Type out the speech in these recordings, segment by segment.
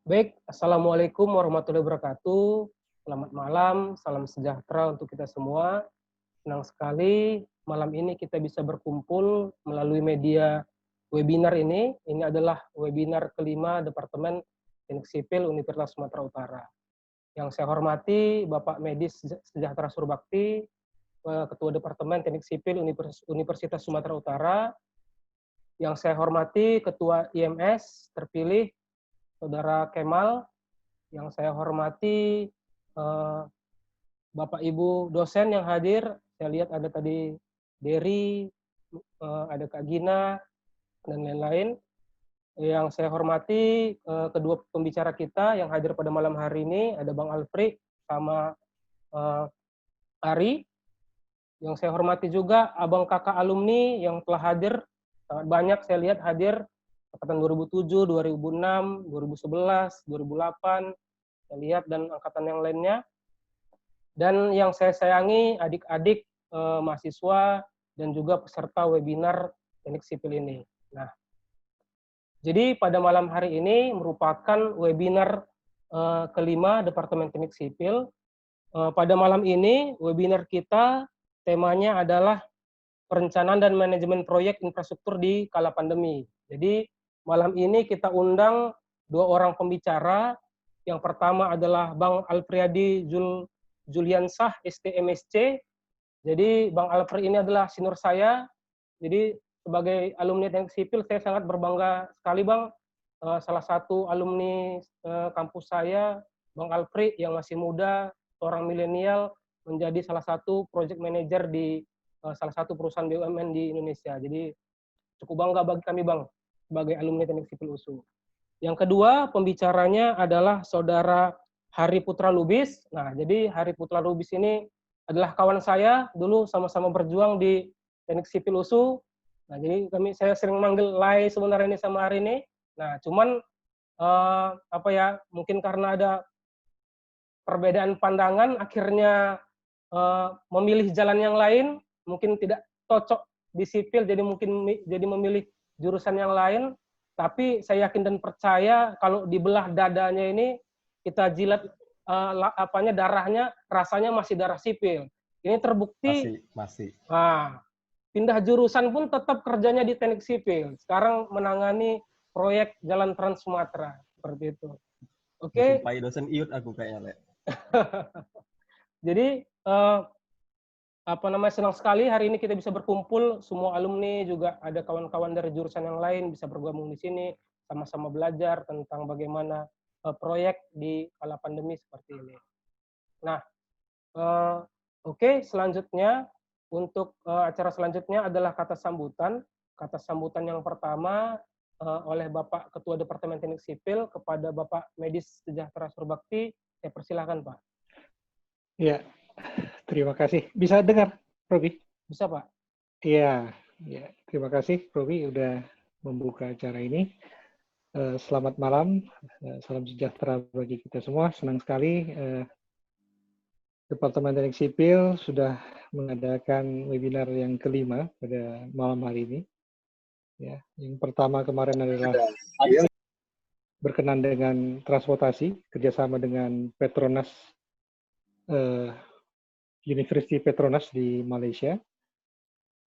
Baik, Assalamualaikum warahmatullahi wabarakatuh. Selamat malam, salam sejahtera untuk kita semua. Senang sekali malam ini kita bisa berkumpul melalui media webinar ini. Ini adalah webinar kelima Departemen Teknik Sipil Universitas Sumatera Utara. Yang saya hormati Bapak Medis Sejahtera Surbakti, Ketua Departemen Teknik Sipil Universitas Sumatera Utara. Yang saya hormati Ketua IMS terpilih Saudara Kemal. Yang saya hormati Bapak Ibu dosen yang hadir. Saya lihat ada tadi Dery, ada Kak Gina, dan lain-lain. Yang saya hormati kedua pembicara kita yang hadir pada malam hari ini, ada Bang Alfri sama Ari. Yang saya hormati juga abang kakak alumni yang telah hadir, sangat banyak saya lihat hadir, angkatan 2007, 2006, 2011, 2008, saya lihat, dan angkatan yang lainnya. Dan yang saya sayangi adik-adik mahasiswa dan juga peserta webinar teknik sipil ini. Nah, jadi pada malam hari ini merupakan webinar kelima Departemen Teknik Sipil. Pada malam ini webinar kita temanya adalah perencanaan dan manajemen proyek infrastruktur di kala pandemi. Jadi malam ini kita undang dua orang pembicara. Yang pertama adalah Bang Alfriadi Juliansah, STMSC. Jadi Bang Alfred ini adalah senior saya. Jadi sebagai alumni teknik sipil saya sangat berbangga sekali Bang. Salah satu alumni kampus saya, Bang Alfred yang masih muda, seorang milenial, menjadi salah satu project manager di salah satu perusahaan BUMN di Indonesia. Jadi cukup bangga bagi kami Bang sebagai alumni teknik sipil USU. Yang kedua pembicaranya adalah Saudara Hari Putra Lubis. Nah, jadi Hari Putra Lubis ini adalah kawan saya, dulu sama-sama berjuang di Teknik Sipil USU. Nah, jadi saya sering manggil Lai sebenarnya ini sama Hari ini. Nah, cuman mungkin karena ada perbedaan pandangan, akhirnya memilih jalan yang lain, mungkin tidak cocok di sipil, jadi memilih jurusan yang lain. Tapi saya yakin dan percaya kalau dibelah dadanya ini, kita jilat darahnya, rasanya masih darah sipil. Ini terbukti. Masih. Pindah jurusan pun tetap kerjanya di teknik sipil. Sekarang menangani proyek Jalan Trans Sumatera, seperti itu. Oke. Menjumpai dosen IUT aku kayaknya, Le. Jadi senang sekali hari ini kita bisa berkumpul, semua alumni, juga ada kawan-kawan dari jurusan yang lain bisa bergabung di sini, sama-sama belajar tentang bagaimana proyek di kala pandemi seperti ini. Nah, oke, selanjutnya untuk acara selanjutnya adalah kata sambutan. Kata sambutan yang pertama oleh Bapak Ketua Departemen Teknik Sipil kepada Bapak Medis Sejahtera Surbakti. Saya persilahkan, Pak. Ya, terima kasih. Bisa dengar, Robi? Bisa, Pak. Iya, ya. Terima kasih, Robi, udah membuka acara ini. Selamat malam, salam sejahtera bagi kita semua. Senang sekali Departemen Teknik Sipil sudah mengadakan webinar yang kelima pada malam hari ini. Ya, yang pertama kemarin adalah berkenan dengan transportasi, kerjasama dengan Petronas, University Petronas di Malaysia.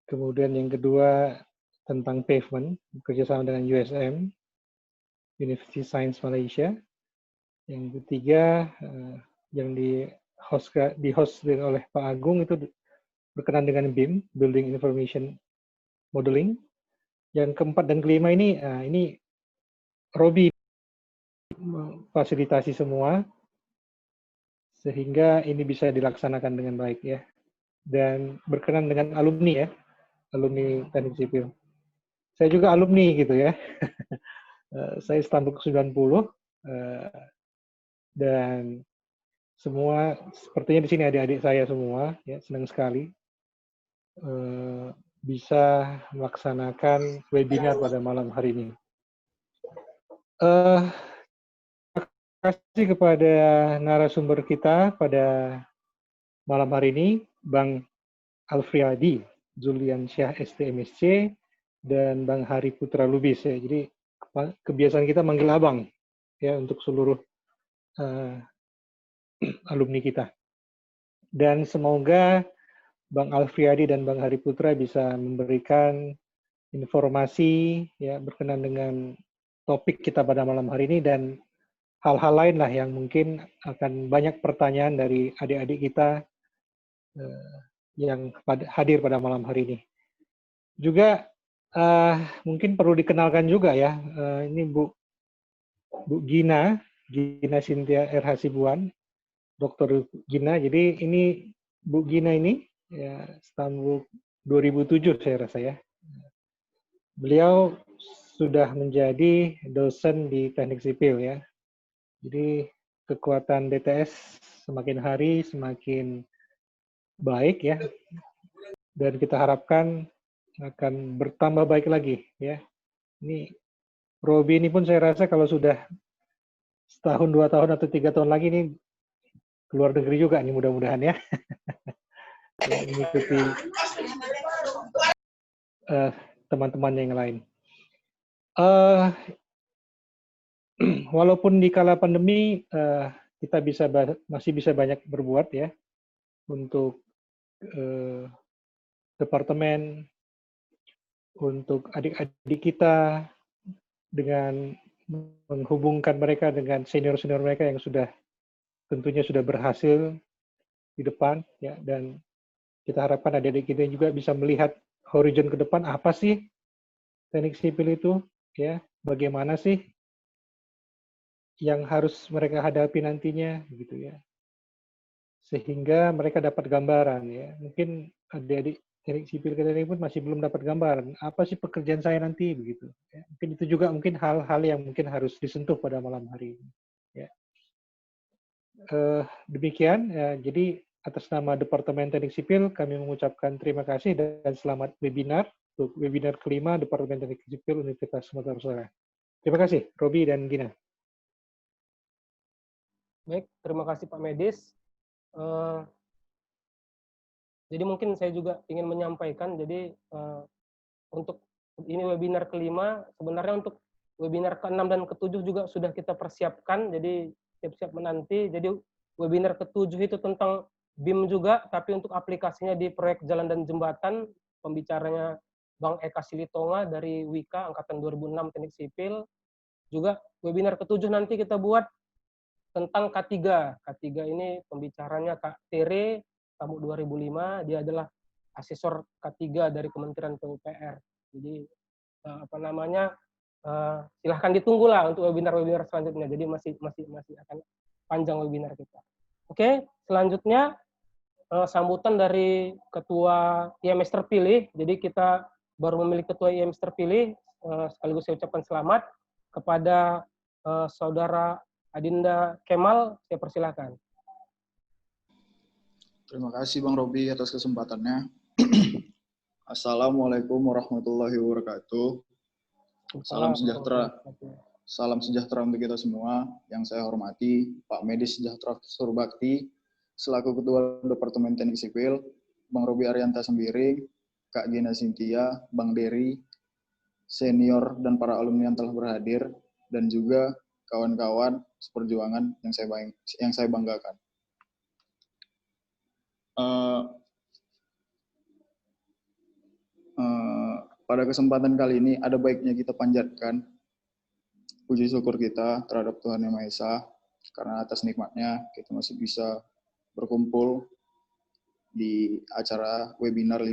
Kemudian yang kedua tentang pavement, kerjasama dengan USM, University Science Malaysia. Yang ketiga yang di host oleh Pak Agung itu berkenan dengan BIM, Building Information Modeling. Yang keempat dan kelima ini Robi fasilitasi semua sehingga ini bisa dilaksanakan dengan baik ya. Dan berkenan dengan alumni ya, alumni teknik sipil. Saya juga alumni gitu ya. Saya Stambuk 90 dan semua sepertinya di sini adik-adik saya semua ya, senang sekali bisa melaksanakan webinar pada malam hari ini. Terima kasih kepada narasumber kita pada malam hari ini, Bang Alfriadi Juliansyah STMSC dan Bang Hari Putra Lubis ya. Jadi kebiasaan kita manggil abang. ya untuk seluruh alumni kita. Dan semoga Bang Alfriadi dan Bang Hari Putra bisa memberikan informasi ya berkenan dengan topik kita pada malam hari ini dan hal-hal lain lah yang mungkin akan banyak pertanyaan dari adik-adik kita yang hadir pada malam hari ini. Juga mungkin perlu dikenalkan juga ya, ini Bu Gina Cynthia R. Hasibuan, Dr. Gina. Jadi ini Bu Gina ini ya tahun 2007 saya rasa ya. Beliau sudah menjadi dosen di teknik sipil ya. Jadi kekuatan DTS semakin hari semakin baik ya. Dan kita harapkan akan bertambah baik lagi ya. Ini Robi ini pun saya rasa kalau sudah setahun, 2 tahun atau 3 tahun lagi ini keluar negeri juga nih mudah-mudahan ya. Mengikuti teman-teman yang lain. Walaupun di kala pandemi kita masih bisa banyak berbuat ya untuk departemen, untuk adik-adik kita dengan menghubungkan mereka dengan senior-senior mereka yang tentunya sudah berhasil di depan ya, dan kita harapkan adik-adik kita juga bisa melihat horizon ke depan, apa sih teknik sipil itu ya, bagaimana sih yang harus mereka hadapi nantinya gitu ya, sehingga mereka dapat gambaran ya. Mungkin adik-adik teknik sipil kita ini pun masih belum dapat gambaran apa sih pekerjaan saya nanti begitu ya. Mungkin itu juga mungkin hal-hal yang mungkin harus disentuh pada malam hari ini ya. Demikian ya, jadi atas nama Departemen Teknik Sipil kami mengucapkan terima kasih dan selamat webinar untuk webinar kelima Departemen Teknik Sipil Universitas Sumatera Utara. Terima kasih Robi dan Gina. Baik, terima kasih Pak Medis. Jadi mungkin saya juga ingin menyampaikan, jadi untuk ini webinar kelima, sebenarnya untuk webinar ke-6 dan ke-7 juga sudah kita persiapkan, jadi siap-siap menanti. Jadi webinar ke-7 itu tentang BIM juga, tapi untuk aplikasinya di proyek jalan dan jembatan, pembicaranya Bang Eka Silitonga dari Wika, Angkatan 2006 Teknik Sipil. Juga webinar ke-7 nanti kita buat tentang K3. K3 ini pembicaranya Kak Tere, kamu 2005, dia adalah asesor K3 dari Kementerian PUPR. Jadi silahkan ditunggulah untuk webinar-webinar selanjutnya. Jadi masih akan panjang webinar kita. Oke, selanjutnya sambutan dari Ketua IMS terpilih. Jadi kita baru memilih Ketua IMS terpilih, sekaligus saya ucapkan selamat kepada Saudara Adinda Kemal, saya persilakan. Terima kasih Bang Robi atas kesempatannya. Assalamualaikum warahmatullahi wabarakatuh. Salam sejahtera. Salam sejahtera untuk kita semua. Yang saya hormati Pak Medis Sejahtera Surbakti, selaku Ketua Departemen Teknik Sipil, Bang Robi Arianta Sembiring, Kak Gina Cynthia, Bang Dery, senior dan para alumni yang telah berhadir, dan juga kawan-kawan seperjuangan yang saya banggakan. Pada kesempatan kali ini ada baiknya kita panjatkan puji syukur kita terhadap Tuhan Yang Maha Esa, karena atas nikmatnya kita masih bisa berkumpul di acara webinar 5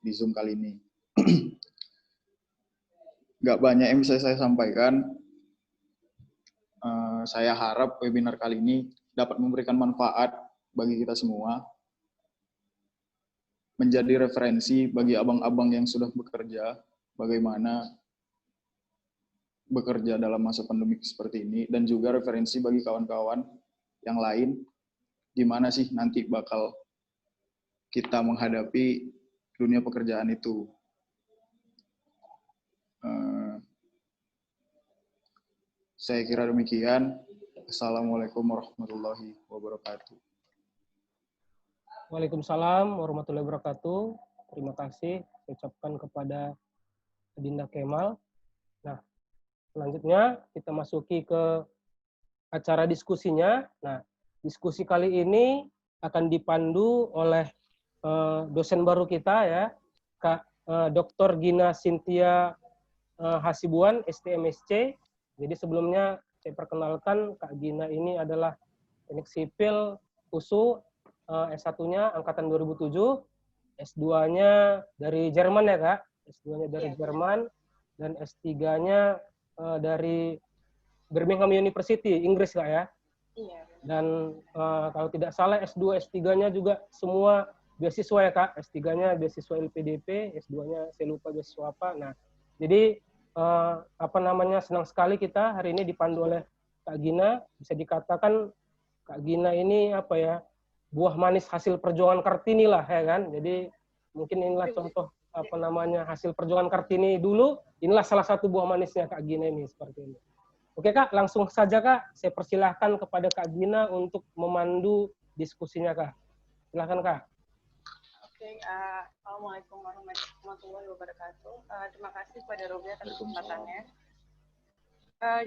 di Zoom kali ini. Nggak banyak yang bisa saya sampaikan. Saya harap webinar kali ini dapat memberikan manfaat bagi kita semua, menjadi referensi bagi abang-abang yang sudah bekerja, bagaimana bekerja dalam masa pandemi seperti ini, dan juga referensi bagi kawan-kawan yang lain, gimana sih nanti bakal kita menghadapi dunia pekerjaan itu. Saya kira demikian. Assalamualaikum warahmatullahi wabarakatuh. Waalaikumsalam warahmatullahi wabarakatuh. Terima kasih saya ucapkan kepada Adinda Kemal. Nah, selanjutnya kita masuki ke acara diskusinya. Nah, diskusi kali ini akan dipandu oleh dosen baru kita ya, Kak Dr. Gina Cynthia Hasibuan, STMSC. Jadi sebelumnya saya perkenalkan Kak Gina ini adalah teknik sipil USU, S1-nya angkatan 2007, S2-nya dari Jerman ya Kak, S2-nya dari Jerman, dan S3-nya dari Birmingham University, Inggris Kak ya. Iya. Dan kalau tidak salah S2, S3-nya juga semua beasiswa ya Kak, S3-nya beasiswa LPDP, S2-nya saya lupa beasiswa apa. Nah, jadi senang sekali kita hari ini dipandu oleh Kak Gina. Bisa dikatakan Kak Gina ini buah manis hasil perjuangan Kartini lah ya kan. Jadi mungkin inilah contoh hasil perjuangan Kartini dulu. Inilah salah satu buah manisnya Kak Gina ini seperti ini. Oke Kak, langsung saja Kak, saya persilahkan kepada Kak Gina untuk memandu diskusinya Kak. Silahkan Kak. Oke, Assalamualaikum warahmatullahi wabarakatuh. Terima kasih kepada Robi atas kesempatannya.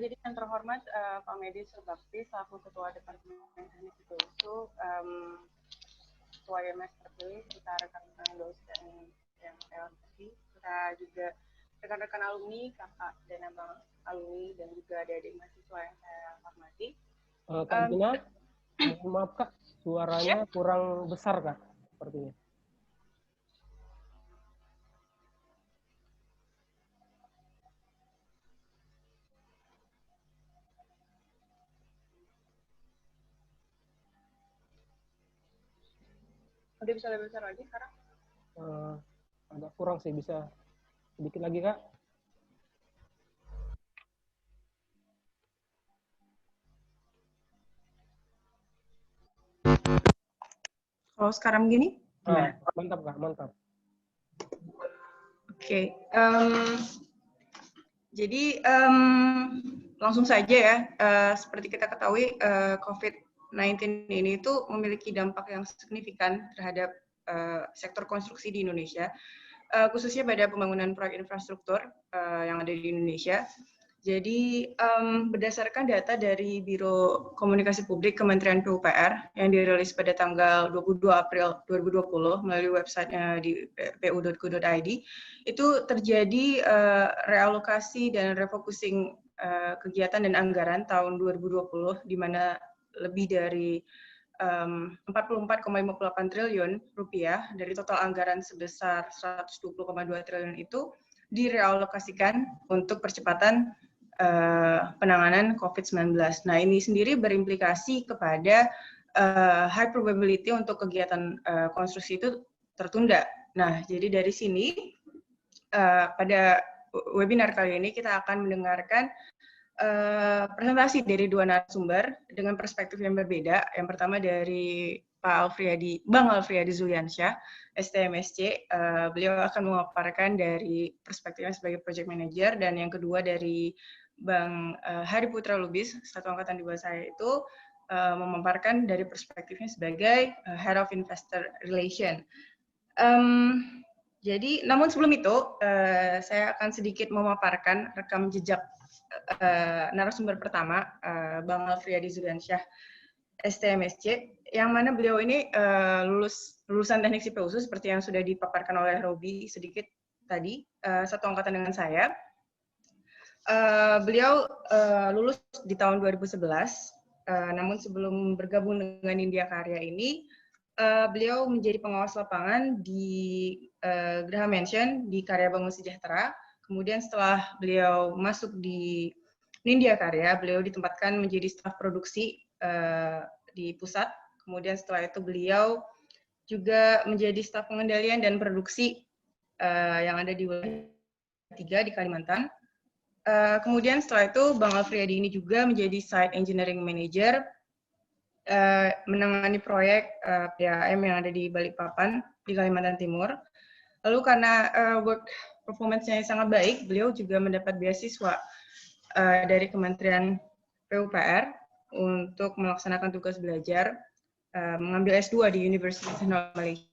Jadi yang terhormat Pak Medis Surbakti selaku Ketua Departemen Teknik Sipil, Ketua IMS terpilih, kita rekan-rekan dosen yang saya hormati, kita juga rekan-rekan alumni, kakak dan abang alumni, dan juga adik-adik mahasiswa yang saya hormati. Kak Gina, maaf Kak, suaranya kurang besar Kak, sepertinya. Udah bisa lebih besar lagi sekarang? Agak kurang sih, bisa sedikit lagi Kak. Kalau sekarang gini? Mantap Kak, mantap. Oke. Jadi langsung saja ya, seperti kita ketahui COVID-19 ini itu memiliki dampak yang signifikan terhadap sektor konstruksi di Indonesia, khususnya pada pembangunan proyek infrastruktur yang ada di Indonesia. Jadi berdasarkan data dari Biro Komunikasi Publik Kementerian PUPR yang dirilis pada tanggal 22 April 2020 melalui websitenya di pu.go.id, itu terjadi realokasi dan refocusing kegiatan dan anggaran tahun 2020, di mana lebih dari 44,58 triliun rupiah dari total anggaran sebesar 120,2 triliun itu direalokasikan untuk percepatan penanganan COVID-19. Nah, ini sendiri berimplikasi kepada high probability untuk kegiatan konstruksi itu tertunda. Nah, jadi dari sini pada webinar kali ini kita akan mendengarkan presentasi dari dua narasumber dengan perspektif yang berbeda. Yang pertama dari Bang Alfriadi Zulyansyah, STMSC. Beliau akan memaparkan dari perspektifnya sebagai project manager, dan yang kedua dari Bang Hari Putra Lubis, satu angkatan di bawah saya itu, memaparkan dari perspektifnya sebagai Head of Investor Relation. Jadi, namun sebelum itu, saya akan sedikit memaparkan rekam jejak narasumber pertama, Bang Alfriadi Zulyansyah, STMSC, yang mana beliau ini lulusan teknik sipil USU seperti yang sudah dipaparkan oleh Robi sedikit tadi, satu angkatan dengan saya. Beliau lulus di tahun 2011, namun sebelum bergabung dengan Nindya Karya ini, beliau menjadi pengawas lapangan di Graha Mansion di Karya Bangun Sejahtera. Kemudian setelah beliau masuk di Nindya Karya, beliau ditempatkan menjadi staf produksi di pusat. Kemudian setelah itu beliau juga menjadi staf pengendalian dan produksi yang ada di wilayah 3 di Kalimantan. Kemudian setelah itu Bang Alfriadi ini juga menjadi Site Engineering Manager, menangani proyek PAM yang ada di Balikpapan di Kalimantan Timur. Lalu karena work performance-nya sangat baik, beliau juga mendapat beasiswa dari Kementerian PUPR untuk melaksanakan tugas belajar, mengambil S2 di University Nasional Malaysia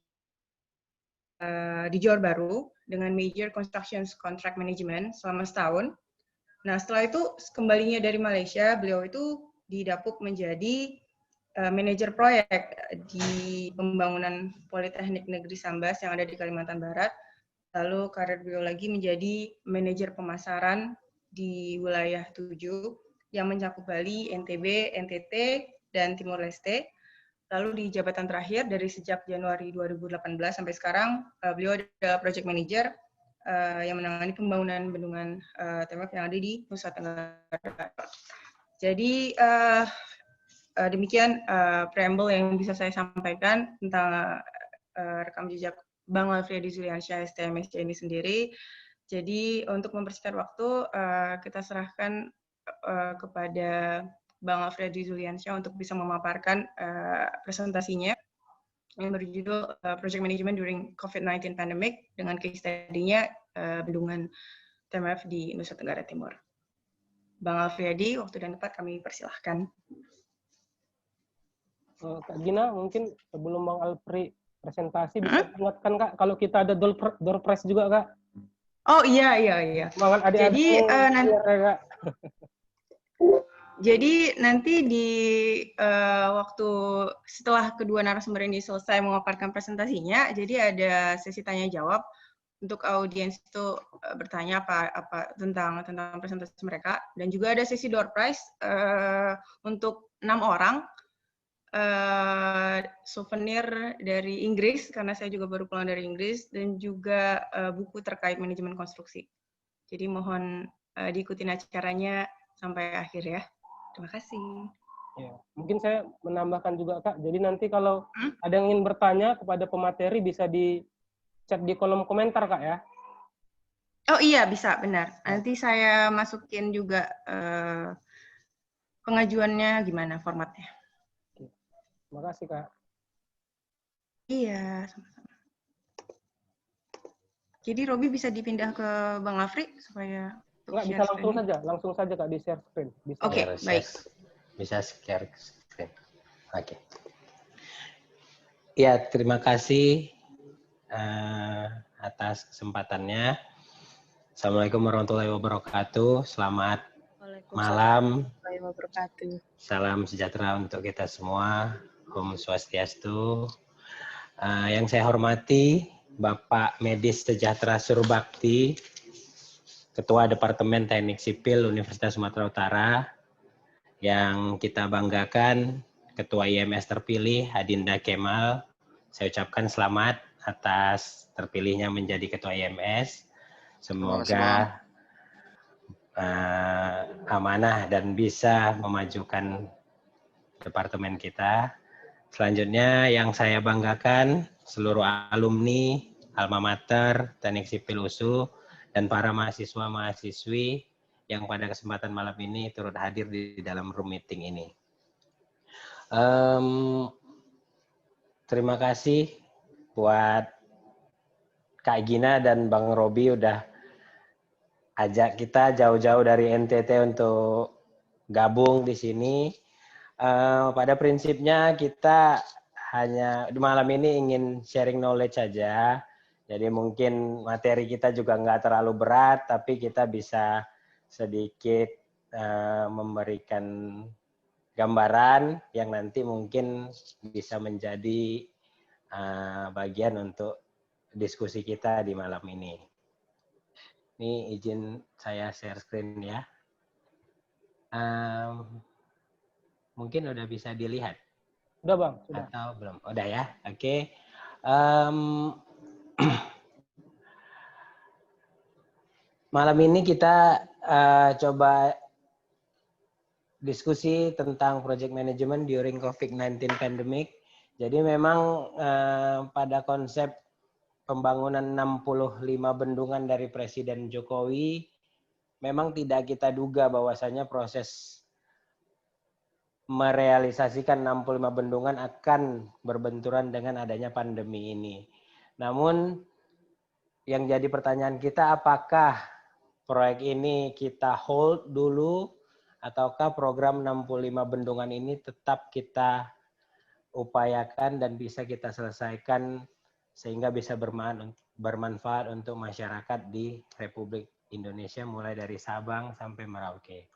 di Johor Bahru dengan major Construction Contract Management selama setahun. Nah, setelah itu kembalinya dari Malaysia, beliau itu didapuk menjadi manajer proyek di pembangunan Politeknik Negeri Sambas yang ada di Kalimantan Barat. Lalu karir beliau lagi menjadi manajer pemasaran di wilayah 7 yang mencakup Bali, NTB, NTT, dan Timor Leste. Lalu di jabatan terakhir dari sejak Januari 2018 sampai sekarang, beliau adalah project manager yang menangani pembangunan bendungan TMF yang ada di Nusa Tenggara Barat. Jadi demikian preamble yang bisa saya sampaikan tentang rekam jejak Bang Alfriedi Zuliansyah STMSC ini sendiri. Jadi untuk mempersingkat waktu, kita serahkan kepada Bang Alfriedi Zuliansyah untuk bisa memaparkan presentasinya yang berjudul Project Management During COVID-19 Pandemic dengan case study-nya bendungan TMF di Nusa Tenggara Timur. Bang Alfriedi, waktu dan tempat kami persilahkan. Kak Gina, mungkin sebelum Bang Alfri presentasi bisa ingatkan Kak, kalau kita ada door prize juga Kak. Oh iya. Semangat adik-adik. Jadi nanti di waktu setelah kedua narasumber ini selesai memaparkan presentasinya, jadi ada sesi tanya jawab untuk audiens itu bertanya apa tentang presentasi mereka, dan juga ada sesi door prize untuk 6 orang. Souvenir dari Inggris, karena saya juga baru pulang dari Inggris, dan juga buku terkait manajemen konstruksi. Jadi mohon diikutin acaranya sampai akhir ya. Terima kasih. Ya, mungkin saya menambahkan juga Kak, jadi nanti kalau ada yang ingin bertanya kepada pemateri bisa di chat di kolom komentar Kak ya. Oh iya, bisa, benar. Nanti saya masukin juga pengajuannya gimana formatnya. Terima kasih Kak. Iya, sama-sama. Jadi Robi bisa dipindah ke Bang Afri supaya Enggak, bisa langsung saja Kak di share screen. Oke, baik. Bisa share screen. Oke. Ya, terima kasih atas kesempatannya. Assalamualaikum warahmatullahi wabarakatuh. Selamat malam. Salam sejahtera untuk kita semua. Om Swastiastu. Yang saya hormati Bapak Medis Sejahtera Surbakti, Ketua Departemen Teknik Sipil Universitas Sumatera Utara. Yang kita banggakan Ketua IMS terpilih Adinda Kemal. Saya ucapkan selamat atas terpilihnya menjadi Ketua IMS. Semoga amanah dan bisa memajukan departemen kita. Selanjutnya yang saya banggakan seluruh alumni, alma mater, Teknik Sipil USU, dan para mahasiswa-mahasiswi yang pada kesempatan malam ini turut hadir di dalam room meeting ini. Terima kasih buat Kak Gina dan Bang Robi udah ajak kita jauh-jauh dari NTT untuk gabung di sini. Pada prinsipnya kita hanya di malam ini ingin sharing knowledge saja. Jadi mungkin materi kita juga nggak terlalu berat, tapi kita bisa sedikit memberikan gambaran yang nanti mungkin bisa menjadi bagian untuk diskusi kita di malam ini. Ini izin saya share screen ya. Mungkin udah bisa dilihat. Udah Bang, sudah. Atau belum? Udah ya, oke. Malam ini kita coba diskusi tentang project management during COVID-19 pandemic. Jadi memang pada konsep pembangunan 65 bendungan dari Presiden Jokowi, memang tidak kita duga bahwasanya proses merealisasikan 65 bendungan akan berbenturan dengan adanya pandemi ini. Namun yang jadi pertanyaan kita, apakah proyek ini kita hold dulu ataukah program 65 bendungan ini tetap kita upayakan dan bisa kita selesaikan sehingga bisa bermanfaat untuk masyarakat di Republik Indonesia mulai dari Sabang sampai Merauke.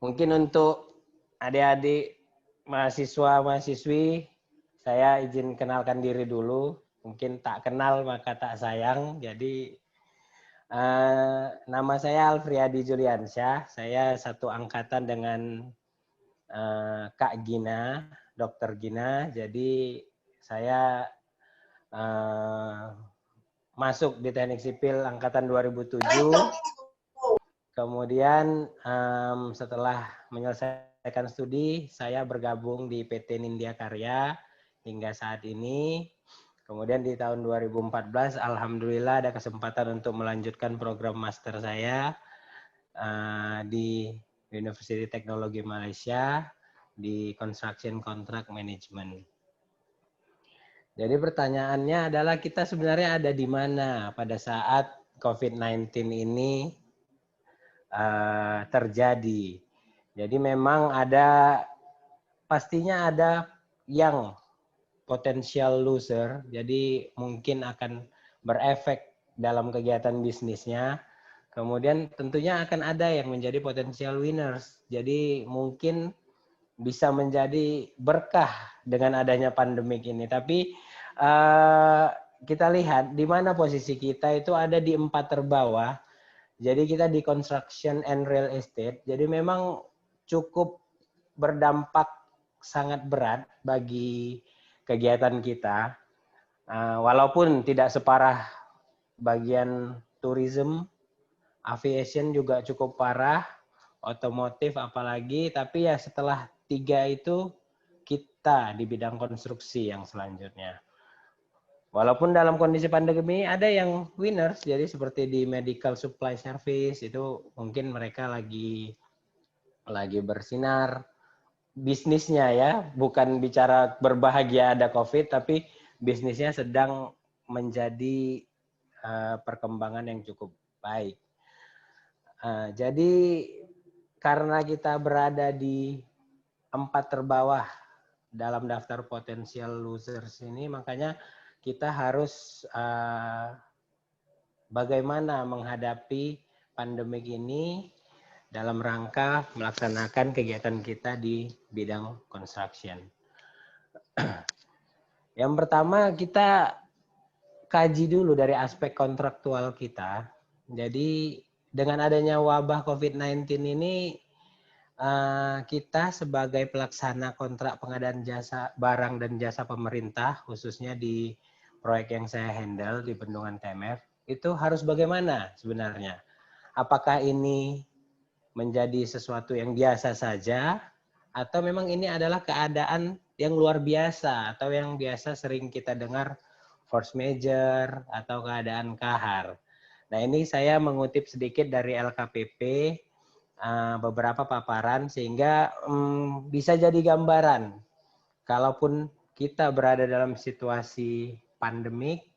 Mungkin untuk adik-adik mahasiswa-mahasiswi, saya izin kenalkan diri dulu. Mungkin tak kenal maka tak sayang. Jadi nama saya Alfriadi Juliansyah. Saya satu angkatan dengan Kak Gina, Dr. Gina. Jadi saya masuk di Teknik Sipil angkatan 2007. Kemudian setelah menyelesaikan studi, saya bergabung di PT Nindya Karya hingga saat ini. Kemudian di tahun 2014, alhamdulillah ada kesempatan untuk melanjutkan program master saya di University Teknologi Malaysia di Construction Contract Management. Jadi pertanyaannya adalah kita sebenarnya ada di mana pada saat COVID-19 ini terjadi. Jadi memang pastinya ada yang potential loser, jadi mungkin akan berefek dalam kegiatan bisnisnya. Kemudian tentunya akan ada yang menjadi potential winners, jadi mungkin bisa menjadi berkah dengan adanya pandemik ini. Tapi kita lihat di mana posisi kita itu ada di 4 terbawah. Jadi kita di construction and real estate. Jadi memang cukup berdampak sangat berat bagi kegiatan kita. Walaupun tidak separah bagian tourism, aviation juga cukup parah, otomotif apalagi, tapi ya setelah 3 itu kita di bidang konstruksi yang selanjutnya. Walaupun dalam kondisi pandemi ada yang winners, jadi seperti di medical supply service itu mungkin mereka lagi bersinar bisnisnya ya, bukan bicara berbahagia ada COVID, tapi bisnisnya sedang menjadi perkembangan yang cukup baik. Jadi karena kita berada di 4 terbawah dalam daftar potensial losers ini, makanya kita harus bagaimana menghadapi pandemik ini dalam rangka melaksanakan kegiatan kita di bidang construction. Yang pertama kita kaji dulu dari aspek kontraktual kita. Jadi dengan adanya wabah COVID-19 ini, kita sebagai pelaksana kontrak pengadaan jasa barang dan jasa pemerintah, khususnya di proyek yang saya handle di Bendungan TMF, itu harus bagaimana sebenarnya? Apakah ini menjadi sesuatu yang biasa saja, atau memang ini adalah keadaan yang luar biasa, atau yang biasa sering kita dengar force majeure, atau keadaan kahar. Nah ini saya mengutip sedikit dari LKPP, beberapa paparan, sehingga bisa jadi gambaran. Kalaupun kita berada dalam situasi pandemik,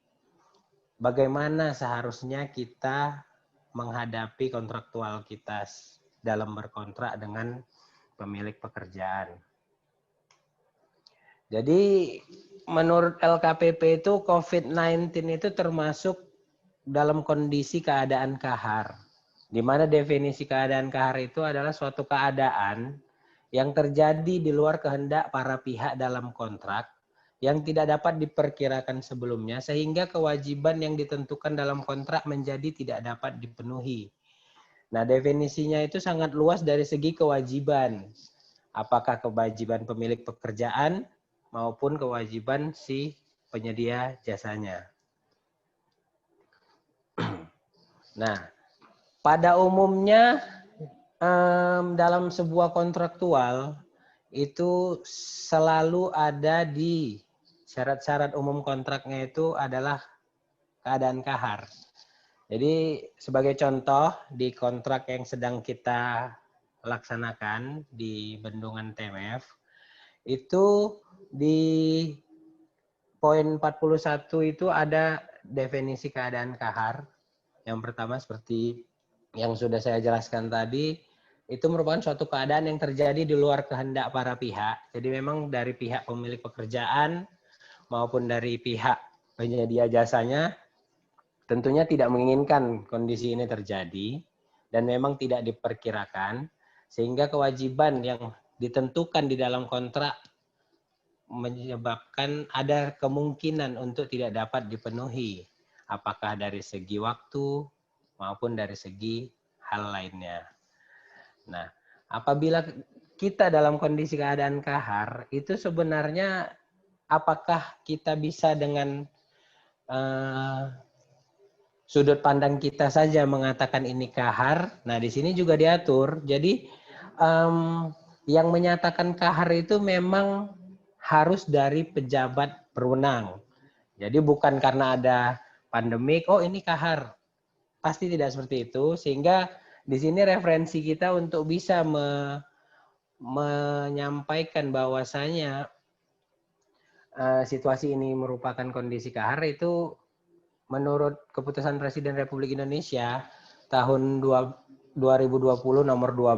bagaimana seharusnya kita menghadapi kontraktual kita dalam berkontrak dengan pemilik pekerjaan. Jadi menurut LKPP itu COVID-19 itu termasuk dalam kondisi keadaan kahar. Di mana definisi keadaan kahar itu adalah suatu keadaan yang terjadi di luar kehendak para pihak dalam kontrak yang tidak dapat diperkirakan sebelumnya sehingga kewajiban yang ditentukan dalam kontrak menjadi tidak dapat dipenuhi. Nah, definisinya itu sangat luas dari segi kewajiban. Apakah kewajiban pemilik pekerjaan maupun kewajiban si penyedia jasanya. Nah, pada umumnya dalam sebuah kontraktual itu selalu ada di syarat-syarat umum kontraknya itu adalah keadaan kahar. Jadi sebagai contoh di kontrak yang sedang kita laksanakan di Bendungan TMF itu di poin 41 itu ada definisi keadaan kahar. Yang pertama seperti yang sudah saya jelaskan tadi, itu merupakan suatu keadaan yang terjadi di luar kehendak para pihak. Jadi memang dari pihak pemilik pekerjaan maupun dari pihak penyedia jasanya tentunya tidak menginginkan kondisi ini terjadi dan memang tidak diperkirakan. Sehingga kewajiban yang ditentukan di dalam kontrak menyebabkan ada kemungkinan untuk tidak dapat dipenuhi. Apakah dari segi waktu maupun dari segi hal lainnya. Nah, apabila kita dalam kondisi keadaan kahar, itu sebenarnya apakah kita bisa dengan sudut pandang kita saja mengatakan ini kahar? Nah, di sini juga diatur. Jadi, yang menyatakan kahar itu memang harus dari pejabat berwenang. Jadi bukan karena ada pandemik, oh ini kahar. Pasti tidak seperti itu, sehingga di sini referensi kita untuk bisa menyampaikan bahwasanya situasi ini merupakan kondisi kahar itu menurut keputusan Presiden Republik Indonesia tahun 2020 nomor 12.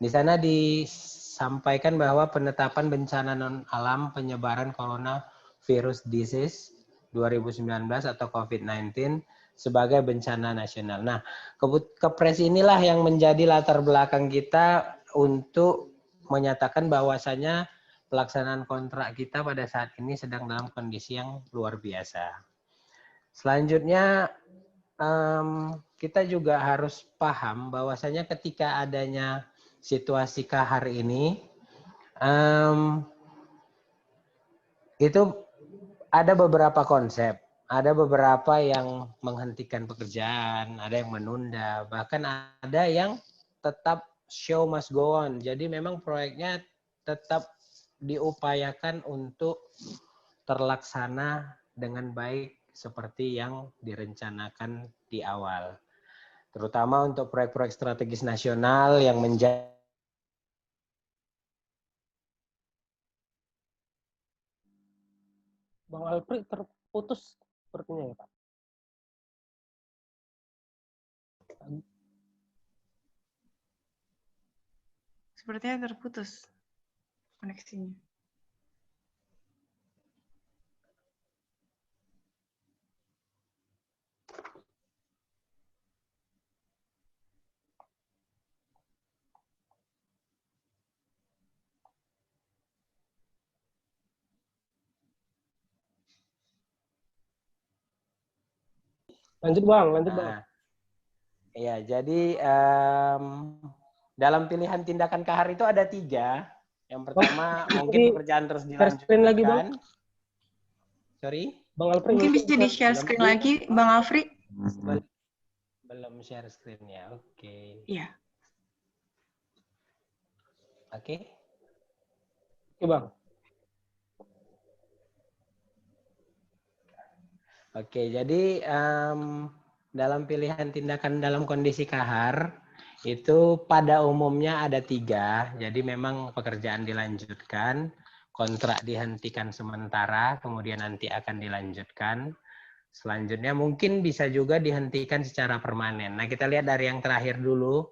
Di sana disampaikan bahwa penetapan bencana non alam penyebaran coronavirus disease 2019 atau COVID-19 sebagai bencana nasional. Nah, Kepres inilah yang menjadi latar belakang kita untuk menyatakan bahwasanya pelaksanaan kontrak kita pada saat ini sedang dalam kondisi yang luar biasa. Selanjutnya, kita juga harus paham bahwasanya ketika adanya situasi kahar ini, itu ada beberapa konsep. Ada beberapa yang menghentikan pekerjaan, ada yang menunda, bahkan ada yang tetap show must go on. Jadi memang proyeknya tetap diupayakan untuk terlaksana dengan baik seperti yang direncanakan di awal. Terutama untuk proyek-proyek strategis nasional yang menjadi Bang Alfred terputus sepertinya ya, Pak. Sepertinya terputus koneksinya. Lanjut Bang, lanjut Bang. Ya, jadi dalam pilihan tindakan kahar itu ada 3. Yang pertama mungkin pekerjaan terus dilanjutkan. Lagi, Bang. Sorry? Bang Alfred mungkin bisa di-share screen lagi, Bang Alfred. Belum share screen ya, oke. Iya. Oke. Oke, Bang. Oke, jadi dalam pilihan tindakan dalam kondisi kahar, itu pada umumnya ada 3. Jadi memang pekerjaan dilanjutkan, kontrak dihentikan sementara, kemudian nanti akan dilanjutkan. Selanjutnya mungkin bisa juga dihentikan secara permanen. Nah, kita lihat dari yang terakhir dulu.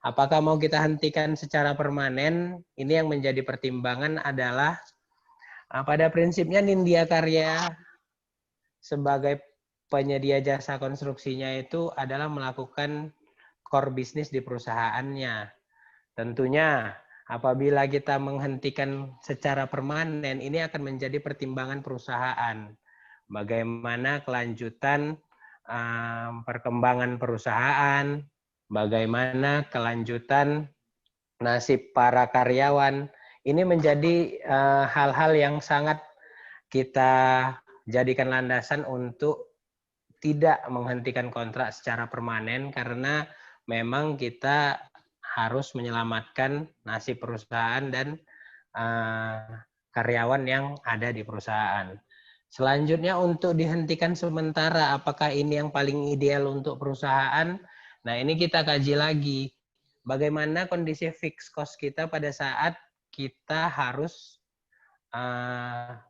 Apakah mau kita hentikan secara permanen? Ini yang menjadi pertimbangan adalah pada prinsipnya Nindya Karya sebagai penyedia jasa konstruksinya itu adalah melakukan core bisnis di perusahaannya. Tentunya apabila kita menghentikan secara permanen, ini akan menjadi pertimbangan perusahaan. Bagaimana kelanjutan perkembangan perusahaan, bagaimana kelanjutan nasib para karyawan. Ini menjadi hal-hal yang sangat kita jadikan landasan untuk tidak menghentikan kontrak secara permanen karena memang kita harus menyelamatkan nasib perusahaan dan karyawan yang ada di perusahaan. Selanjutnya untuk dihentikan sementara, apakah ini yang paling ideal untuk perusahaan? Nah, ini kita kaji lagi. Bagaimana kondisi fixed cost kita pada saat kita harus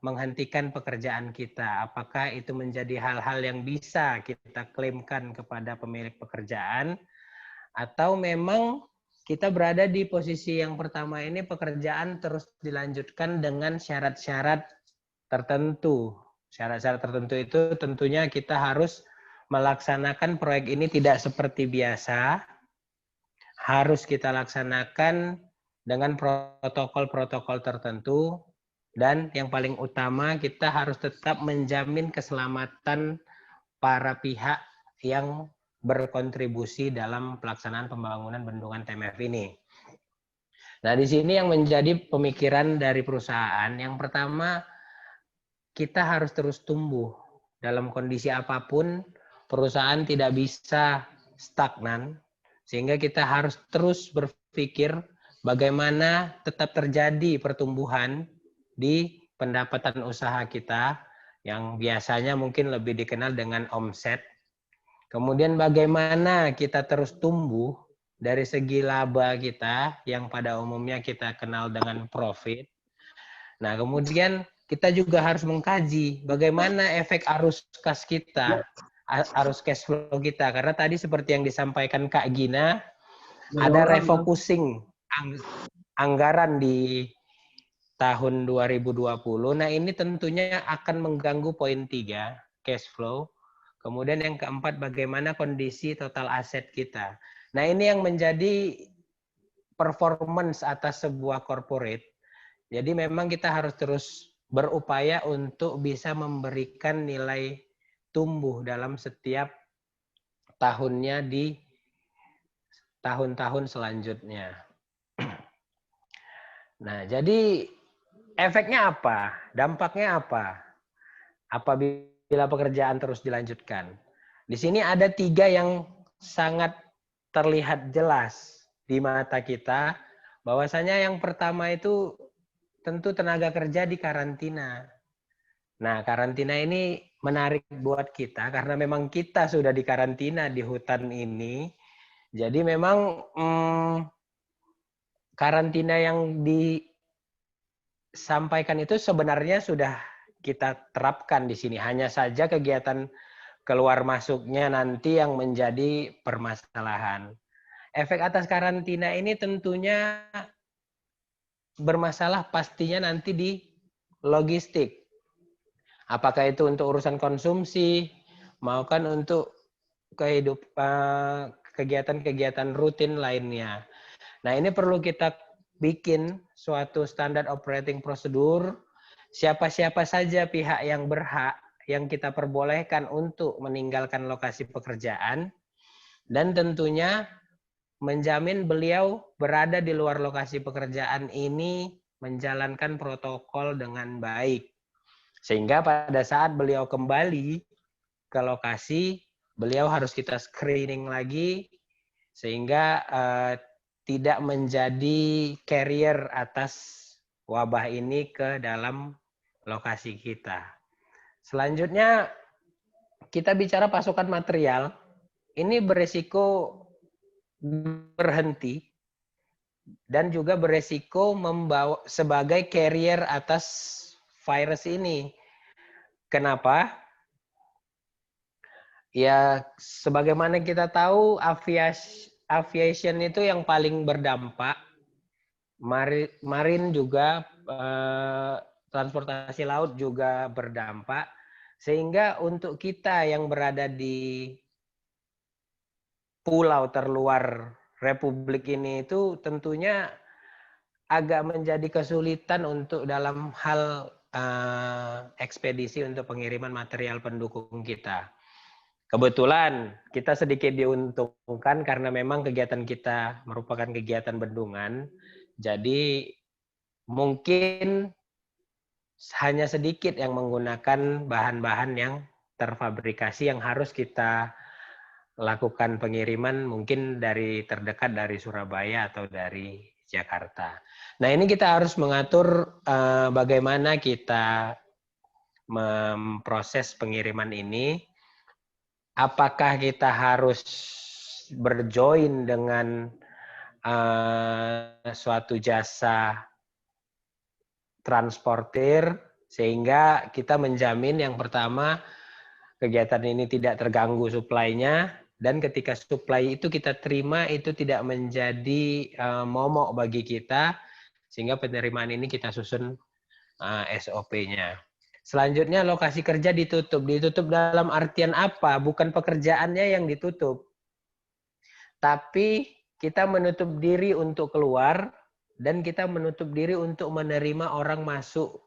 menghentikan pekerjaan kita. Apakah itu menjadi hal-hal yang bisa kita klaimkan kepada pemilik pekerjaan atau memang kita berada di posisi yang pertama ini pekerjaan terus dilanjutkan dengan syarat-syarat tertentu. Syarat-syarat tertentu itu tentunya kita harus melaksanakan proyek ini tidak seperti biasa, harus kita laksanakan dengan protokol-protokol tertentu, dan yang paling utama kita harus tetap menjamin keselamatan para pihak yang berkontribusi dalam pelaksanaan pembangunan bendungan TMF ini. Nah, di sini yang menjadi pemikiran dari perusahaan, yang pertama, kita harus terus tumbuh. Dalam kondisi apapun, perusahaan tidak bisa stagnan, sehingga kita harus terus berpikir bagaimana tetap terjadi pertumbuhan di pendapatan usaha kita, yang biasanya mungkin lebih dikenal dengan omset. Kemudian bagaimana kita terus tumbuh dari segi laba kita, yang pada umumnya kita kenal dengan profit. Nah, kemudian kita juga harus mengkaji bagaimana efek arus kas kita, arus cash flow kita. Karena tadi seperti yang disampaikan Kak Gina, ada refocusing anggaran di tahun 2020. Nah, ini tentunya akan mengganggu poin 3, cash flow. Kemudian yang keempat, bagaimana kondisi total aset kita. Nah, ini yang menjadi performance atas sebuah corporate. Jadi memang kita harus terus berupaya untuk bisa memberikan nilai tumbuh dalam setiap tahunnya di tahun-tahun selanjutnya. Nah, jadi efeknya apa? Dampaknya apa? Apabila pekerjaan terus dilanjutkan. Di sini ada 3 yang sangat terlihat jelas di mata kita. Bahwasanya yang pertama itu tentu tenaga kerja di karantina. Nah, karantina ini menarik buat kita karena memang kita sudah di karantina di hutan ini. Jadi memang karantina yang disampaikan itu sebenarnya sudah kita terapkan di sini. Hanya saja kegiatan keluar masuknya nanti yang menjadi permasalahan. Efek atas karantina ini tentunya bermasalah pastinya nanti di logistik. Apakah itu untuk urusan konsumsi, maupun untuk kegiatan-kegiatan rutin lainnya. Nah, ini perlu kita bikin suatu standar operating prosedur, siapa-siapa saja pihak yang berhak yang kita perbolehkan untuk meninggalkan lokasi pekerjaan, dan tentunya menjamin beliau berada di luar lokasi pekerjaan ini menjalankan protokol dengan baik. Sehingga pada saat beliau kembali ke lokasi, beliau harus kita screening lagi, sehingga tidak menjadi carrier atas wabah ini ke dalam lokasi kita. Selanjutnya, kita bicara pasokan material. Ini beresiko berhenti dan juga beresiko membawa sebagai carrier atas virus ini. Kenapa? Ya, sebagaimana kita tahu, aviation itu yang paling berdampak. Marin juga, transportasi laut juga berdampak. Sehingga untuk kita yang berada di pulau terluar Republik ini itu tentunya agak menjadi kesulitan untuk dalam hal ekspedisi untuk pengiriman material pendukung kita. Kebetulan kita sedikit diuntungkan karena memang kegiatan kita merupakan kegiatan bendungan, jadi mungkin hanya sedikit yang menggunakan bahan-bahan yang terfabrikasi yang harus kita lakukan pengiriman mungkin dari terdekat dari Surabaya atau dari Jakarta. Nah, ini kita harus mengatur bagaimana kita memproses pengiriman ini. Apakah kita harus berjoin dengan suatu jasa transportir sehingga kita menjamin yang pertama kegiatan ini tidak terganggu suplainya, dan ketika supply itu kita terima itu tidak menjadi momok bagi kita, sehingga penerimaan ini kita susun SOP-nya. Selanjutnya lokasi kerja ditutup. Ditutup dalam artian apa? Bukan pekerjaannya yang ditutup, tapi kita menutup diri untuk keluar, dan kita menutup diri untuk menerima orang masuk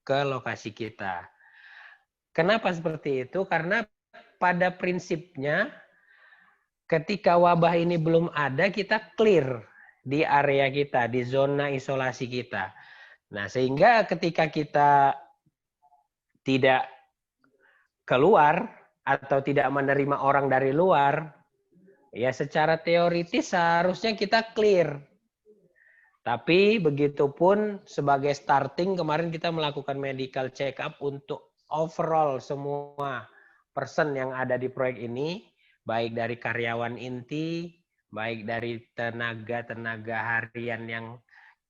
ke lokasi kita. Kenapa seperti itu? Karena pada prinsipnya ketika wabah ini belum ada, kita clear di area kita, di zona isolasi kita. Nah, sehingga ketika kita tidak keluar atau tidak menerima orang dari luar, ya secara teoritis seharusnya kita clear. Tapi begitupun sebagai starting, kemarin kita melakukan medical check up untuk overall semua person yang ada di proyek ini, baik dari karyawan inti, baik dari tenaga-tenaga harian yang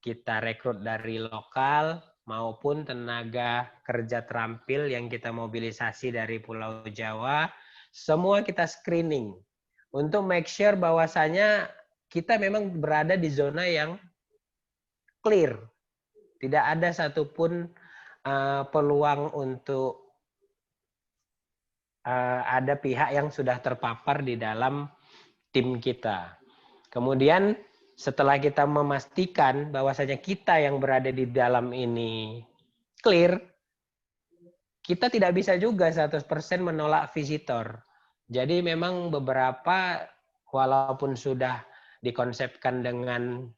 kita rekrut dari lokal, maupun tenaga kerja terampil yang kita mobilisasi dari Pulau Jawa, semua kita screening untuk make sure bahwasanya kita memang berada di zona yang clear. Tidak ada satupun peluang untuk ada pihak yang sudah terpapar di dalam tim kita. Kemudian setelah kita memastikan bahwasanya kita yang berada di dalam ini clear, kita tidak bisa juga 100% menolak visitor. Jadi memang beberapa walaupun sudah dikonsepkan dengan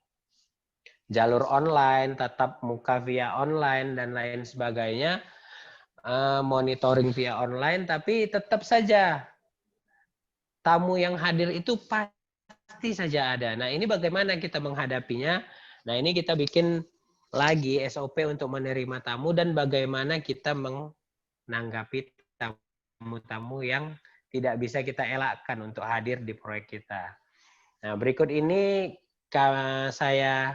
jalur online, tatap muka via online, dan lain sebagainya, monitoring via online, tapi tetap saja tamu yang hadir itu pasti saja ada. Nah, ini bagaimana kita menghadapinya? Nah, ini kita bikin lagi SOP untuk menerima tamu dan bagaimana kita menanggapi tamu-tamu yang tidak bisa kita elakkan untuk hadir di proyek kita. Nah, berikut ini saya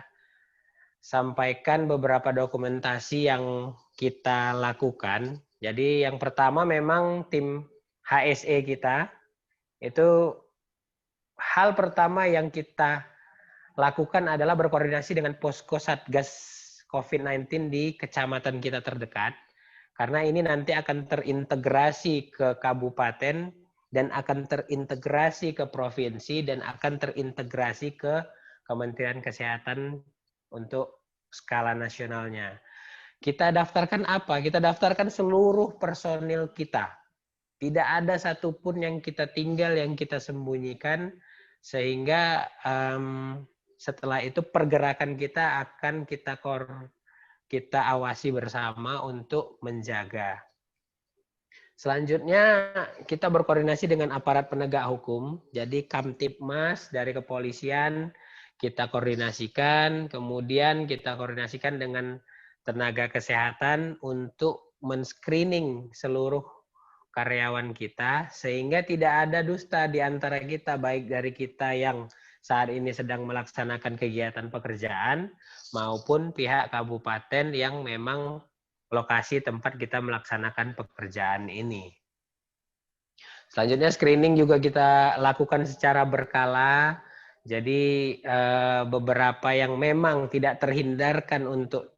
sampaikan beberapa dokumentasi yang kita lakukan. Jadi yang pertama memang tim HSE kita, itu hal pertama yang kita lakukan adalah berkoordinasi dengan posko Satgas COVID-19 di kecamatan kita terdekat. Karena ini nanti akan terintegrasi ke kabupaten dan akan terintegrasi ke provinsi dan akan terintegrasi ke Kementerian Kesehatan untuk skala nasionalnya. Kita daftarkan apa? Kita daftarkan seluruh personil kita. Tidak ada satupun yang kita tinggal, yang kita sembunyikan, sehingga setelah itu pergerakan kita akan kita awasi bersama untuk menjaga. Selanjutnya kita berkoordinasi dengan aparat penegak hukum. Jadi Kamtibmas dari kepolisian kita koordinasikan, kemudian kita koordinasikan dengan tenaga kesehatan untuk men-screening seluruh karyawan kita, sehingga tidak ada dusta di antara kita, baik dari kita yang saat ini sedang melaksanakan kegiatan pekerjaan, maupun pihak kabupaten yang memang lokasi tempat kita melaksanakan pekerjaan ini. Selanjutnya screening juga kita lakukan secara berkala. Jadi beberapa yang memang tidak terhindarkan untuk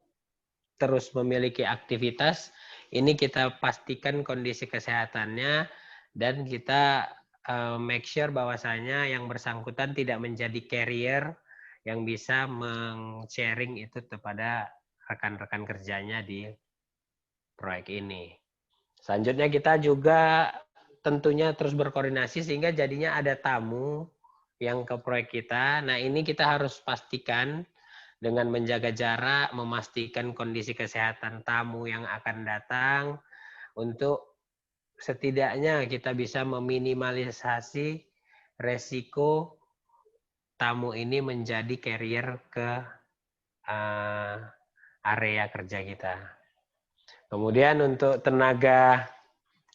terus memiliki aktivitas, ini kita pastikan kondisi kesehatannya dan kita make sure bahwasanya yang bersangkutan tidak menjadi carrier yang bisa men-sharing itu kepada rekan-rekan kerjanya di proyek ini. Selanjutnya kita juga tentunya terus berkoordinasi sehingga jadinya ada tamu yang ke proyek kita. Nah, ini kita harus pastikan dengan menjaga jarak, memastikan kondisi kesehatan tamu yang akan datang untuk setidaknya kita bisa meminimalisasi resiko tamu ini menjadi carrier ke area kerja kita. Kemudian untuk tenaga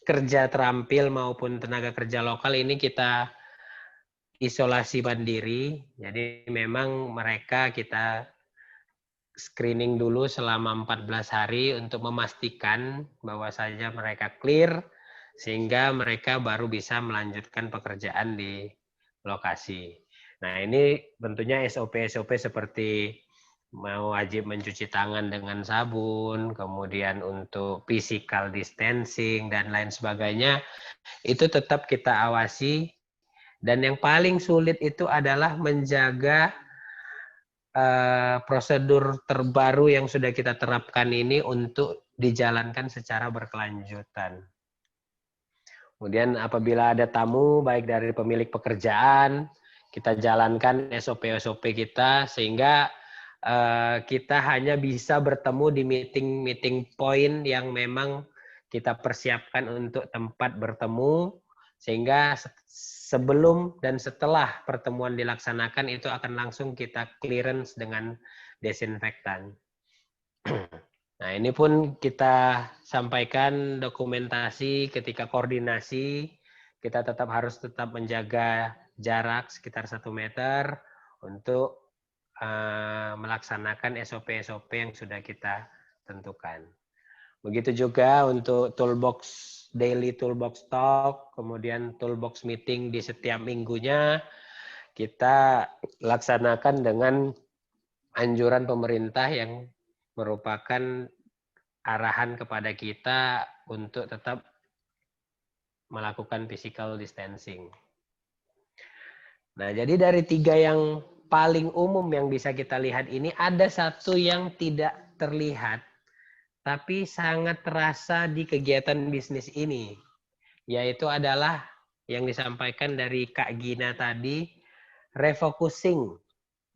kerja terampil maupun tenaga kerja lokal ini kita isolasi mandiri. Jadi memang mereka kita screening dulu selama 14 hari untuk memastikan bahwasanya mereka clear sehingga mereka baru bisa melanjutkan pekerjaan di lokasi. Nah, ini tentunya SOP-SOP seperti wajib mencuci tangan dengan sabun, kemudian untuk physical distancing dan lain sebagainya, itu tetap kita awasi Dan yang paling sulit itu adalah menjaga prosedur terbaru yang sudah kita terapkan ini untuk dijalankan secara berkelanjutan. Kemudian apabila ada tamu, baik dari pemilik pekerjaan, kita jalankan SOP-SOP kita sehingga kita hanya bisa bertemu di meeting point yang memang kita persiapkan untuk tempat bertemu, sehingga sebelum dan setelah pertemuan dilaksanakan itu akan langsung kita clearance dengan desinfektan. Nah, ini pun kita sampaikan dokumentasi ketika koordinasi, kita harus tetap menjaga jarak sekitar 1 meter untuk melaksanakan SOP-SOP yang sudah kita tentukan. Begitu juga untuk daily toolbox talk, kemudian toolbox meeting di setiap minggunya, kita laksanakan dengan anjuran pemerintah yang merupakan arahan kepada kita untuk tetap melakukan physical distancing. Nah, jadi dari 3 yang paling umum yang bisa kita lihat ini, ada satu yang tidak terlihat, tapi sangat terasa di kegiatan bisnis ini, yaitu adalah yang disampaikan dari Kak Gina tadi, refocusing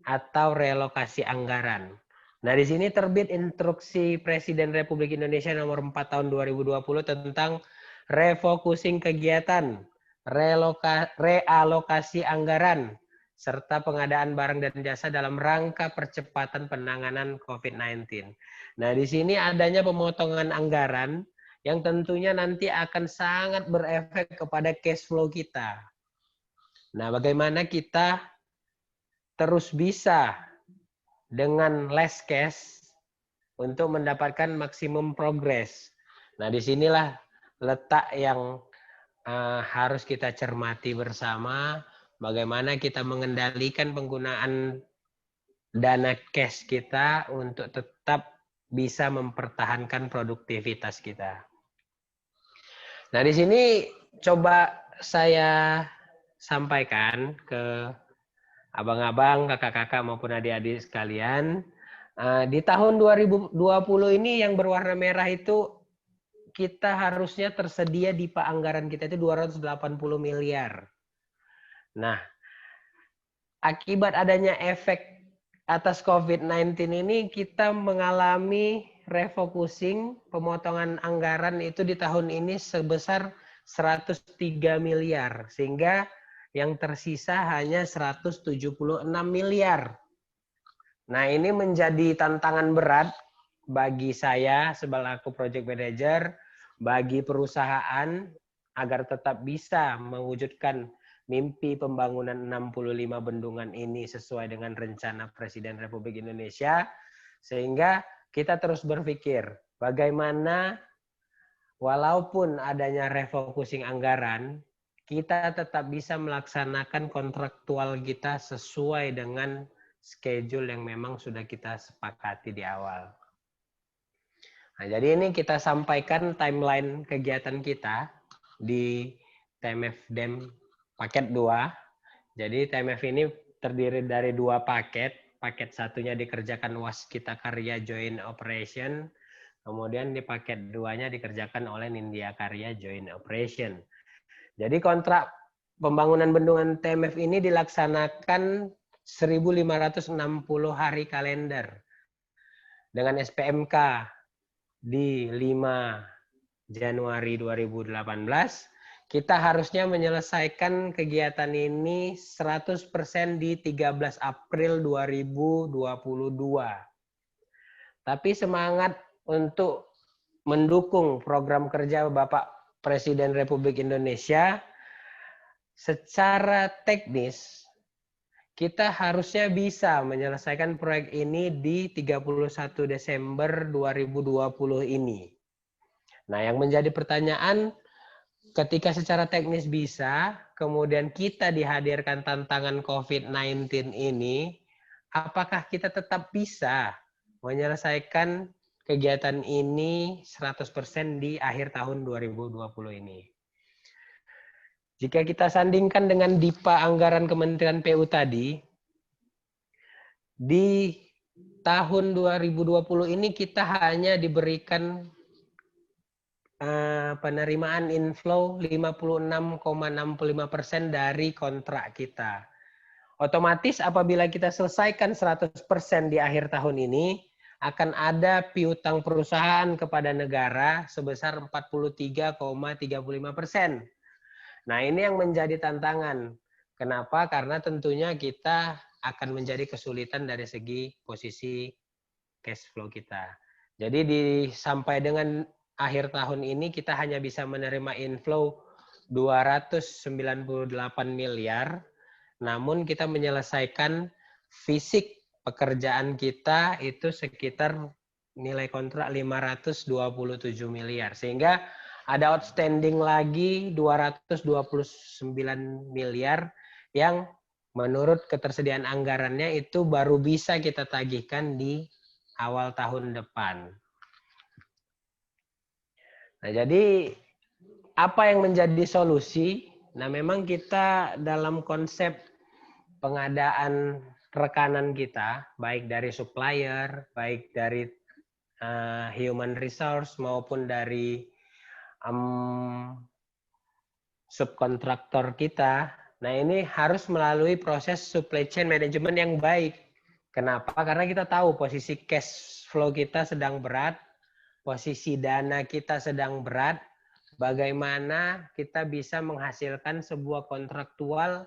atau relokasi anggaran. Nah, di sini terbit instruksi Presiden Republik Indonesia nomor 4 tahun 2020 tentang refocusing kegiatan, realokasi anggaran, serta pengadaan barang dan jasa dalam rangka percepatan penanganan COVID-19. Nah, di sini adanya pemotongan anggaran yang tentunya nanti akan sangat berefek kepada cash flow kita. Nah, bagaimana kita terus bisa dengan less cash untuk mendapatkan maksimum progress. Nah, disinilah letak yang harus kita cermati bersama, bagaimana kita mengendalikan penggunaan dana cash kita untuk tetap bisa mempertahankan produktivitas kita. Nah, di sini coba saya sampaikan ke abang-abang, kakak-kakak maupun adik-adik sekalian, di tahun 2020 ini yang berwarna merah itu kita harusnya tersedia di anggaran kita itu 280 miliar. Nah, akibat adanya efek atas COVID-19 ini kita mengalami refocusing, pemotongan anggaran itu di tahun ini sebesar 103 miliar, sehingga yang tersisa hanya 176 miliar. Nah, ini menjadi tantangan berat bagi saya selaku project manager, bagi perusahaan agar tetap bisa mewujudkan mimpi pembangunan 65 bendungan ini sesuai dengan rencana Presiden Republik Indonesia, sehingga kita terus berpikir bagaimana walaupun adanya refocusing anggaran, kita tetap bisa melaksanakan kontraktual kita sesuai dengan schedule yang memang sudah kita sepakati di awal. Nah, jadi ini kita sampaikan timeline kegiatan kita di TMF DEM paket 2. Jadi TMF ini terdiri dari 2 paket. Paket satunya dikerjakan Waskita Karya Joint Operation. Kemudian di paket 2-nya dikerjakan oleh Nindya Karya Joint Operation. Jadi kontrak pembangunan bendungan TMF ini dilaksanakan 1.560 hari kalender dengan SPMK di 5 Januari 2018. Kita harusnya menyelesaikan kegiatan ini 100% di 13 April 2022. Tapi semangat untuk mendukung program kerja Bapak Presiden Republik Indonesia, secara teknis kita harusnya bisa menyelesaikan proyek ini di 31 Desember 2020 ini. Nah, yang menjadi pertanyaan, ketika secara teknis bisa, kemudian kita dihadirkan tantangan COVID-19 ini, apakah kita tetap bisa menyelesaikan kegiatan ini 100% di akhir tahun 2020 ini? Jika kita sandingkan dengan DIPA anggaran Kementerian PU tadi, di tahun 2020 ini kita hanya diberikan penerimaan inflow 56,65% dari kontrak kita. Otomatis apabila kita selesaikan 100% di akhir tahun ini, akan ada piutang perusahaan kepada negara sebesar 43,35%. Nah, ini yang menjadi tantangan. Kenapa? Karena tentunya kita akan menjadi kesulitan dari segi posisi cash flow kita. Jadi sampai dengan akhir tahun ini kita hanya bisa menerima inflow 298 miliar, namun kita menyelesaikan fisik pekerjaan kita itu sekitar nilai kontrak 527 miliar. Sehingga ada outstanding lagi 229 miliar yang menurut ketersediaan anggarannya itu baru bisa kita tagihkan di awal tahun depan. Nah, jadi apa yang menjadi solusi? Nah, memang kita dalam konsep pengadaan rekanan kita, baik dari supplier, baik dari human resource maupun dari subkontraktor kita. Nah, ini harus melalui proses supply chain management yang baik. Kenapa? Karena kita tahu posisi cash flow kita sedang berat, posisi dana kita sedang berat. Bagaimana kita bisa menghasilkan sebuah kontraktual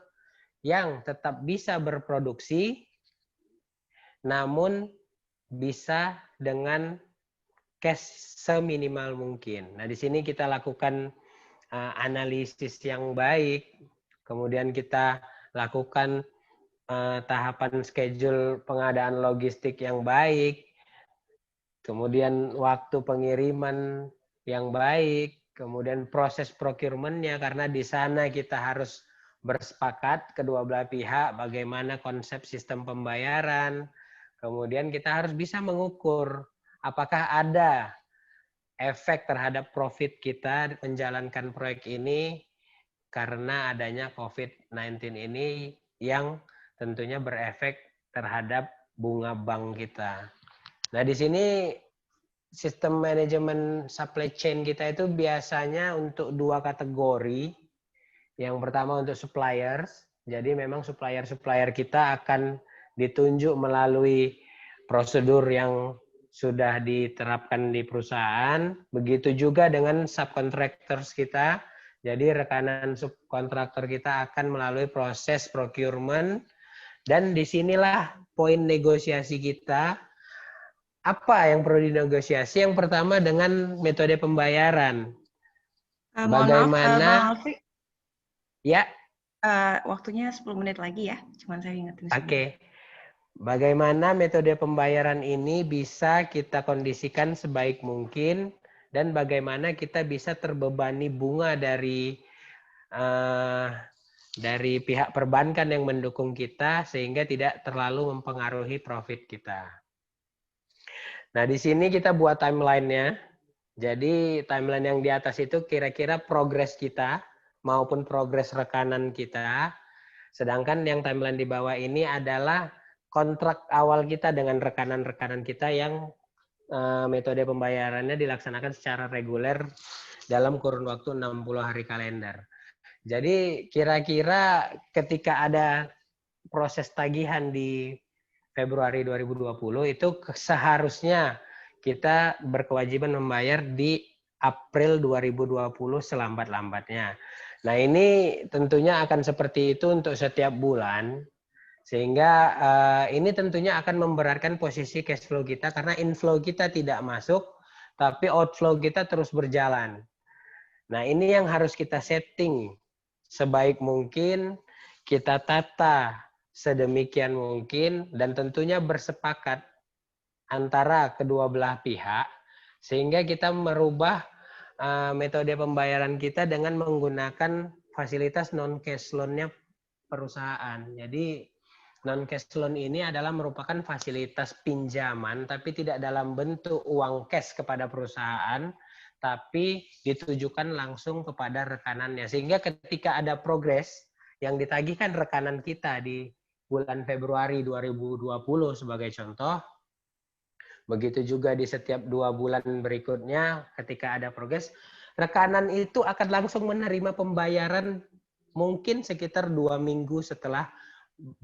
yang tetap bisa berproduksi, namun bisa dengan cash seminimal mungkin. Nah, di sini kita lakukan analisis yang baik, kemudian kita lakukan tahapan schedule pengadaan logistik yang baik, kemudian waktu pengiriman yang baik, kemudian proses procurement-nya, karena di sana kita harus bersepakat kedua belah pihak bagaimana konsep sistem pembayaran. Kemudian kita harus bisa mengukur apakah ada efek terhadap profit kita menjalankan proyek ini karena adanya COVID-19 ini yang tentunya berefek terhadap bunga bank kita. Nah, di sini sistem manajemen supply chain kita itu biasanya untuk dua kategori. Yang pertama untuk suppliers. Jadi memang supplier-supplier kita akan ditunjuk melalui prosedur yang sudah diterapkan di perusahaan. Begitu juga dengan subcontractors kita. Jadi rekanan subkontraktor kita akan melalui proses procurement. Dan disinilah poin negosiasi kita. Apa yang perlu dinegosiasi? Yang pertama dengan metode pembayaran. Bagaimana? Bang Alfri, Ya. Waktunya 10 menit lagi ya. Cuman saya ingetin. Oke. Bagaimana metode pembayaran ini bisa kita kondisikan sebaik mungkin dan bagaimana kita bisa terbebani bunga dari pihak perbankan yang mendukung kita sehingga tidak terlalu mempengaruhi profit kita. Nah, di sini kita buat timeline-nya. Jadi timeline yang di atas itu kira-kira progres kita maupun progres rekanan kita. Sedangkan yang timeline di bawah ini adalah kontrak awal kita dengan rekanan-rekanan kita yang metode pembayarannya dilaksanakan secara reguler dalam kurun waktu 60 hari kalender. Jadi kira-kira ketika ada proses tagihan di Februari 2020 itu seharusnya kita berkewajiban membayar di April 2020 selambat-lambatnya. Nah, ini tentunya akan seperti itu untuk setiap bulan. Sehingga ini tentunya akan memberatkan posisi cash flow kita karena inflow kita tidak masuk, tapi outflow kita terus berjalan. Nah, ini yang harus kita setting sebaik mungkin, kita tata sedemikian mungkin, dan tentunya bersepakat antara kedua belah pihak, sehingga kita merubah metode pembayaran kita dengan menggunakan fasilitas non-cash loan-nya perusahaan. Jadi non-cash loan ini adalah merupakan fasilitas pinjaman, tapi tidak dalam bentuk uang cash kepada perusahaan, tapi ditujukan langsung kepada rekanannya. Sehingga ketika ada progres yang ditagihkan rekanan kita di bulan Februari 2020 sebagai contoh, begitu juga di setiap 2 bulan berikutnya ketika ada progres, rekanan itu akan langsung menerima pembayaran mungkin sekitar 2 minggu setelah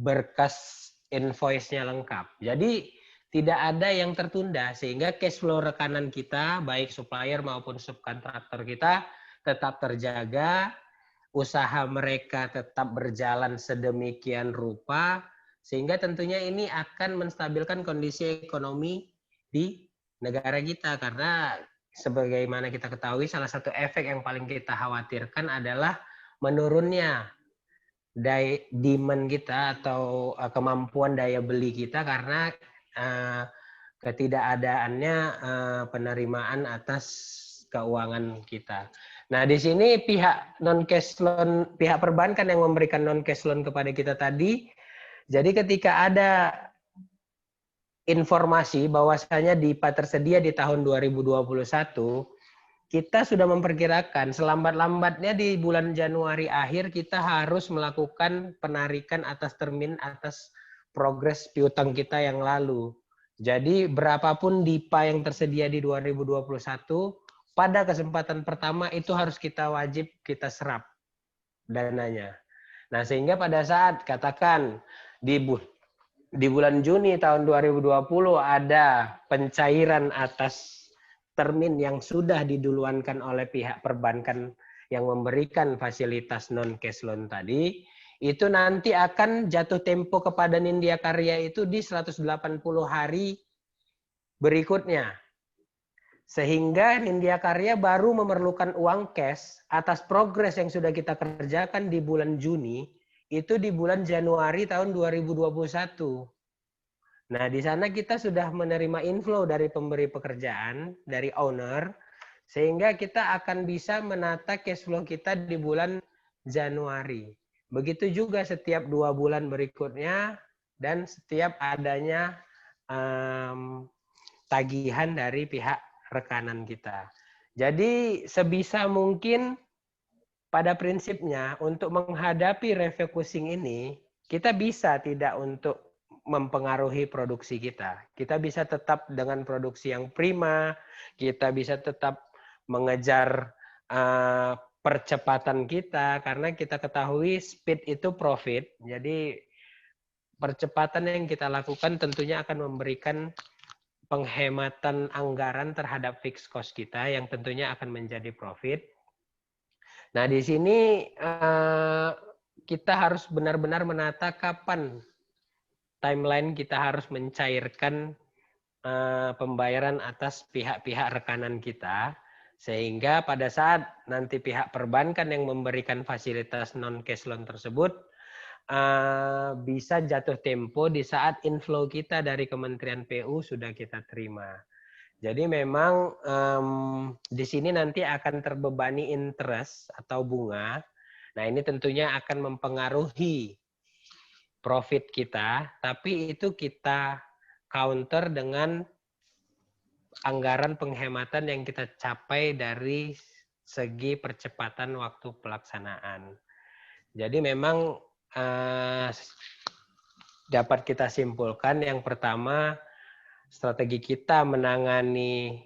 berkas invoice-nya lengkap. Jadi tidak ada yang tertunda, sehingga cash flow rekanan kita, baik supplier maupun subkontraktor kita, tetap terjaga, usaha mereka tetap berjalan sedemikian rupa, sehingga tentunya ini akan menstabilkan kondisi ekonomi di negara kita. Karena sebagaimana kita ketahui, salah satu efek yang paling kita khawatirkan adalah menurunnya demand kita atau kemampuan daya beli kita karena ketidakadaannya penerimaan atas keuangan kita. Nah, di sini pihak non cash loan, pihak perbankan yang memberikan non cash loan kepada kita tadi, jadi ketika ada informasi bahwasanya DIPA tersedia di tahun 2021, kita sudah memperkirakan selambat-lambatnya di bulan Januari akhir kita harus melakukan penarikan atas termin atas progres piutang kita yang lalu. Jadi berapapun DIPA yang tersedia di 2021, pada kesempatan pertama itu harus wajib kita serap dananya. Nah, sehingga pada saat katakan di bulan Juni tahun 2020 ada pencairan atas termin yang sudah diduluankan oleh pihak perbankan yang memberikan fasilitas non cash loan tadi, itu nanti akan jatuh tempo kepada Nindya Karya itu di 180 hari berikutnya. Sehingga Nindya Karya baru memerlukan uang cash atas progres yang sudah kita kerjakan di bulan Juni, itu di bulan Januari tahun 2021. Nah, di sana kita sudah menerima inflow dari pemberi pekerjaan, dari owner, sehingga kita akan bisa menata cash flow kita di bulan Januari. Begitu juga setiap 2 bulan berikutnya dan setiap adanya tagihan dari pihak rekanan kita. Jadi sebisa mungkin pada prinsipnya untuk menghadapi refocusing ini, kita bisa tidak untuk mempengaruhi produksi kita. Kita bisa tetap dengan produksi yang prima, kita bisa tetap mengejar percepatan kita, karena kita ketahui speed itu profit. Jadi percepatan yang kita lakukan tentunya akan memberikan penghematan anggaran terhadap fixed cost kita yang tentunya akan menjadi profit. Nah, di sini kita harus benar-benar menata kapan timeline kita harus mencairkan pembayaran atas pihak-pihak rekanan kita, sehingga pada saat nanti pihak perbankan yang memberikan fasilitas non cash loan tersebut bisa jatuh tempo di saat inflow kita dari Kementerian PU sudah kita terima. Jadi memang di sini nanti akan terbebani interest atau bunga. Nah, ini tentunya akan mempengaruhi profit kita, tapi itu kita counter dengan anggaran penghematan yang kita capai dari segi percepatan waktu pelaksanaan. Jadi memang dapat kita simpulkan yang pertama, strategi kita menangani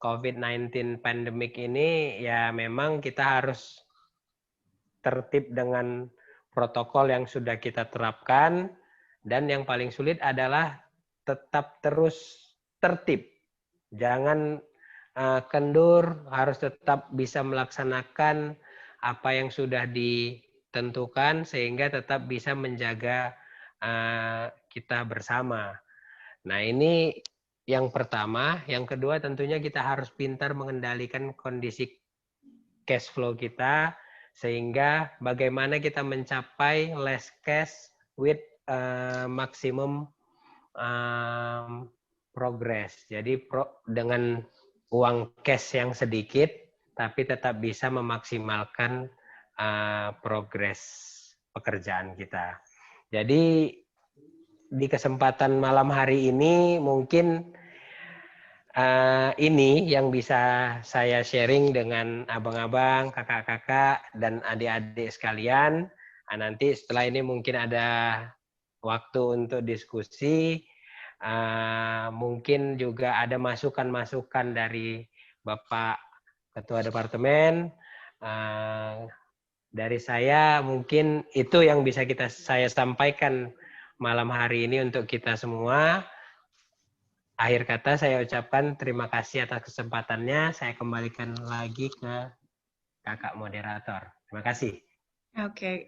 COVID-19 pandemik ini ya memang kita harus tertib dengan protokol yang sudah kita terapkan, dan yang paling sulit adalah tetap terus tertib. Jangan kendur, harus tetap bisa melaksanakan apa yang sudah ditentukan sehingga tetap bisa menjaga kita bersama. Nah, ini yang pertama. Yang kedua tentunya kita harus pintar mengendalikan kondisi cash flow kita, sehingga bagaimana kita mencapai less cash with maximum progress. Jadi dengan uang cash yang sedikit, tapi tetap bisa memaksimalkan progres pekerjaan kita. Jadi di kesempatan malam hari ini mungkin ini yang bisa saya sharing dengan abang-abang, kakak-kakak, dan adik-adik sekalian. Nanti setelah ini mungkin ada waktu untuk diskusi. Mungkin juga ada masukan-masukan dari Bapak Ketua Departemen. Dari saya mungkin itu yang bisa saya sampaikan malam hari ini untuk kita semua. Akhir kata saya ucapkan terima kasih atas kesempatannya. Saya kembalikan lagi ke kakak moderator. Terima kasih. Oke,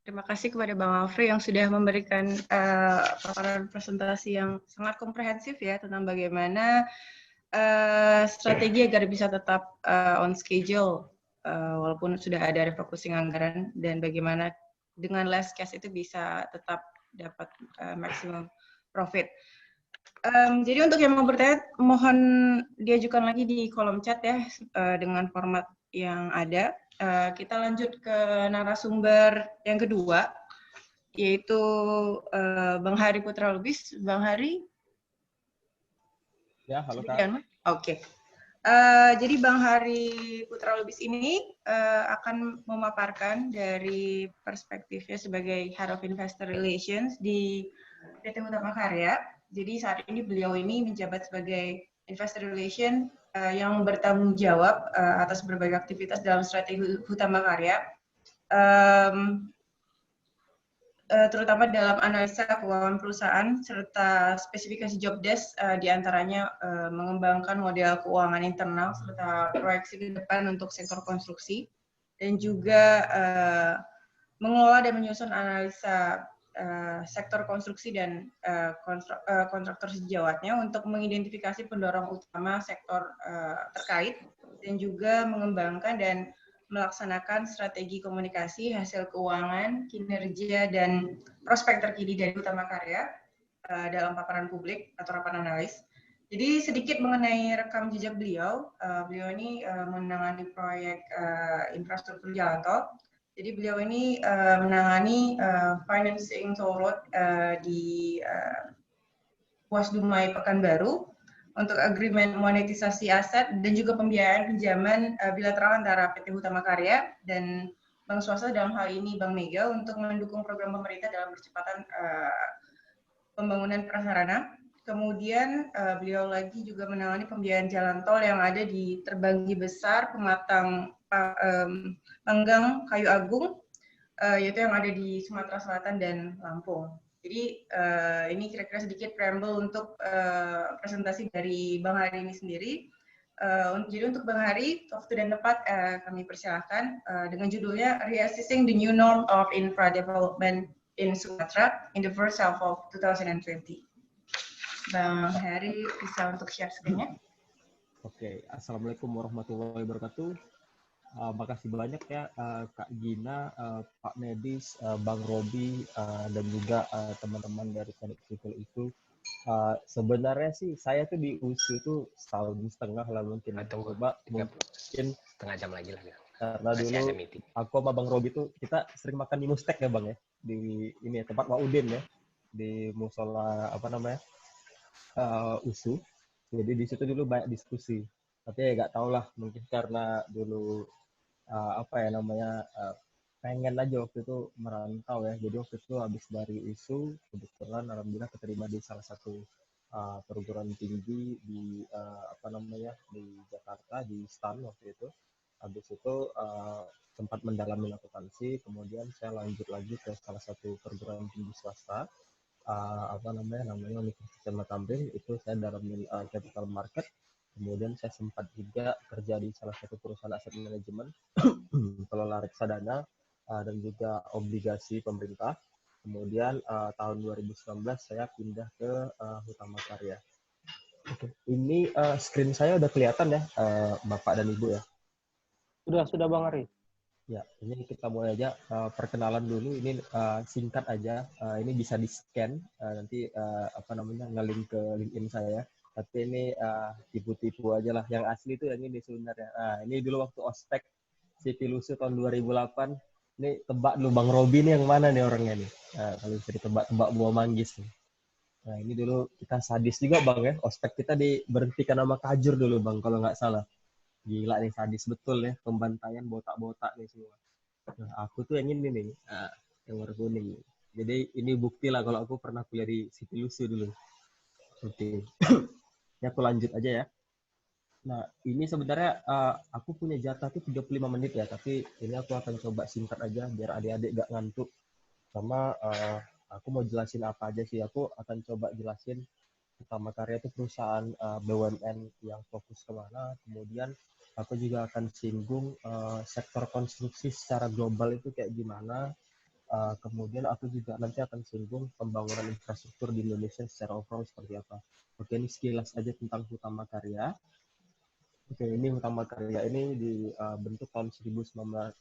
terima kasih kepada Bang Alfred yang sudah memberikan paparan presentasi yang sangat komprehensif ya tentang bagaimana strategi agar bisa tetap on schedule walaupun sudah ada refocusing anggaran, dan bagaimana dengan less cash itu bisa tetap dapat maximum profit. Jadi untuk yang mau bertanya, mohon diajukan lagi di kolom chat ya dengan format yang ada. Kita lanjut ke narasumber yang kedua, yaitu Bang Hari Putra Lubis. Bang Hari? Ya, halo Kak. Oke. Jadi Bang Hari Putra Lubis ini akan memaparkan dari perspektifnya sebagai Head of Investor Relations di PT Hutama Karya. Jadi saat ini beliau ini menjabat sebagai Investor Relations yang bertanggung jawab atas berbagai aktivitas dalam strategi Hutama Karya, terutama dalam analisa keuangan perusahaan serta spesifikasi job desk, diantaranya mengembangkan model keuangan internal serta proyeksi ke depan untuk sektor konstruksi, dan juga mengelola dan menyusun analisa sektor konstruksi dan kontraktor sejawatnya untuk mengidentifikasi pendorong utama sektor terkait, dan juga mengembangkan dan melaksanakan strategi komunikasi, hasil keuangan, kinerja, dan prospek terkini dari Hutama Karya dalam paparan publik atau rapat analis. Jadi sedikit mengenai rekam jejak beliau. Beliau ini menangani proyek infrastruktur jalan tol. Jadi beliau ini menangani financing toll road di Ruas Dumai Pekanbaru untuk agreement monetisasi aset dan juga pembiayaan pinjaman bilateral antara PT Hutama Karya dan bank swasta, dalam hal ini Bank Mega, untuk mendukung program pemerintah dalam percepatan pembangunan prasarana. Kemudian beliau lagi juga menangani pembiayaan jalan tol yang ada di Terbanggi Besar, Pematang, Panggang, Kayu Agung, yaitu yang ada di Sumatera Selatan dan Lampung. Jadi ini kira-kira sedikit preamble untuk presentasi dari Bang Hari ini sendiri. Jadi untuk Bang Hari, waktu dan tempat kami persilahkan dengan judulnya Reassessing the New Norm of Infra Development in Sumatra in the First Half of 2020. Bang Hari bisa untuk share screen-nya. Oke, Assalamualaikum warahmatullahi wabarakatuh. Makasih banyak ya Kak Gina, Pak Medis, Bang Robi, dan juga teman-teman dari teknik sipil itu. Sebenarnya sih saya tuh di USU itu setahun setengah lah mungkin. Coba mungkin setengah jam lagi lah. Karena dulu aku sama Bang Robi tuh kita sering makan di Mustek ya Bang ya, di ini tempat Pak Udin ya, di musola apa namanya USU. Jadi di situ dulu banyak diskusi. Tapi ya nggak tau lah, mungkin karena dulu pengen aja waktu itu merantau ya. Jadi waktu itu habis dari USU, kebetulan alhamdulillah keterima di salah satu perguruan tinggi di di Jakarta, di STAN waktu itu. Habis itu sempat mendalami akuntansi, kemudian saya lanjut lagi ke salah satu perguruan tinggi swasta, namanya Universitas Tamrin. Itu saya dalam capital market. Kemudian saya sempat juga kerja di salah satu perusahaan aset manajemen, kelola reksadana dan juga obligasi pemerintah. Kemudian tahun 2019 saya pindah ke Hutama Karya. Ini screen saya udah kelihatan ya, Bapak dan Ibu ya? Sudah Bang Hari. Ya, ini kita mulai aja perkenalan dulu. Ini singkat aja. Ini bisa di-scan nanti nge-link ke LinkedIn saya. Tapi ini tipu-tipu aja lah. Yang asli itu yang ini sebenarnya. Nah, ini dulu waktu ospek Cipilusu tahun 2008. Ini tebak dulu Bang Robi nih yang mana nih orangnya nih. Nah, kalau bisa ditebak-tebak buah manggis nih. Nah, ini dulu kita sadis juga Bang ya. Ospek kita diberhentikan sama Kajur dulu Bang, kalau nggak salah. Gila nih, sadis betul ya. Pembantaian botak-botak nih semua. Nah, aku tuh yang ini nih, yang warna kuning. Jadi ini bukti lah kalau aku pernah kuliah di Siti Lusu dulu. Oke. Ini aku lanjut aja ya. Nah, ini sebenarnya aku punya jatah tuh 35 menit ya, tapi ini aku akan coba singkat aja biar adik-adik gak ngantuk. Sama aku mau jelasin apa aja sih. Aku akan coba jelasin Utama Karya itu perusahaan BUMN yang fokus kemana. Kemudian aku juga akan singgung sektor konstruksi secara global itu kayak gimana. Kemudian aku juga nanti akan singgung pembangunan infrastruktur di Indonesia secara overall seperti apa. Oke, ini sekilas aja tentang Utama Karya. Oke, ini Utama Karya ini dibentuk tahun 1961.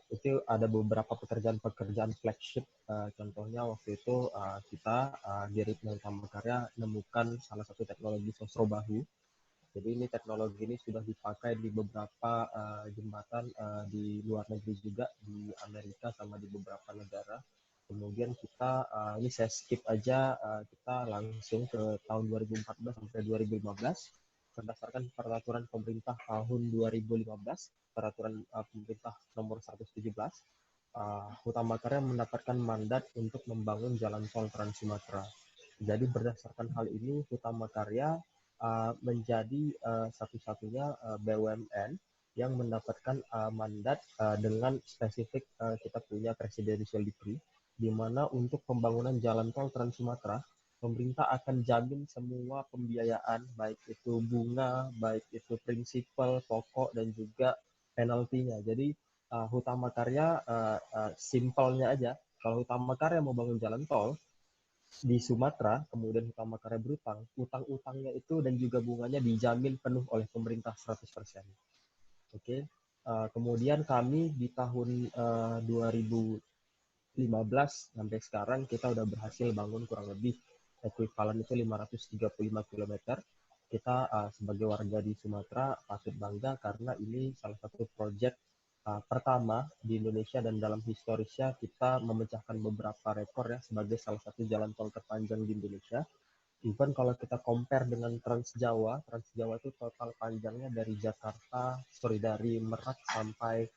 Itu ada beberapa pekerjaan-pekerjaan flagship. Contohnya waktu itu kita di Ritme Utama Karya menemukan salah satu teknologi sosro bahu. Jadi ini teknologi ini sudah dipakai di beberapa jembatan di luar negeri juga, di Amerika sama di beberapa negara. Kemudian kita, ini saya skip aja, kita langsung ke tahun 2014 sampai 2015. Berdasarkan peraturan pemerintah tahun 2015, peraturan pemerintah nomor 117, Utama Karya mendapatkan mandat untuk membangun jalan tol Trans Sumatera. Jadi berdasarkan hal ini, Utama Karya menjadi satu-satunya BUMN yang mendapatkan mandat dengan spesifik kita punya presidential decree, di mana untuk pembangunan jalan tol Trans Sumatera, pemerintah akan jamin semua pembiayaan, baik itu bunga, baik itu prinsipal, pokok, dan juga penaltinya. Jadi Utama Karya simpelnya aja, kalau Utama Karya mau bangun jalan tol di Sumatera, kemudian Utama Karya berutang, utang-utangnya itu dan juga bunganya dijamin penuh oleh pemerintah 100%. Oke. Kemudian kami di tahun 2015 sampai sekarang kita udah berhasil bangun kurang lebih ekuivalen itu 535 km. Kita sebagai warga di Sumatera patut bangga karena ini salah satu proyek pertama di Indonesia dan dalam historisnya kita memecahkan beberapa rekor ya sebagai salah satu jalan tol terpanjang di Indonesia. Even kalau kita compare dengan Trans Jawa itu total panjangnya dari dari Merak sampai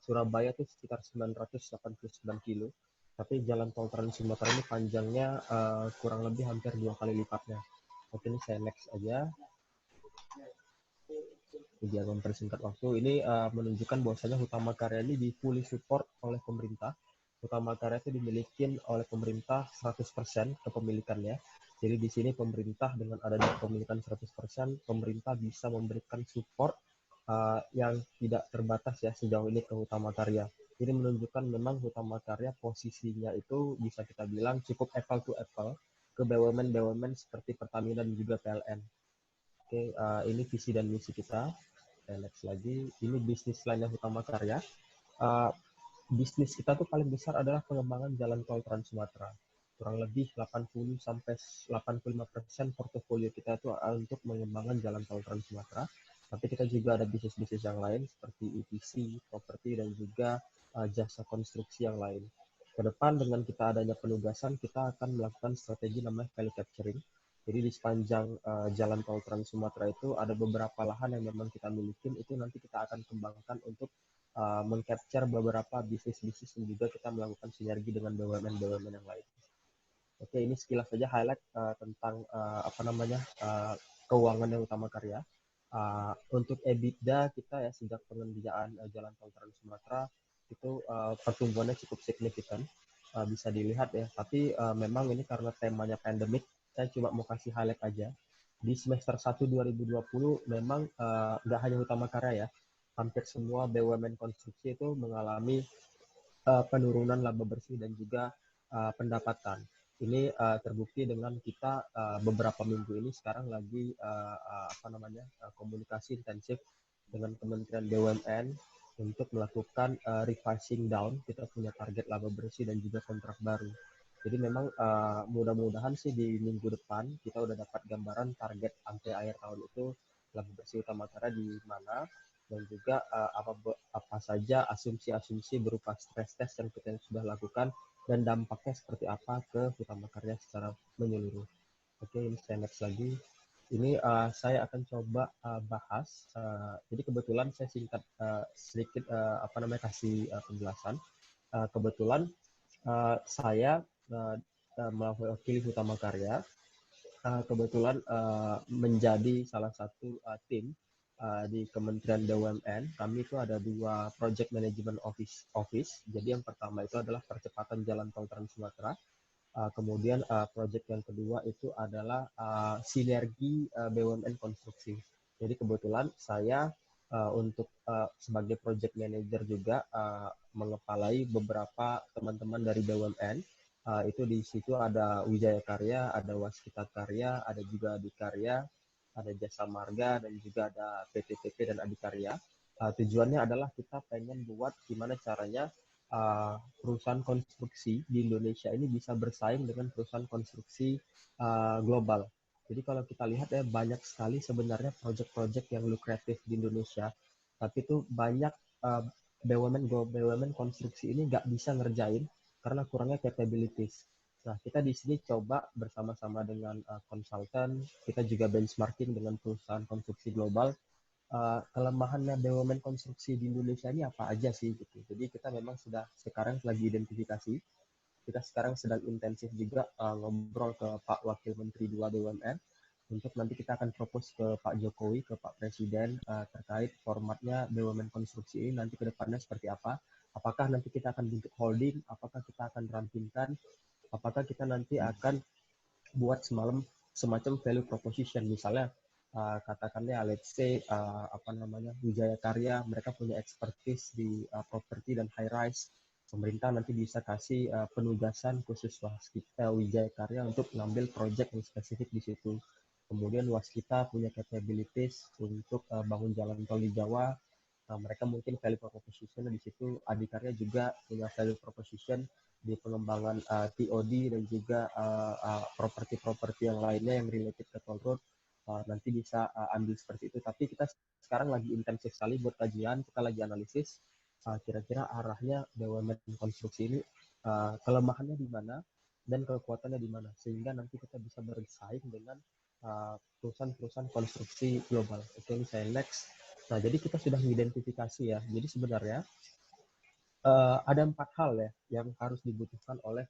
Surabaya itu sekitar 989 kilo. Tapi jalan tol Trans Sumatera ini panjangnya kurang lebih hampir 2 kali lipatnya. Oke, ini saya next aja. Biar mempersingkat waktu, ini menunjukkan bahwasanya Utama Karya ini di fully support oleh pemerintah. Utama Karya itu dimiliki oleh pemerintah 100% kepemilikannya. Jadi di sini pemerintah dengan adanya kepemilikan 100%, pemerintah bisa memberikan support yang tidak terbatas ya sejauh ini ke Utama Karya. Ini menunjukkan memang Utama Karya posisinya itu bisa kita bilang cukup apple to apple ke BUMN-BUMN seperti Pertamina dan juga PLN. Oke, ini visi dan misi kita. Next lagi, ini bisnis lainnya Utama Karya. Bisnis kita tuh paling besar adalah pengembangan jalan tol Trans Sumatera. Kurang lebih 80-85% portofolio kita itu untuk mengembangkan jalan tol Trans Sumatera. Tapi kita juga ada bisnis-bisnis yang lain seperti EPC, properti, dan juga jasa konstruksi yang lain. Ke depan dengan kita adanya penugasan, kita akan melakukan strategi namanya value capturing. Jadi di sepanjang jalan tol Trans Sumatera itu ada beberapa lahan yang memang kita miliki, itu nanti kita akan kembangkan untuk mengcapture beberapa bisnis-bisnis dan juga kita melakukan sinergi dengan BUMN-BUMN yang lain. Oke, ini sekilas saja highlight tentang keuangan yang Utama Karya. Untuk EBITDA kita ya sejak pengerjaan jalan tol Trans Sumatera itu pertumbuhannya cukup signifikan, bisa dilihat ya. Tapi memang ini karena temanya pandemik, saya cuma mau kasih highlight aja. Di semester 1 2020 memang nggak hanya Utama Karya ya, hampir semua BUMN konstruksi itu mengalami penurunan laba bersih dan juga pendapatan. Ini terbukti dengan kita beberapa minggu ini sekarang lagi komunikasi intensif dengan Kementerian BUMN untuk melakukan revising down. Kita punya target laba bersih dan juga kontrak baru. Jadi memang mudah-mudahan sih di minggu depan kita udah dapat gambaran target sampai akhir tahun itu laba bersih Utama Karya di mana, dan juga apa saja asumsi-asumsi berupa stress test yang kita sudah lakukan dan dampaknya seperti apa ke Hutama Karya secara menyeluruh. Oke, ini saya next lagi. Ini saya akan coba bahas. Jadi kebetulan saya singkat sedikit kasih penjelasan. Kebetulan saya mewakili Hutama Karya. Kebetulan menjadi salah satu tim di Kementerian BUMN. Kami itu ada 2 Project Management Office. Jadi yang pertama itu adalah percepatan jalan tol Trans Sumatera. Kemudian proyek yang kedua itu adalah sinergi BUMN konstruksi. Jadi kebetulan saya untuk sebagai project manager juga mengepalai beberapa teman-teman dari BUMN. Itu di situ ada Wijaya Karya, ada Waskita Karya, ada juga Adikarya, ada Jasa Marga, dan juga ada PTTP dan Adikarya. Tujuannya adalah kita pengen buat gimana caranya perusahaan konstruksi di Indonesia ini bisa bersaing dengan perusahaan konstruksi global. Jadi kalau kita lihat ya banyak sekali sebenarnya proyek-proyek yang lukratif di Indonesia, tapi itu banyak BUMN konstruksi ini nggak bisa ngerjain karena kurangnya capabilities. Nah, kita di sini coba bersama-sama dengan konsultan, kita juga benchmarking dengan perusahaan konstruksi global. Kelemahannya BUMN konstruksi di Indonesia ini apa aja sih gitu. Jadi kita memang sudah sekarang lagi identifikasi. Kita sekarang sedang intensif juga ngobrol ke Pak Wakil Menteri 2 BUMN untuk nanti kita akan propose ke Pak Jokowi, ke Pak Presiden terkait formatnya BUMN konstruksi ini nanti ke depannya seperti apa. Apakah nanti kita akan bentuk holding, apakah kita akan rampingkan, apakah kita nanti akan buat semacam value proposition, misalnya katakannya let's say Wijaya Karya, mereka punya expertise di properti dan high rise. Pemerintah nanti bisa kasih penugasan khusus Waskita Wijaya Karya untuk ngambil project yang spesifik di situ. Kemudian Waskita punya capabilities untuk bangun jalan tol di Jawa. Mereka mungkin value proposition di situ. Adikarya juga punya value proposition di pengembangan TOD dan juga properti-properti yang lainnya yang related ke toll road. Nanti bisa ambil seperti itu. Tapi kita sekarang lagi intensif sekali buat kajian, kita lagi analisis kira-kira arahnya BUMN konstruksi ini kelemahannya di mana dan kekuatannya di mana, sehingga nanti kita bisa bersaing dengan perusahaan-perusahaan konstruksi global. Oke, ini saya next. Nah, jadi kita sudah mengidentifikasi ya. Jadi sebenarnya ada 4 hal ya yang harus dibutuhkan oleh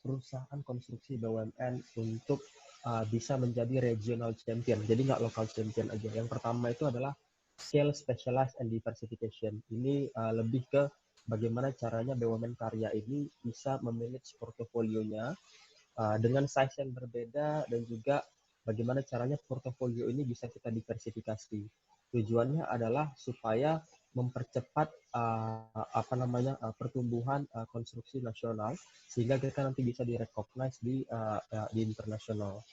perusahaan konstruksi BUMN untuk bisa menjadi regional champion. Jadi nggak local champion aja. Yang pertama itu adalah scale, specialized, and diversification. Ini lebih ke bagaimana caranya BUMN karya ini bisa memanage portofolionya dengan size yang berbeda dan juga bagaimana caranya portofolio ini bisa kita diversifikasi. Tujuannya adalah supaya mempercepat pertumbuhan konstruksi nasional sehingga kita nanti bisa direcognize di internasional.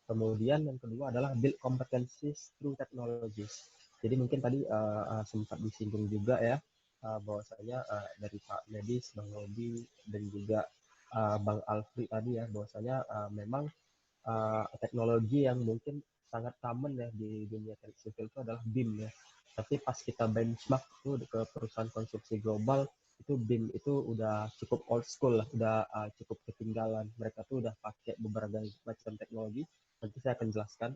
Kemudian yang kedua adalah build competencies through technologies. Jadi mungkin tadi sempat disinggung juga ya bahwasanya dari Pak Medis, Bang Robi dan juga Bang Alfri tadi ya bahwasanya memang teknologi yang mungkin sangat common ya di dunia teknik sipil itu adalah BIM ya. Tapi pas kita benchmark tuh ke perusahaan konstruksi global itu BIM itu udah cukup old school lah, udah cukup ketinggalan. Mereka tuh udah pakai beberapa macam teknologi. Nanti saya akan jelaskan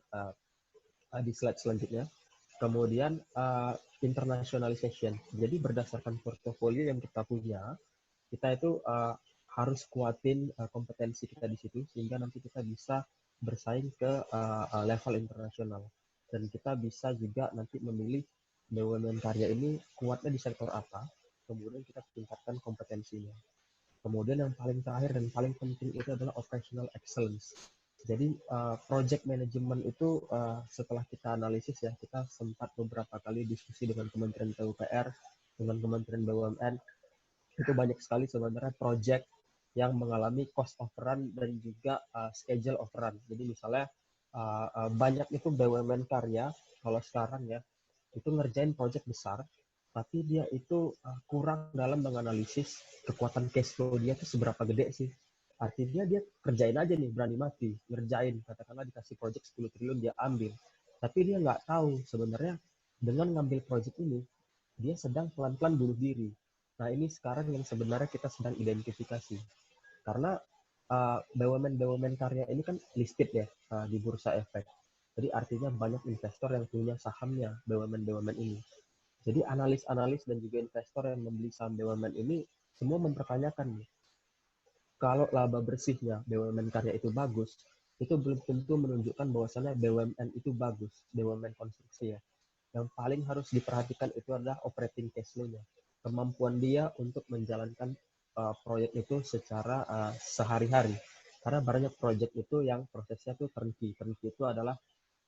di slide selanjutnya. Kemudian internationalization. Jadi berdasarkan portofolio yang kita punya, kita itu harus kuatin kompetensi kita di situ sehingga nanti kita bisa bersaing ke level internasional. Dan kita bisa juga nanti memilih BUMN karya ini kuatnya di sektor apa, kemudian kita tingkatkan kompetensinya. Kemudian yang paling terakhir dan paling penting itu adalah operational excellence. Jadi project management itu setelah kita analisis ya, kita sempat beberapa kali diskusi dengan Kementerian PUPR, dengan Kementerian BUMN, itu banyak sekali sebenarnya project yang mengalami cost overrun dan juga schedule overrun. Jadi misalnya banyak itu BUMN karya kalau sekarang ya, itu ngerjain project besar, tapi dia itu kurang dalam menganalisis kekuatan cash flow dia itu seberapa gede sih. Artinya dia kerjain aja nih, berani mati, ngerjain, katakanlah dikasih project 10 triliun dia ambil. Tapi dia nggak tahu sebenarnya dengan ngambil project ini, dia sedang pelan-pelan bunuh diri. Nah ini sekarang yang sebenarnya kita sedang identifikasi. Karena BUMN karya ini kan listed ya di Bursa Efek. Jadi artinya banyak investor yang punya sahamnya BUMN ini. Jadi analis-analis dan juga investor yang membeli saham BUMN ini semua mempertanyakan nih, kalau laba bersihnya BUMN karya itu bagus, itu belum tentu menunjukkan bahwasannya BUMN itu bagus, BUMN konstruksi ya. Yang paling harus diperhatikan itu adalah operating cash flow-nya. Kemampuan dia untuk menjalankan proyek itu secara sehari-hari. Karena banyak proyek itu yang prosesnya tuh turnkey. Turnkey itu adalah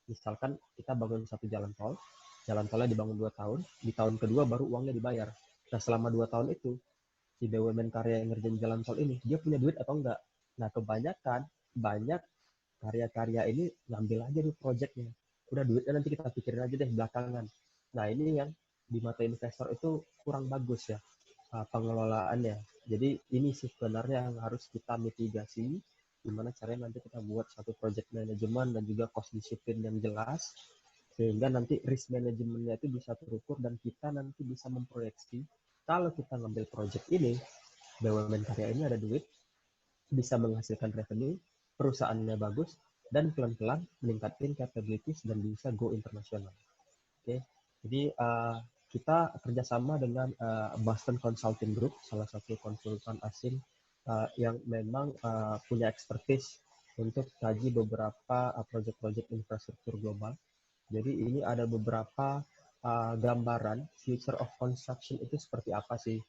misalkan kita bangun satu jalan tolnya dibangun 2 tahun, di tahun kedua baru uangnya dibayar. Nah selama 2 tahun itu, si BUMN karya yang ngerjain jalan tol ini, dia punya duit atau enggak? Nah kebanyakan, banyak karya-karya ini ngambil aja nih proyeknya. Udah duitnya nanti kita pikirin aja deh belakangan. Nah ini yang di mata investor itu kurang bagus ya pengelolaannya. Jadi ini sebenarnya yang harus kita mitigasi, gimana caranya nanti kita buat satu project manajemen dan juga cost disiplin yang jelas, sehingga nanti risk manajemennya itu bisa terukur dan kita nanti bisa memproyeksi kalau kita ngambil project ini, BUMN karya ini ada duit, bisa menghasilkan revenue, perusahaannya bagus, dan pelan-pelan meningkatkan capabilities dan bisa go internasional. Oke, jadi kita kerjasama dengan Boston Consulting Group, salah satu konsultan asing yang memang punya expertise untuk kaji beberapa proyek-proyek infrastruktur global. Jadi ini ada beberapa gambaran future of construction itu seperti apa sih.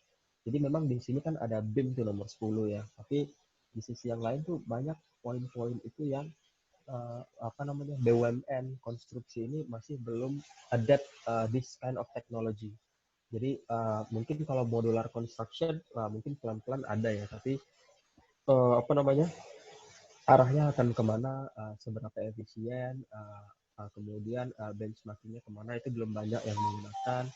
Jadi memang di sini kan ada BIM tuh nomor 10 ya, tapi di sisi yang lain tuh banyak poin-poin itu yang BUMN konstruksi ini masih belum adapt this kind of technology. Jadi mungkin kalau modular construction mungkin pelan-pelan ada ya, tapi arahnya akan kemana, seberapa efisien, kemudian benchmarkingnya kemana itu belum banyak yang menggunakan.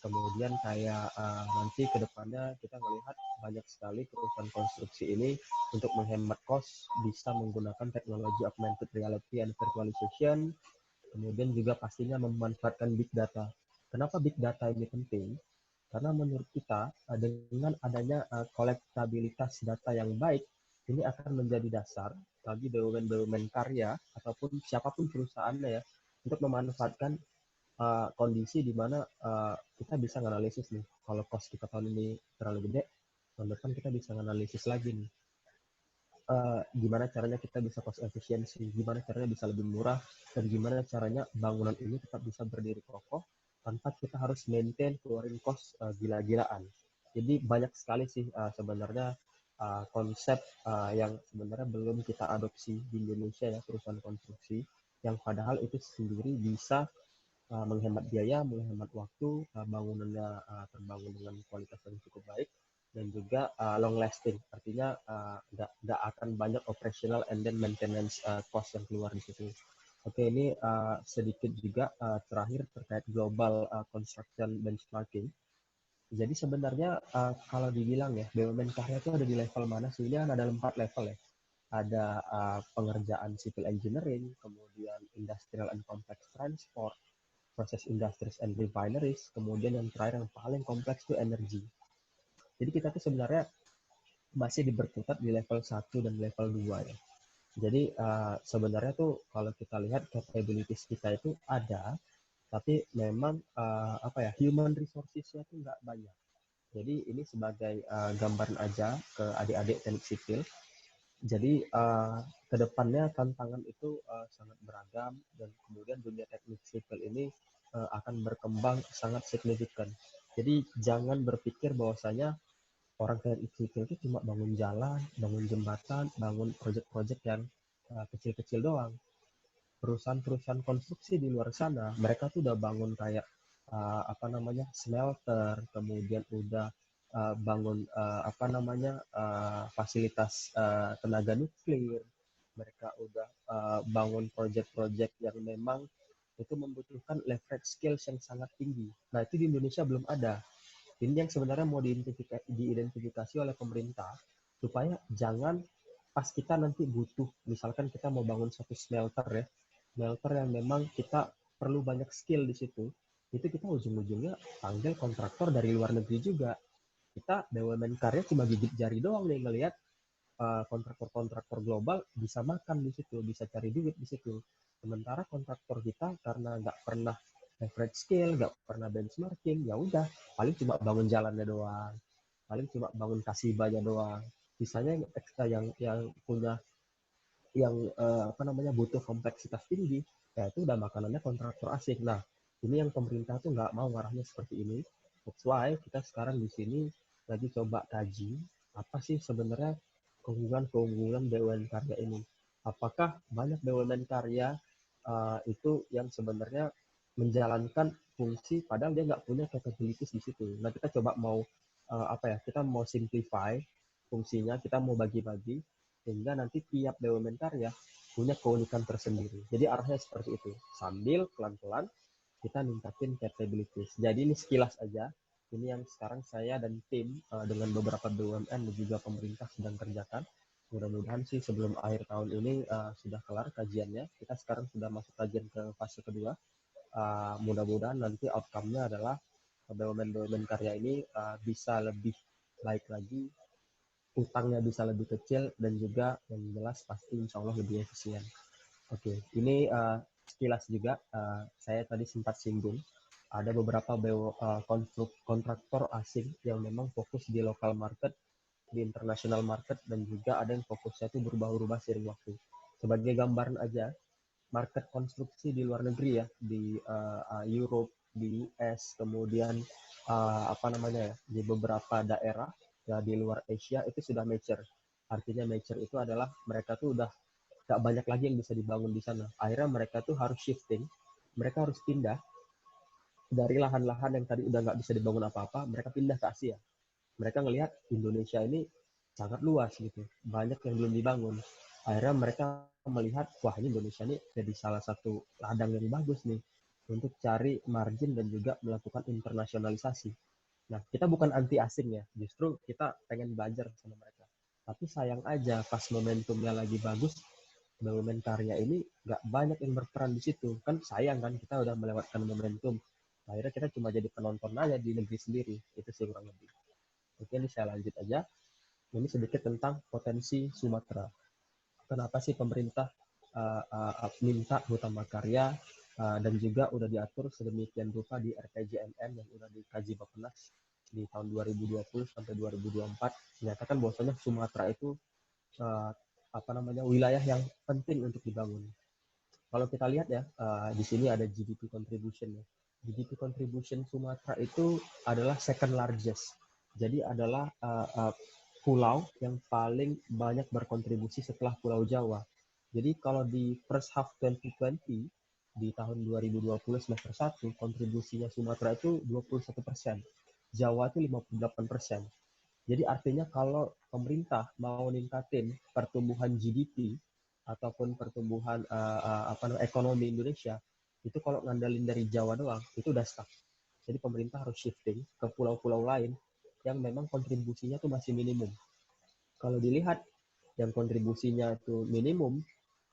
Kemudian kayak nanti ke depannya kita melihat banyak sekali perusahaan konstruksi ini untuk menghemat cost bisa menggunakan teknologi augmented reality and virtualization. Kemudian juga pastinya memanfaatkan big data. Kenapa big data ini penting? Karena menurut kita dengan adanya kolektabilitas data yang baik, ini akan menjadi dasar bagi BUMN karya ataupun siapapun perusahaannya ya untuk memanfaatkan kondisi di mana kita bisa menganalisis nih, kalau cost kita tahun ini terlalu gede, tahun depan kita bisa menganalisis lagi nih. Gimana caranya kita bisa cost efisiensi, gimana caranya bisa lebih murah, dan gimana caranya bangunan ini tetap bisa berdiri kokoh tanpa kita harus maintain keluarin cost gila-gilaan. Jadi banyak sekali sih sebenarnya konsep yang sebenarnya belum kita adopsi di Indonesia ya, perusahaan konstruksi, yang padahal itu sendiri bisa menghemat biaya, menghemat waktu, bangunannya terbangun dengan kualitas yang cukup baik, dan juga long lasting, artinya nggak akan banyak operational and then maintenance cost yang keluar di situ. Oke, ini sedikit juga terakhir terkait global construction benchmarking. Jadi sebenarnya kalau dibilang ya, BUMN karya itu ada di level mana sih? Ini ada 4 level ya. Ada pengerjaan civil engineering, kemudian industrial and complex transport, proses industries and refineries, kemudian yang terakhir yang paling kompleks itu energi. Jadi kita tuh sebenarnya masih berkutat di level 1 dan level 2 ya. Jadi sebenarnya tuh kalau kita lihat capabilities kita itu ada, tapi memang human resources-nya tuh nggak banyak. Jadi ini sebagai gambaran aja ke adik-adik teknik sipil. Jadi kedepannya tantangan itu sangat beragam, dan kemudian dunia teknik sipil ini akan berkembang sangat signifikan. Jadi jangan berpikir bahwasanya orang teknik sipil itu cuma bangun jalan, bangun jembatan, bangun proyek-proyek yang kecil-kecil doang. Perusahaan-perusahaan konstruksi di luar sana, mereka tuh udah bangun kayak smelter, kemudian udah bangun fasilitas tenaga nuklir. Mereka udah bangun proyek-proyek yang memang itu membutuhkan leverage skills yang sangat tinggi. Nah, itu di Indonesia belum ada. Ini yang sebenarnya mau diidentifikasi oleh pemerintah, supaya jangan pas kita nanti butuh, misalkan kita mau bangun satu smelter ya, smelter yang memang kita perlu banyak skill di situ, itu kita ujung-ujungnya panggil kontraktor dari luar negeri juga. Kita BUMN karya cuma gigit jari doang nih ngelihat kontraktor-kontraktor global bisa makan di situ, bisa cari duit di situ. Sementara kontraktor kita karena nggak pernah average scale, nggak pernah benchmarking, ya udah paling cuma bangun jalannya doang, paling cuma bangun kasibanya doang. Sisanya yang punya apa namanya butuh kompleksitas tinggi, ya itu udah makanannya kontraktor asing. Nah, ini yang pemerintah tuh nggak mau ngarahnya seperti ini. That's why kita sekarang di sini lagi coba kaji apa sih sebenarnya keunggulan BUMN karya ini. Apakah banyak BUMN karya itu yang sebenarnya menjalankan fungsi padahal dia nggak punya capabilities di situ. Nah, kita coba mau apa ya? Kita mau simplify fungsinya, kita mau bagi-bagi sehingga nanti tiap BUMN karya punya keunikan tersendiri. Jadi arahnya seperti itu. Sambil pelan-pelan kita ningkatin capabilities. Jadi ini sekilas aja. Ini yang sekarang saya dan tim dengan beberapa BUMN dan juga pemerintah sedang kerjakan. Mudah-mudahan sih sebelum akhir tahun ini sudah kelar kajiannya. Kita sekarang sudah masuk kajian ke fase kedua. Mudah-mudahan nanti outcome-nya adalah BUMN karya ini bisa lebih baik lagi, utangnya bisa lebih kecil, dan juga yang jelas pasti insya Allah lebih efisien. Oke, ini sekilas juga saya tadi sempat singgung ada beberapa kontraktor asing yang memang fokus di local market, di international market, dan juga ada yang fokusnya itu berubah-ubah seiring waktu. Sebagai gambaran aja, market konstruksi di luar negeri ya, di Europe, di US, kemudian apa namanya ya, di beberapa daerah ya di luar Asia itu sudah mature. Artinya mature itu adalah mereka tuh udah gak banyak lagi yang bisa dibangun di sana. Akhirnya mereka tuh harus shifting, mereka harus pindah dari lahan-lahan yang tadi udah nggak bisa dibangun apa-apa, mereka pindah ke Asia. Mereka ngelihat Indonesia ini sangat luas gitu, banyak yang belum dibangun. Akhirnya mereka melihat, wah ini Indonesia ini jadi salah satu ladang yang bagus nih untuk cari margin dan juga melakukan internasionalisasi. Nah, kita bukan anti asing ya, justru kita pengen belajar sama mereka. Tapi sayang aja pas momentumnya lagi bagus, BUMN karya ini nggak banyak yang berperan di situ. Kan sayang kan kita udah melewatkan momentum. Akhirnya kita cuma jadi penonton aja di negeri sendiri. Itu sih kurang lebih. Oke, ini saya lanjut aja. Ini sedikit tentang potensi Sumatera. Kenapa sih pemerintah minta Hutan Karya dan juga udah diatur sedemikian rupa di RPJMN yang udah dikaji Bappenas di tahun 2020 sampai 2024 menyatakan bahwasanya Sumatera itu apa namanya wilayah yang penting untuk dibangun. Kalau kita lihat ya di sini ada GDP contribution ya. GDP contribution Sumatera itu adalah second largest. Jadi adalah pulau yang paling banyak berkontribusi setelah Pulau Jawa. Jadi kalau di first half 2020 di tahun 2020 semester 1 kontribusinya Sumatera itu 21%. Jawa itu 58%. Jadi artinya kalau pemerintah mau ningkatin pertumbuhan GDP ataupun pertumbuhan ekonomi Indonesia, itu kalau ngandalin dari Jawa doang, itu udah stuck. Jadi pemerintah harus shifting ke pulau-pulau lain yang memang kontribusinya tuh masih minimum. Kalau dilihat yang kontribusinya itu minimum,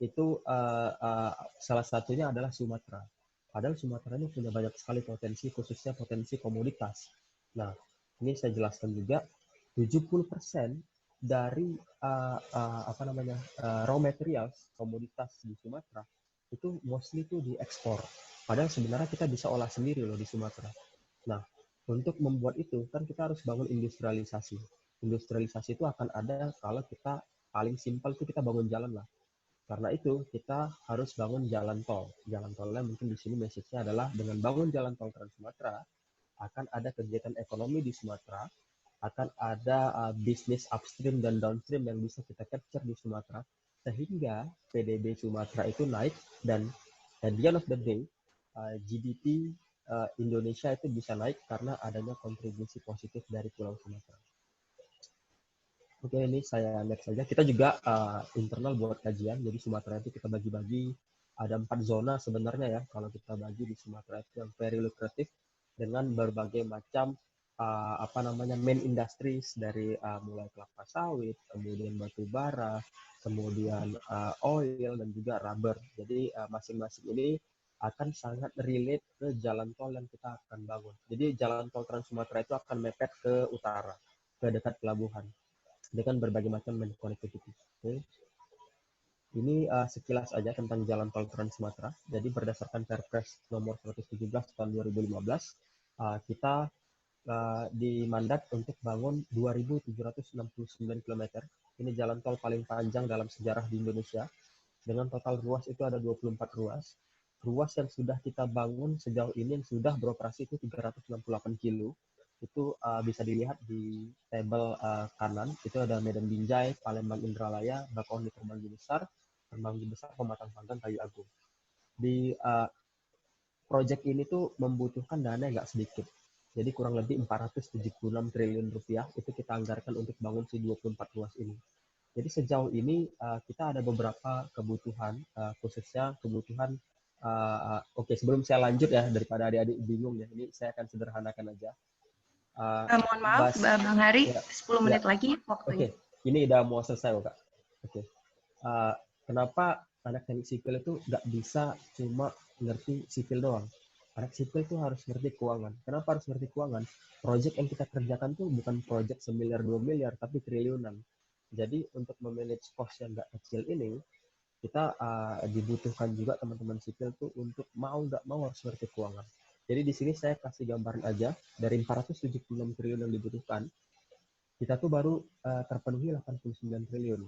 itu salah satunya adalah Sumatera. Padahal Sumatera ini punya banyak sekali potensi, khususnya potensi komoditas. Nah, ini saya jelaskan juga, 70% dari raw materials komoditas di Sumatera itu mostly itu diekspor. Padahal sebenarnya kita bisa olah sendiri loh di Sumatera. Nah, untuk membuat itu kan kita harus bangun industrialisasi. Industrialisasi itu akan ada kalau kita paling simpel itu kita bangun jalan lah. Karena itu kita harus bangun jalan tol. Jalan tolnya mungkin di sini message-nya adalah dengan bangun jalan tol Trans Sumatera akan ada kegiatan ekonomi di Sumatera, akan ada bisnis upstream dan downstream yang bisa kita capture di Sumatera, sehingga PDB Sumatera itu naik dan at the end of the day GDP Indonesia itu bisa naik karena adanya kontribusi positif dari Pulau Sumatera. Oke, ini saya next saja. Kita juga internal buat kajian. Jadi Sumatera itu kita bagi-bagi ada 4 zona sebenarnya ya. Kalau kita bagi di Sumatera itu yang very lucrative dengan berbagai macam main industries dari mulai kelapa sawit, kemudian batu bara, kemudian oil dan juga rubber. Jadi masing-masing ini akan sangat relate ke jalan tol yang kita akan bangun. Jadi jalan tol Trans Sumatera itu akan mepet ke utara, ke dekat pelabuhan. dengan berbagai macam connectivity. Oke. Ini sekilas aja tentang jalan tol Trans Sumatera. Jadi berdasarkan Perpres nomor 117 tahun 2015, kita dimandat untuk bangun 2.769 km. Ini jalan tol paling panjang dalam sejarah di Indonesia. Dengan total ruas itu ada 24 ruas. Ruas yang sudah kita bangun sejauh ini yang sudah beroperasi itu 368 kilo. Itu bisa dilihat di tabel kanan. Itu ada Medan Binjai, Palembang Indralaya, Bakauheni Terbanggi Besar, Terbanggi Besar, Pematang Panggang, Kayu Agung. Di proyek ini tuh membutuhkan dana nggak sedikit. Jadi kurang lebih 476 triliun rupiah itu kita anggarkan untuk bangun si 24 ruas ini. Jadi sejauh ini kita ada beberapa kebutuhan, khususnya kebutuhan. Oke, sebelum saya lanjut ya, daripada adik-adik bingung ya, ini saya akan sederhanakan aja. Mohon maaf, Bang Hari, ya, 10 menit lagi waktunya. Oke, ini udah mau selesai kok, Kak. Oke. Kenapa anak teknik sipil itu nggak bisa cuma ngerti sipil doang? Anak sipil tuh harus ngerti keuangan. Kenapa harus ngerti keuangan? Proyek yang kita kerjakan tuh bukan proyek 1 miliar 2 miliar, tapi triliunan. Jadi untuk memanage cost yang nggak kecil ini, kita dibutuhkan juga teman-teman sipil tuh untuk mau nggak mau harus ngerti keuangan. Jadi di sini saya kasih gambaran aja, dari 476 triliun yang dibutuhkan, kita tuh baru terpenuhi 89 triliun.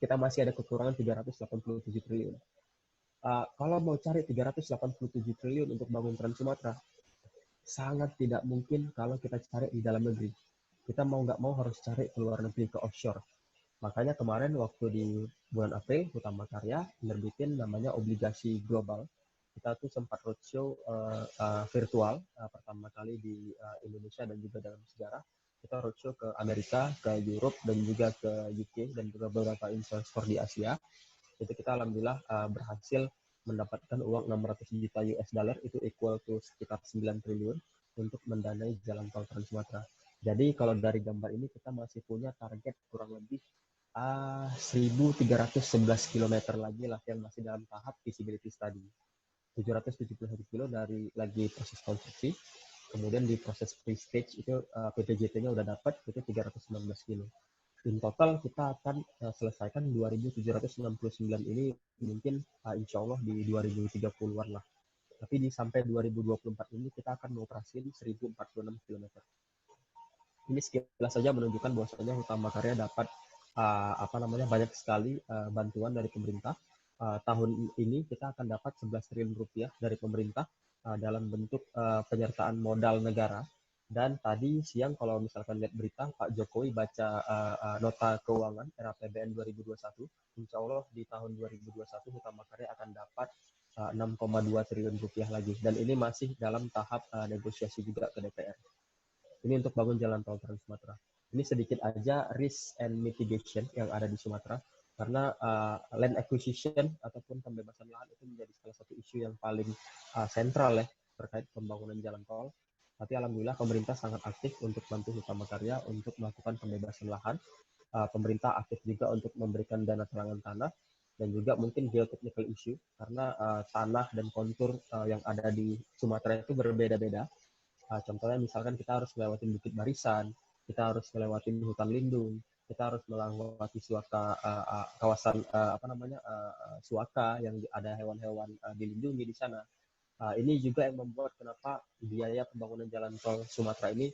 Kita masih ada kekurangan 387 triliun. Kalau mau cari 387 triliun untuk bangun Trans Sumatera, sangat tidak mungkin kalau kita cari di dalam negeri. Kita mau nggak mau harus cari ke luar negeri, ke offshore. Makanya kemarin waktu di bulan April, Hutama Karya nerbitin namanya obligasi global. Kita tuh sempat roadshow virtual pertama kali di Indonesia dan juga dalam sejarah. Kita roadshow ke Amerika, ke Europe, dan juga ke UK, dan juga beberapa investor di Asia. Itu kita alhamdulillah berhasil mendapatkan uang 600 juta US dollar, itu equal to sekitar 9 triliun untuk mendanai jalan tol Trans Sumatera. Jadi kalau dari gambar ini kita masih punya target kurang lebih 1.311 km lagi lah yang masih dalam tahap feasibility study. 771 kilo dari lagi proses konstruksi. Kemudian di proses pre-stage itu PPJT-nya udah dapat, itu 319 kilo. In total kita akan selesaikan 2.769 ini mungkin insya Allah di 2030-an lah. Tapi di sampai 2024 ini kita akan mengoperasikan 1.046 km. Ini sekilas saja menunjukkan bahwasanya Hutama Karya dapat banyak sekali bantuan dari pemerintah. Tahun ini kita akan dapat 11 triliun rupiah dari pemerintah dalam bentuk penyertaan modal negara. Dan tadi siang kalau misalkan lihat berita, Pak Jokowi baca nota keuangan RAPBN 2021, insya Allah di tahun 2021 Hutama Karya akan dapat 6,2 triliun rupiah lagi. Dan ini masih dalam tahap negosiasi juga ke DPR. Ini untuk bangun jalan tol Trans Sumatera. Ini sedikit aja risk and mitigation yang ada di Sumatera, karena land acquisition ataupun pembebasan lahan itu menjadi salah satu isu yang paling sentral ya terkait pembangunan jalan tol. Tapi alhamdulillah pemerintah sangat aktif untuk bantu Hutama Karya untuk melakukan pembebasan lahan. Pemerintah aktif juga untuk memberikan dana terangan tanah dan juga mungkin geotechnical issue karena tanah dan kontur yang ada di Sumatera itu berbeda-beda. Contohnya misalkan kita harus melewati Bukit Barisan, kita harus melewati hutan lindung, kita harus melewati kawasan Suaka yang ada hewan-hewan dilindungi di sana. Ini juga yang membuat kenapa biaya pembangunan jalan tol Sumatera ini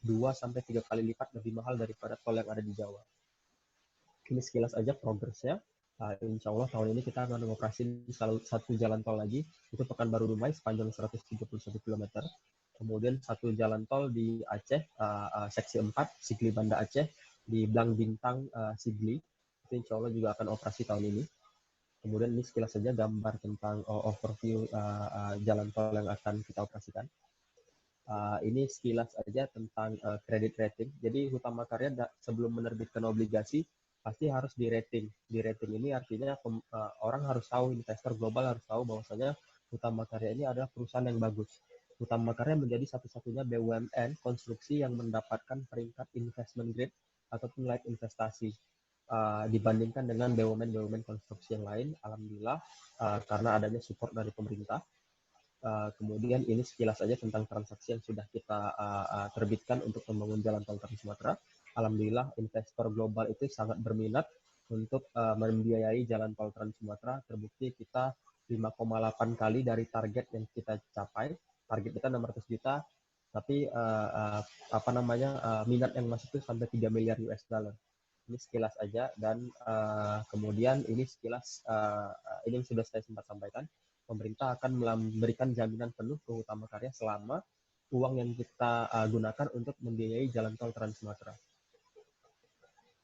2-3 kali lipat lebih mahal daripada tol yang ada di Jawa. Ini sekilas aja progresnya. Insya Allah tahun ini kita akan mengoperasikan satu jalan tol lagi, itu Pekanbaru Dumai sepanjang 131 km. Kemudian satu jalan tol di Aceh, seksi 4, Sigli Banda Aceh, di Blang Bintang, Sigli. Itu insya Allah juga akan operasi tahun ini. Kemudian ini sekilas saja gambar tentang overview jalan tol yang akan kita operasikan. Ini sekilas aja tentang credit rating. Jadi Hutama Karya sebelum menerbitkan obligasi pasti harus di rating. Di rating ini artinya orang harus tahu, investor global harus tahu bahwasanya Hutama Karya ini adalah perusahaan yang bagus. Hutama Karya menjadi satu-satunya BUMN konstruksi yang mendapatkan peringkat investment grade ataupun layak investasi. Dibandingkan dengan BUMN konstruksi yang lain, alhamdulillah karena adanya support dari pemerintah. Kemudian ini sekilas saja tentang transaksi yang sudah kita terbitkan untuk membangun jalan tol Trans Sumatera. alhamdulillah investor global itu sangat berminat untuk membiayai jalan tol Trans Sumatera. Terbukti kita 5,8 kali dari target yang kita capai. Target kita 600 juta, tapi minat yang masuk itu sampai 3 miliar US dollar. Ini sekilas aja, dan kemudian ini sekilas ini yang sudah saya sempat sampaikan. Pemerintah akan memberikan jaminan penuh ke Hutama Karya selama uang yang kita gunakan untuk membiayai jalan tol Trans Sumatera.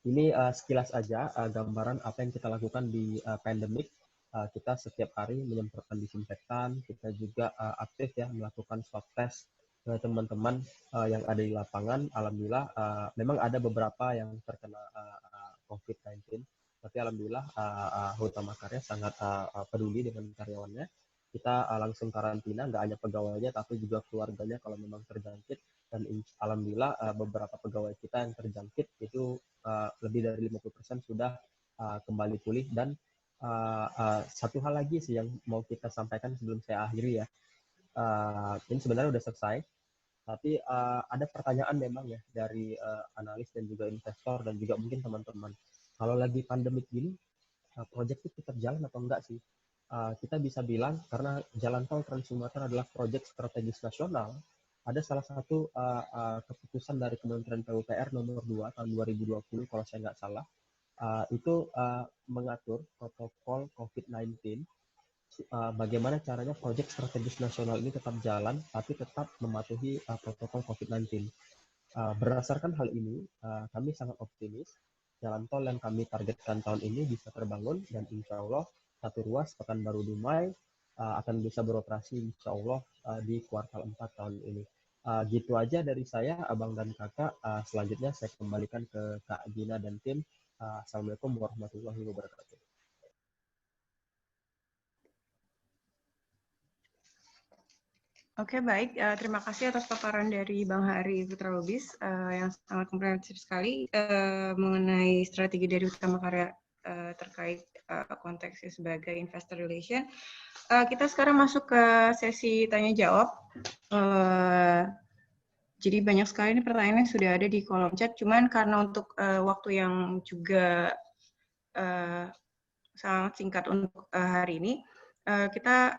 Ini sekilas aja gambaran apa yang kita lakukan di pandemik. Kita setiap hari menyemprotkan disinfektan, kita juga aktif ya melakukan swab test ke teman-teman yang ada di lapangan. Alhamdulillah memang ada beberapa yang terkena COVID-19, tapi alhamdulillah Hutama Karya sangat peduli dengan karyawannya. Kita langsung karantina, nggak hanya pegawainya tapi juga keluarganya kalau memang terjangkit, dan alhamdulillah beberapa pegawai kita yang terjangkit itu lebih dari 50% sudah kembali pulih. Dan satu hal lagi sih yang mau kita sampaikan sebelum saya akhiri ya, ini sebenarnya udah selesai, tapi ada pertanyaan memang ya dari analis dan juga investor dan juga mungkin teman-teman, kalau lagi pandemik gini proyek itu tetap jalan atau enggak sih? Kita bisa bilang karena jalan tol Trans Sumatera adalah proyek strategis nasional, ada salah satu keputusan dari Kementerian PUPR nomor 2 tahun 2020 kalau saya nggak salah, itu mengatur protokol COVID-19, bagaimana caranya proyek strategis nasional ini tetap jalan tapi tetap mematuhi protokol COVID-19. Berdasarkan hal ini, kami sangat optimis jalan tol yang kami targetkan tahun ini bisa terbangun, dan insya Allah satu ruas Pekanbaru Dumai akan bisa beroperasi insya Allah di kuartal 4 tahun ini. Gitu aja dari saya, abang dan kakak. Selanjutnya saya kembalikan ke Kak Gina dan tim. Assalamualaikum warahmatullahi wabarakatuh. Oke, baik. Terima kasih atas paparan dari Bang Hari Putra Lubis yang sangat komprehensif sekali mengenai strategi dari Hutama Karya terkait konteksnya sebagai investor relation. Kita sekarang masuk ke sesi tanya jawab. Jadi banyak sekali ini pertanyaan yang sudah ada di kolom chat. Cuman karena untuk waktu yang juga sangat singkat untuk hari ini, kita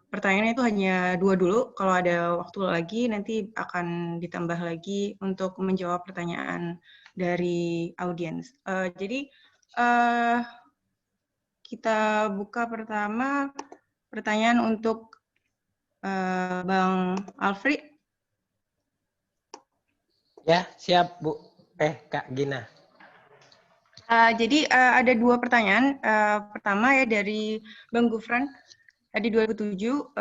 pertanyaannya itu hanya 2 dulu. Kalau ada waktu lagi, nanti akan ditambah lagi untuk menjawab pertanyaan dari audiens. Jadi kita buka pertama pertanyaan untuk Bang Alfri. Ya, siap Bu. Kak Gina. Jadi ada 2 pertanyaan. Pertama ya dari Bang Gufran. Di 2007,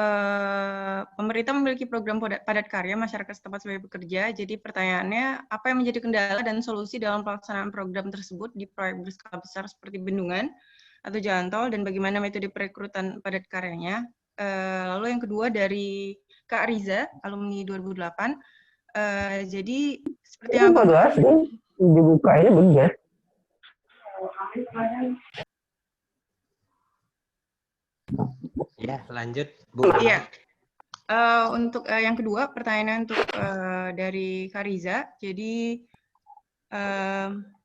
pemerintah memiliki program padat karya masyarakat setempat sebagai pekerja. Jadi pertanyaannya, apa yang menjadi kendala dan solusi dalam pelaksanaan program tersebut di proyek berskala besar seperti bendungan atau jalan tol, dan bagaimana metode perekrutan padat karyanya? Lalu yang kedua dari Kak Riza, alumni 2008. Jadi seperti yang dibukanya bener. Ya, lanjut Bu. Iya. Untuk yang kedua, pertanyaan untuk dari Kariza. Jadi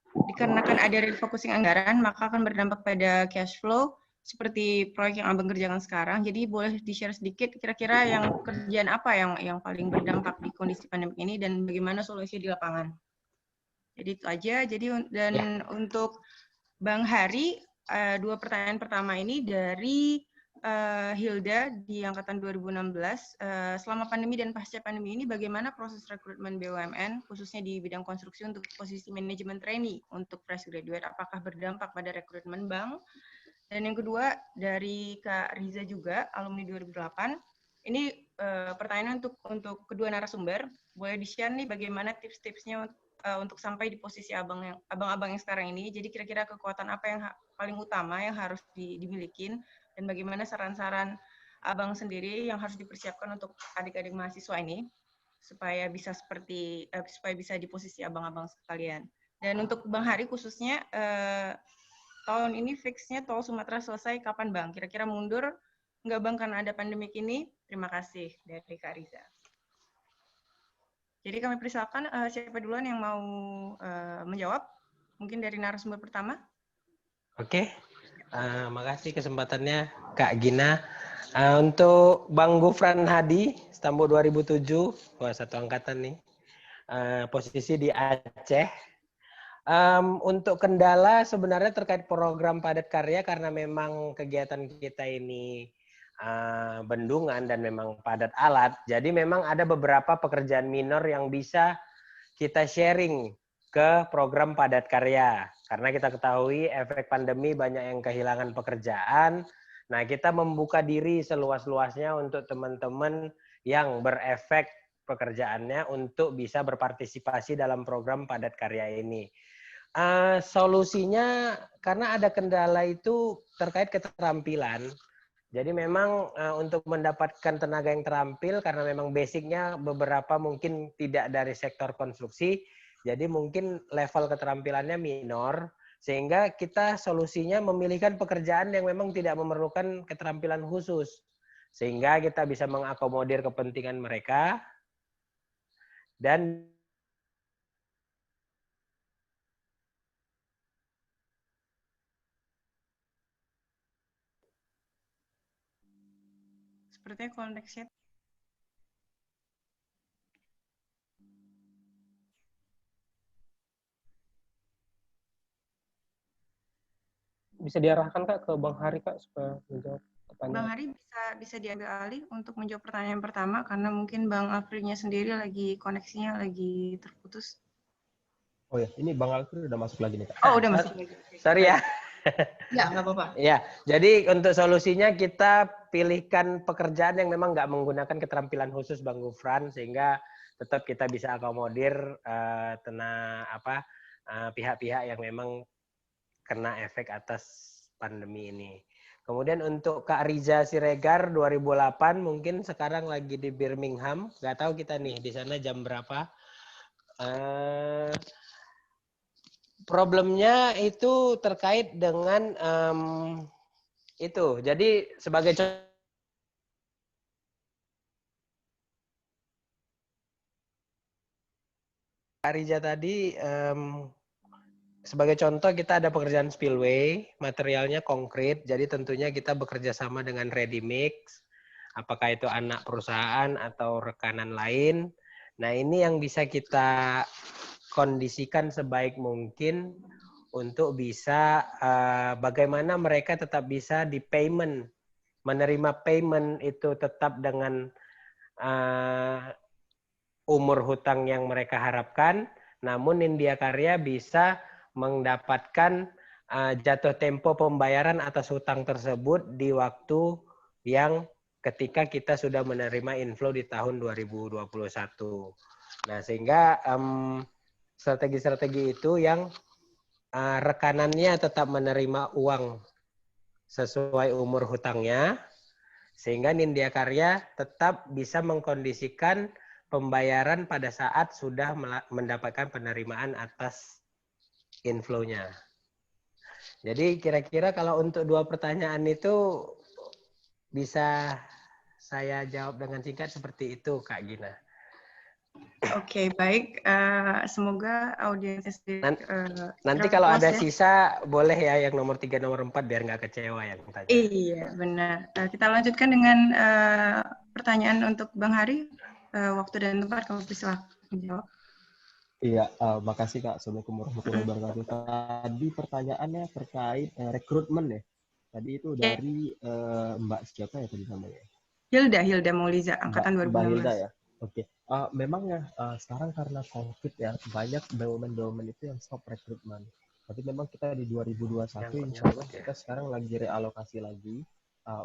dikarenakan ada refocusing anggaran, maka akan berdampak pada cash flow seperti proyek yang Abang kerjakan sekarang. Jadi boleh di-share sedikit kira-kira yang pekerjaan apa yang paling berdampak di kondisi pandemi ini dan bagaimana solusi di lapangan. Jadi itu aja. Jadi dan untuk Bang Hari, 2 pertanyaan pertama ini dari Hilda di angkatan 2016. Selama pandemi dan pasca pandemi ini bagaimana proses rekrutmen BUMN khususnya di bidang konstruksi untuk posisi manajemen trainee untuk fresh graduate, apakah berdampak pada rekrutmen bank? Dan yang kedua dari Kak Riza juga alumni 2008. Ini pertanyaan untuk kedua narasumber. Boleh di-share nih bagaimana tips-tipsnya untuk sampai di posisi abang-abang yang sekarang ini. Jadi kira-kira kekuatan apa yang paling utama yang harus dimiliki, dan bagaimana saran-saran Abang sendiri yang harus dipersiapkan untuk adik-adik mahasiswa ini supaya bisa supaya bisa di posisi abang-abang sekalian. Dan untuk Bang Hari khususnya, tahun ini fixnya tol Sumatera selesai kapan Bang? Kira-kira mundur nggak Bang karena ada pandemik ini? Terima kasih dari Kak Riza. Jadi kami persilakan siapa duluan yang mau menjawab? Mungkin dari narasumber pertama. Oke, makasih kesempatannya Kak Gina. Untuk Bang Gufran Hadi, Stambo 2007, wah satu angkatan nih. Posisi di Aceh. Untuk kendala sebenarnya terkait program padat karya karena memang kegiatan kita ini bendungan dan memang padat alat. Jadi memang ada beberapa pekerjaan minor yang bisa kita sharing ke program padat karya. Karena kita ketahui efek pandemi banyak yang kehilangan pekerjaan. Nah, kita membuka diri seluas-luasnya untuk teman-teman yang berefek pekerjaannya untuk bisa berpartisipasi dalam program padat karya ini. Solusinya karena ada kendala itu terkait keterampilan. Jadi memang untuk mendapatkan tenaga yang terampil karena memang basicnya beberapa mungkin tidak dari sektor konstruksi, jadi mungkin level keterampilannya minor, sehingga kita solusinya memilihkan pekerjaan yang memang tidak memerlukan keterampilan khusus, sehingga kita bisa mengakomodir kepentingan mereka dan Sepertinya koneksinya. Bisa diarahkan Kak ke Bang Hari Kak supaya menjawab Bang pertanyaan. Hari bisa diambil alih untuk menjawab pertanyaan pertama karena mungkin Bang Aprilnya sendiri koneksinya lagi terputus. Oh ya, ini Bang Alfred udah masuk lagi nih, Kak. Oh, udah masuk lagi. sorry ya. Ya, nggak apa-apa. Ya, jadi untuk solusinya kita pilihkan pekerjaan yang memang nggak menggunakan keterampilan khusus Bang Gufran sehingga tetap kita bisa akomodir pihak-pihak yang memang kena efek atas pandemi ini. Kemudian untuk Kak Riza Siregar 2008 mungkin sekarang lagi di Birmingham, nggak tahu kita nih di sana jam berapa. Problemnya itu terkait dengan itu. Jadi sebagai Kak Riza tadi, sebagai contoh kita ada pekerjaan spillway, materialnya konkret, jadi tentunya kita bekerja sama dengan ready mix, apakah itu anak perusahaan atau rekanan lain. Nah ini yang bisa kita kondisikan sebaik mungkin untuk bisa bagaimana mereka tetap bisa di payment, menerima payment itu tetap dengan umur hutang yang mereka harapkan, namun Nindya Karya bisa mendapatkan jatuh tempo pembayaran atas hutang tersebut di waktu yang ketika kita sudah menerima inflow di tahun 2021. Nah, sehingga strategi-strategi itu yang rekanannya tetap menerima uang sesuai umur hutangnya, sehingga Nindya Karya tetap bisa mengkondisikan pembayaran pada saat sudah mendapatkan penerimaan atas inflow-nya. Jadi kira-kira kalau untuk dua pertanyaan itu bisa saya jawab dengan singkat seperti itu, Kak Gina. Oke, baik. Semoga audiensnya nanti kalau ada sisa boleh ya yang nomor 3, nomor 4 biar nggak kecewa yang tanya. Iya, benar. Kita lanjutkan dengan pertanyaan untuk Bang Hari. Waktu dan tempat kamu bisa menjawab. Iya, makasih Kak. Assalamualaikum warahmatullahi wabarakatuh. Tadi pertanyaannya terkait rekrutmen ya. Tadi itu dari Mbak siapa ya tadi namanya? Hilda Mauliza, angkatan 2016. Mbak Hilda ya. Oke. Memang ya sekarang karena COVID ya banyak BUMN itu yang stop rekrutmen. Tapi memang kita di 2021 insya Allah kita sekarang lagi realokasi lagi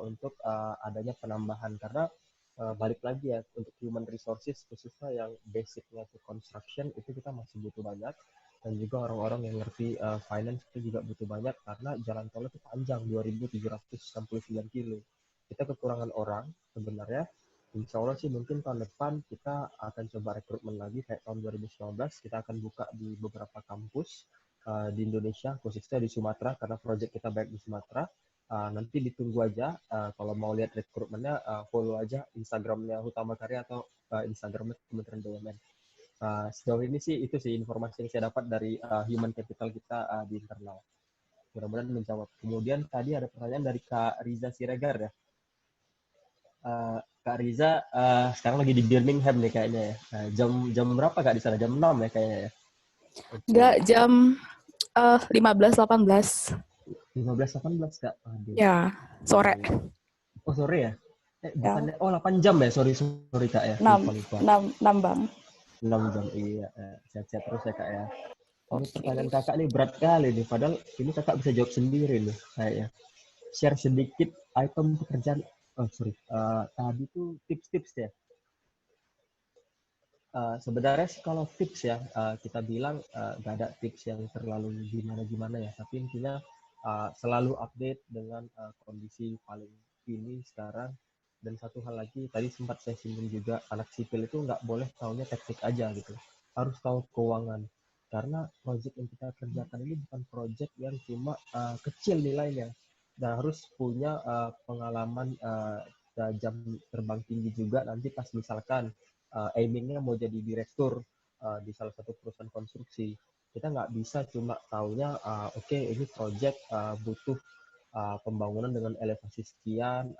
untuk adanya penambahan karena balik lagi ya untuk human resources khususnya yang basicnya itu construction itu kita masih butuh banyak dan juga orang-orang yang ngerti finance itu juga butuh banyak karena jalan tol itu panjang 2.769 kilo. Kita kekurangan orang sebenarnya. Insya Allah sih mungkin tahun depan kita akan coba rekrutmen lagi kayak tahun 2019 kita akan buka di beberapa kampus di Indonesia khususnya di Sumatera karena proyek kita baik di Sumatera. Nanti ditunggu aja kalau mau lihat rekrutmennya follow aja Instagramnya Hutama Karya atau Instagramnya Kementerian BUMN. Sejauh ini sih itu sih informasi yang saya dapat dari human capital kita di internal. Mudah-mudahan menjawab. Kemudian tadi ada pertanyaan dari Kak Riza Siregar ya. Kak Riza sekarang lagi di Birmingham nih kayaknya ya. Jam berapa Kak di sana? Jam 6 ya kayaknya ya. Okay. Enggak, jam 15.18. 15.18 Kak. Aduh. Ya, sore. Oh sore ya? Ya. Bukannya, 8 jam ya? Sorry Kak ya. 6 Bang. 6 jam, iya. Sehat-sehat terus ya Kak ya. Ini pertanyaan Kakak nih berat kali nih. Padahal ini Kakak bisa jawab sendiri nih kayaknya. Share sedikit item pekerjaan. Tadi tuh tips-tips ya. Sebenarnya sih kalau tips ya, kita bilang gak ada tips yang terlalu gimana-gimana ya. Tapi intinya selalu update dengan kondisi paling ini sekarang. Dan satu hal lagi, tadi sempat saya singgung juga, anak sipil itu nggak boleh taunya teknik aja gitu. Harus tahu keuangan. Karena proyek yang kita kerjakan ini bukan proyek yang cuma kecil nilainya. Dan harus punya pengalaman jam terbang tinggi juga nanti pas misalkan aimingnya mau jadi direktur di salah satu perusahaan konstruksi. Kita nggak bisa cuma taunya, oke, ini proyek butuh pembangunan dengan elevasi sekian,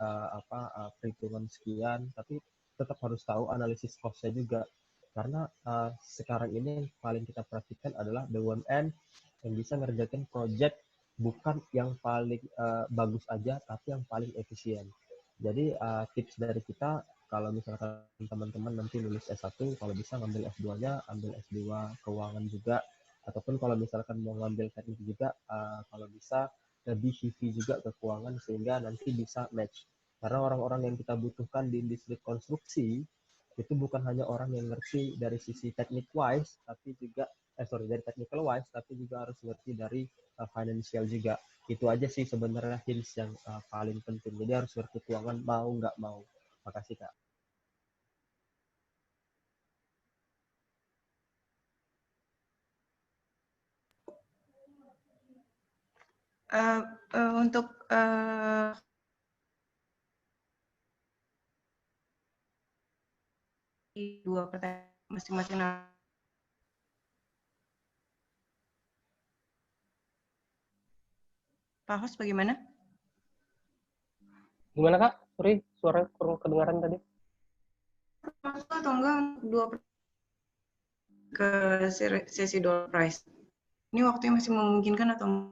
perhitungan sekian, tapi tetap harus tahu analisis cost-nya juga. Karena sekarang ini yang paling kita perhatikan adalah BUMN yang bisa ngerjakan proyek bukan yang paling bagus aja, tapi yang paling efisien. Jadi tips dari kita, kalau misalkan teman-teman nanti lulus S1, kalau bisa ngambil S2-nya, ambil S2 keuangan juga, ataupun kalau misalkan mau ngambil teknik juga, kalau bisa lebih CV juga ke keuangan sehingga nanti bisa match. Karena orang-orang yang kita butuhkan di industri konstruksi itu bukan hanya orang yang ngerti dari sisi teknik wise, tapi juga dari technical wise, tapi juga harus ngerti dari financial juga. Itu aja sih sebenarnya hints yang paling penting. Jadi harus ngerti keuangan mau nggak mau. Makasih Kak. Untuk dua pertanyaan masing-masing. Pak Host bagaimana? Gimana Kak? Sorry, suara kurang kedengaran tadi. Masuk atau enggak dua ke sesi door prize? Ini waktunya masih memungkinkan atau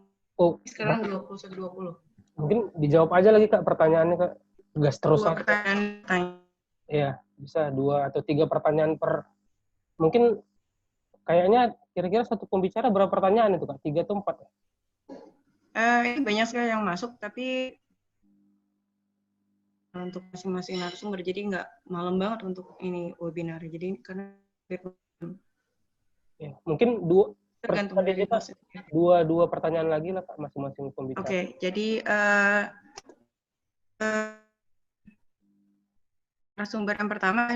sekarang 21.20? Mungkin dijawab aja lagi Kak pertanyaannya Kak. Gas terus Dua aja. pertanyaan. Iya, bisa 2 atau 3 pertanyaan per. Mungkin kayaknya kira-kira satu pembicara berapa pertanyaan itu Kak? 3 atau 4? Ini banyak sekali yang masuk, tapi untuk masing-masing narasumber, jadi nggak malam banget untuk ini webinar. Jadi karena ya, mungkin 2 tergantung dari dua pertanyaan lagi lah Kak masing-masing pembicara. Oke, jadi narasumber yang pertama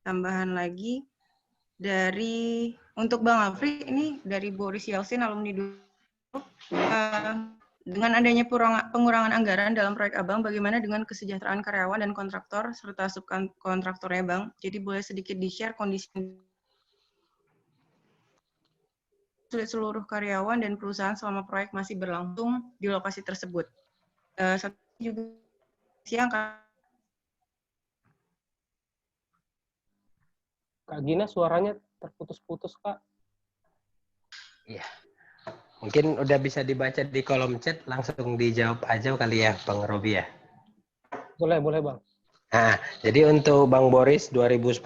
tambahan lagi dari untuk Bang Afri ini dari Boris Yeltsin alumni dulu. Dengan adanya pengurangan anggaran dalam proyek Abang, bagaimana dengan kesejahteraan karyawan dan kontraktor serta subkontraktornya Bang? Jadi boleh sedikit di-share kondisi seluruh karyawan dan perusahaan selama proyek masih berlangsung di lokasi tersebut. Satu juga siang Kak Gina suaranya terputus-putus Kak. Iya. Mungkin udah bisa dibaca di kolom chat, langsung dijawab aja kali ya Bang Robi ya. Boleh Bang. Nah, jadi untuk Bang Boris 2010,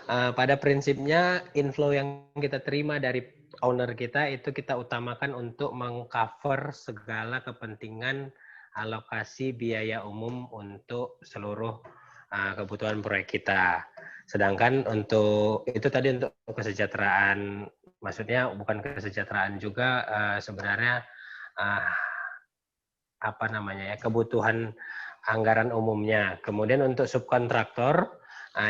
pada prinsipnya inflow yang kita terima dari owner kita itu kita utamakan untuk mengcover segala kepentingan alokasi biaya umum untuk seluruh kebutuhan proyek kita. Sedangkan untuk itu tadi untuk kesejahteraan, maksudnya bukan kesejahteraan juga sebenarnya kebutuhan anggaran umumnya. Kemudian untuk subkontraktor,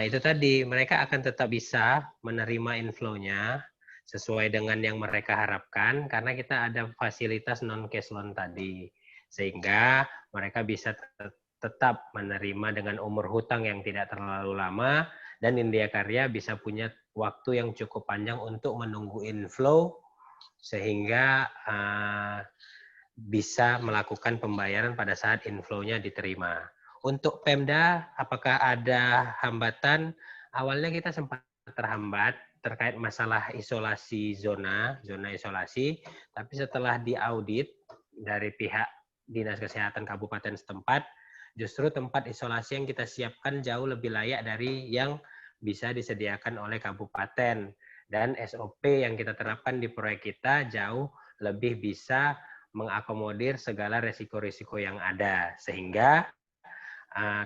itu tadi mereka akan tetap bisa menerima inflow-nya sesuai dengan yang mereka harapkan karena kita ada fasilitas non cash loan tadi. Sehingga mereka bisa tetap menerima dengan umur hutang yang tidak terlalu lama dan Nindya Karya bisa punya waktu yang cukup panjang untuk menunggu inflow sehingga bisa melakukan pembayaran pada saat inflow-nya diterima. Untuk Pemda, apakah ada hambatan? Awalnya kita sempat terhambat terkait masalah isolasi zona isolasi, tapi setelah diaudit dari pihak Dinas Kesehatan Kabupaten setempat, justru tempat isolasi yang kita siapkan jauh lebih layak dari yang bisa disediakan oleh kabupaten. Dan SOP yang kita terapkan di proyek kita jauh lebih bisa mengakomodir segala resiko-risiko yang ada. Sehingga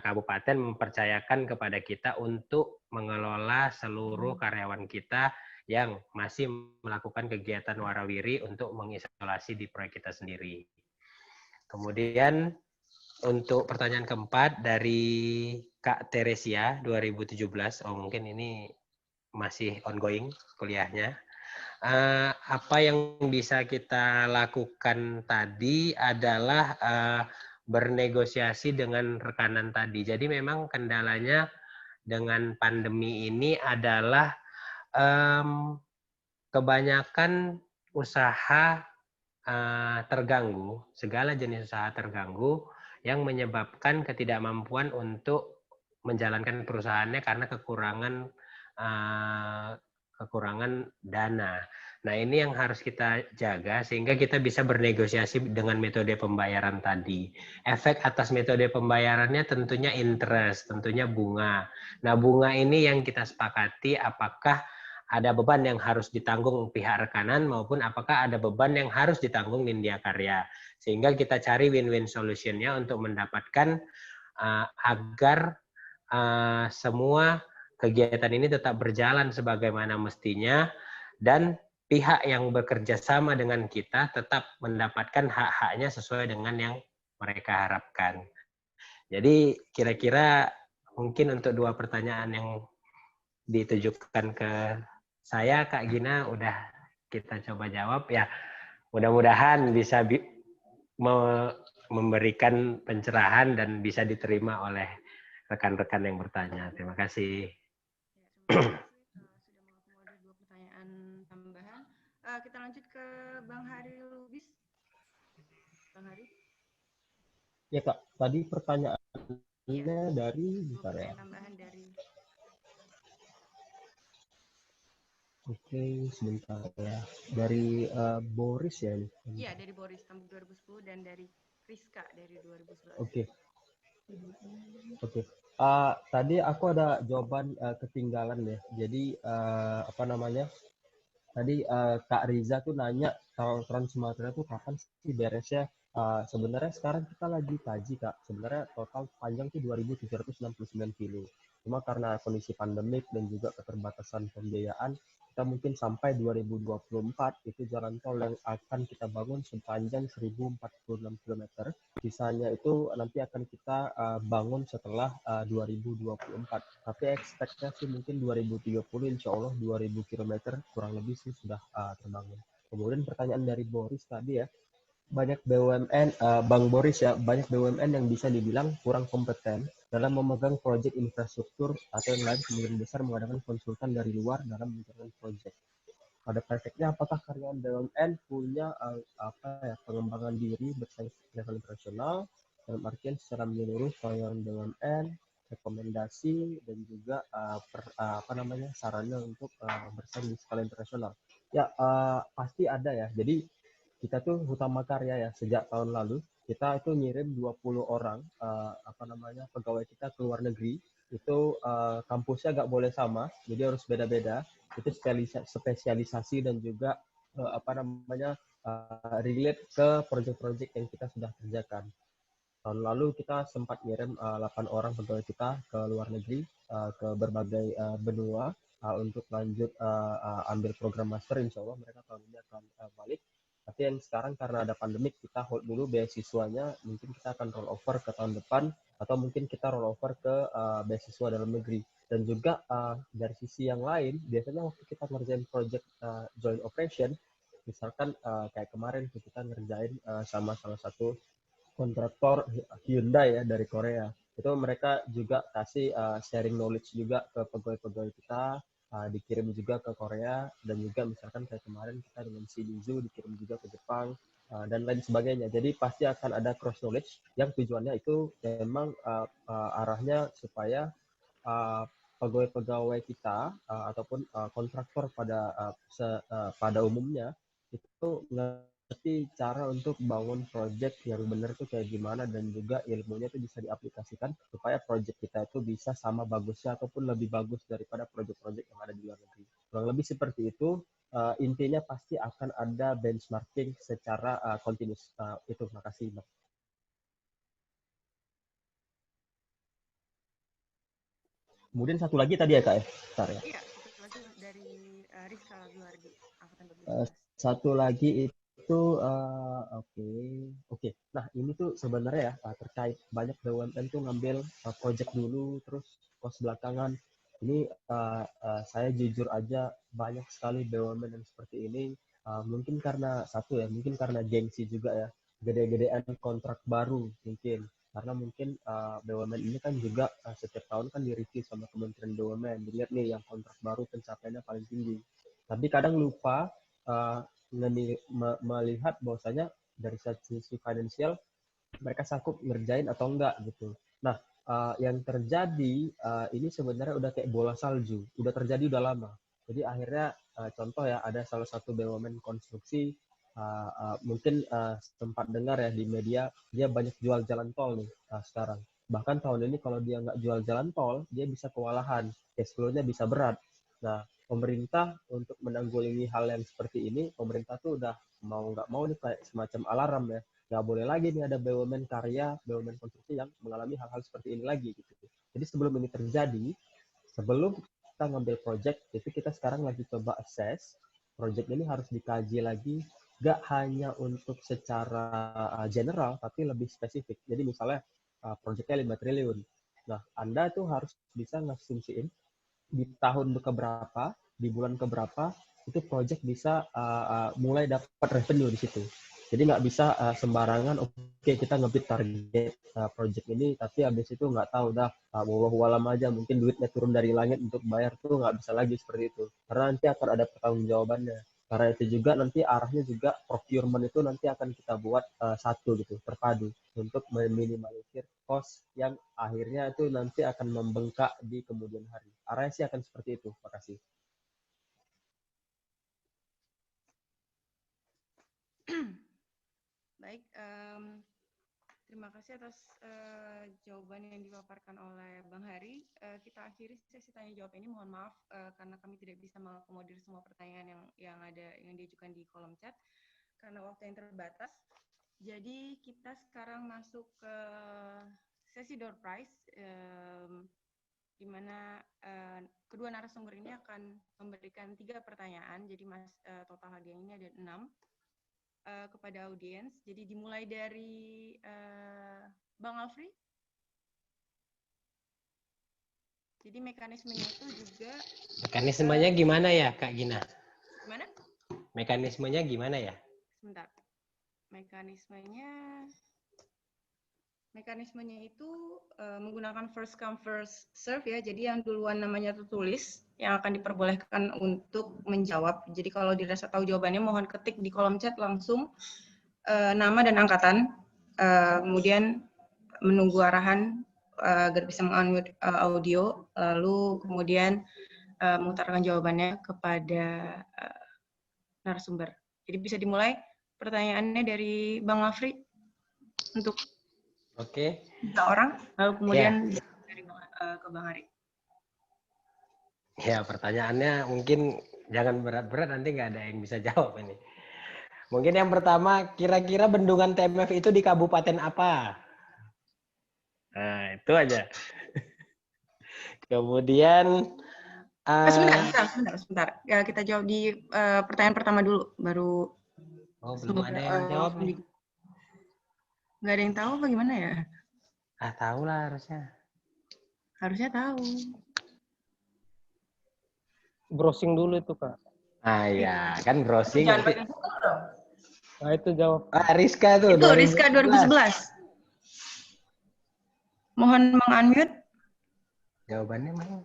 kabupaten mempercayakan kepada kita untuk mengelola seluruh karyawan kita yang masih melakukan kegiatan warawiri untuk mengisolasi di proyek kita sendiri. Kemudian untuk pertanyaan keempat dari Kak Teresia 2017, mungkin ini masih ongoing kuliahnya. Apa yang bisa kita lakukan tadi adalah bernegosiasi dengan rekanan tadi. Jadi memang kendalanya dengan pandemi ini adalah kebanyakan usaha terganggu, segala jenis usaha terganggu yang menyebabkan ketidakmampuan untuk menjalankan perusahaannya karena kekurangan dana. Nah, ini yang harus kita jaga sehingga kita bisa bernegosiasi dengan metode pembayaran tadi. Efek atas metode pembayarannya tentunya interest, tentunya bunga. Nah, bunga ini yang kita sepakati apakah ada beban yang harus ditanggung pihak rekanan maupun apakah ada beban yang harus ditanggung Nindya Karya. Sehingga kita cari win-win solution-nya untuk mendapatkan agar semua kegiatan ini tetap berjalan sebagaimana mestinya dan pihak yang bekerja sama dengan kita tetap mendapatkan hak-haknya sesuai dengan yang mereka harapkan. Jadi kira-kira mungkin untuk dua pertanyaan yang ditujukan ke saya, Kak Gina, udah kita coba jawab ya. Mudah-mudahan bisa memberikan pencerahan dan bisa diterima oleh rekan-rekan yang bertanya. Terima kasih. Sudah mengakomodir dua pertanyaan tambahan. Kita lanjut ke Bang Hari Lubis. Bang Hari. Ya Kak, tadi pertanyaannya dari bentar ya. Tambahan dari. Oke, sebentar ya. Dari Boris ya ini. Iya, dari Boris Tambuk 2010 dan dari Rizka dari 2011. Oke. Tadi aku ada jawaban ketinggalan ya. Jadi apa namanya? Tadi Kak Riza tuh nanya kalau Trans Sumatera tuh kapan sih beresnya? Sebenarnya sekarang kita lagi kaji Kak. Sebenarnya total panjang tuh 2.769 kilo. Cuma karena kondisi pandemik dan juga keterbatasan pembiayaan, kita mungkin sampai 2024 itu jalan tol yang akan kita bangun sepanjang 1.046 km. Sisanya itu nanti akan kita bangun setelah 2024. Tapi ekspektasi mungkin 2030 insya Allah 2000 km kurang lebih sih sudah terbangun. Kemudian pertanyaan dari Boris tadi ya, banyak BUMN, Bang Boris ya, banyak BUMN yang bisa dibilang kurang kompeten dalam memegang proyek infrastruktur atau yang lain kemungkinan besar mengadakan konsultan dari luar dalam menjalankan proyek. Pada prakteknya apakah karyawan BUMN punya pengembangan diri bersaing level internasional dalam artian secara menyeluruh karyawan BUMN rekomendasi dan juga sarannya untuk bersaing di skala internasional. Ya pasti ada ya. Jadi kita tuh Hutama Karya ya sejak tahun lalu kita itu ngirim 20 orang pegawai kita ke luar negeri itu kampusnya nggak boleh sama jadi harus beda-beda itu spesialisasi dan juga relate ke proyek-proyek yang kita sudah kerjakan. Tahun lalu kita sempat ngirim 8 orang pegawai kita ke luar negeri ke berbagai benua untuk lanjut ambil program master. Insya Allah mereka tahun ini akan balik. Tapi yang sekarang karena ada pandemik kita hold dulu beasiswanya, mungkin kita akan roll over ke tahun depan atau mungkin kita roll over ke beasiswa dalam negeri. Dan juga dari sisi yang lain, biasanya waktu kita ngerjain project joint operation, misalkan kayak kemarin kita ngerjain sama salah satu kontraktor Hyundai ya dari Korea. itu mereka juga kasih sharing knowledge juga ke pegawai-pegawai kita, dikirim juga ke Korea, dan juga misalkan kayak kemarin kita dengan Shimizu dikirim juga ke Jepang, dan lain sebagainya. Jadi pasti akan ada cross knowledge yang tujuannya itu memang arahnya supaya pegawai-pegawai kita ataupun kontraktor pada umumnya itu ngerti cara untuk bangun project yang benar tuh kayak gimana, dan juga ilmunya tuh bisa diaplikasikan supaya project kita itu bisa sama bagusnya ataupun lebih bagus daripada project-project yang ada di luar negeri. Kurang lebih seperti itu. Intinya pasti akan ada benchmarking secara continuous. Itu, makasih Bang. Kemudian satu lagi tadi ya Kak ya? Bentar ya. Iya, satu lagi dari Rizka Laguardi, Angkatan 2011. Satu lagi itu oke. Nah, ini tuh sebenarnya ya terkait banyak BUMN tuh ngambil project dulu terus kos belakangan. Ini saya jujur aja banyak sekali BUMN yang seperti ini. Mungkin karena mungkin karena gengsi juga ya, gede-gedean kontrak baru mungkin. Karena mungkin BUMN ini kan juga setiap tahun kan direview sama Kementerian BUMN. Dilihat nih yang kontrak baru pencapaiannya paling tinggi. Tapi kadang lupa melihat bahwasanya dari sisi finansial mereka sanggup ngerjain atau enggak gitu. Nah, yang terjadi ini sebenarnya udah kayak bola salju, udah terjadi udah lama. Jadi akhirnya contoh ya, ada salah satu BUMN konstruksi mungkin sempat dengar ya di media, dia banyak jual jalan tol nih sekarang. Bahkan tahun ini kalau dia nggak jual jalan tol, dia bisa kewalahan, cash flow-nya bisa berat. Nah, pemerintah untuk menanggulangi hal yang seperti ini, pemerintah tuh udah mau nggak mau nih kayak semacam alarm ya. Nggak boleh lagi nih ada BUMN karya, BUMN konstruksi yang mengalami hal-hal seperti ini lagi gitu. Jadi sebelum ini terjadi, sebelum kita ngambil project, itu kita sekarang lagi coba assess, project ini harus dikaji lagi, nggak hanya untuk secara general, tapi lebih spesifik. Jadi misalnya projectnya 5 triliun. Nah, Anda tuh harus bisa ngasumsiin di tahun keberapa, di bulan keberapa, itu project bisa mulai dapat revenue di situ. Jadi nggak bisa sembarangan, oke kita ngebit target project ini, tapi habis itu nggak tahu dah, wallahu alam aja, mungkin duitnya turun dari langit untuk bayar tuh nggak bisa lagi seperti itu. Karena nanti akan ada pertanggungjawabannya. Karena itu juga nanti arahnya juga procurement itu nanti akan kita buat satu gitu, terpadu untuk meminimalisir cost yang akhirnya itu nanti akan membengkak di kemudian hari. Arahnya sih akan seperti itu. Makasih. Baik, terima kasih atas jawaban yang dipaparkan oleh Bang Hari. Kita akhiri sesi tanya jawab ini. Mohon maaf karena kami tidak bisa mengakomodir semua pertanyaan yang diajukan di kolom chat karena waktu yang terbatas. Jadi kita sekarang masuk ke sesi door prize, di mana kedua narasumber ini akan memberikan 3 pertanyaan. Jadi total hadiahnya ada 6 kepada audiens. Jadi dimulai dari Bang Alfri. Jadi mekanismenya itu juga. Mekanismenya gimana ya, Kak Gina? Gimana? Mekanismenya gimana ya? Sebentar. Mekanismenya itu menggunakan first come first serve ya. Jadi yang duluan namanya tertulis yang akan diperbolehkan untuk menjawab. Jadi kalau dirasa tahu jawabannya mohon ketik di kolom chat langsung nama dan angkatan. Kemudian menunggu arahan agar bisa meng-unmute audio, lalu kemudian mengutarakan jawabannya kepada narasumber. Jadi bisa dimulai pertanyaannya dari Bang Afri untuk 3 orang, lalu kemudian dari ke Bang Hari. Ya, pertanyaannya mungkin jangan berat-berat, nanti nggak ada yang bisa jawab ini. Mungkin yang pertama, kira-kira bendungan TMF itu di kabupaten apa? Nah, itu aja. Kemudian sebentar. Ya, kita jawab di pertanyaan pertama dulu, baru. Belum ada yang jawab nih. Nggak ada yang tahu apa gimana ya? Tahu lah harusnya. Harusnya tahu. Browsing dulu itu, Kak. Ya, kan browsing. Jangan nanti. Nah, itu jawab. Rizka tuh. Itu 2011. Rizka 2011. Mohon meng-unmute. Jawabannya mana?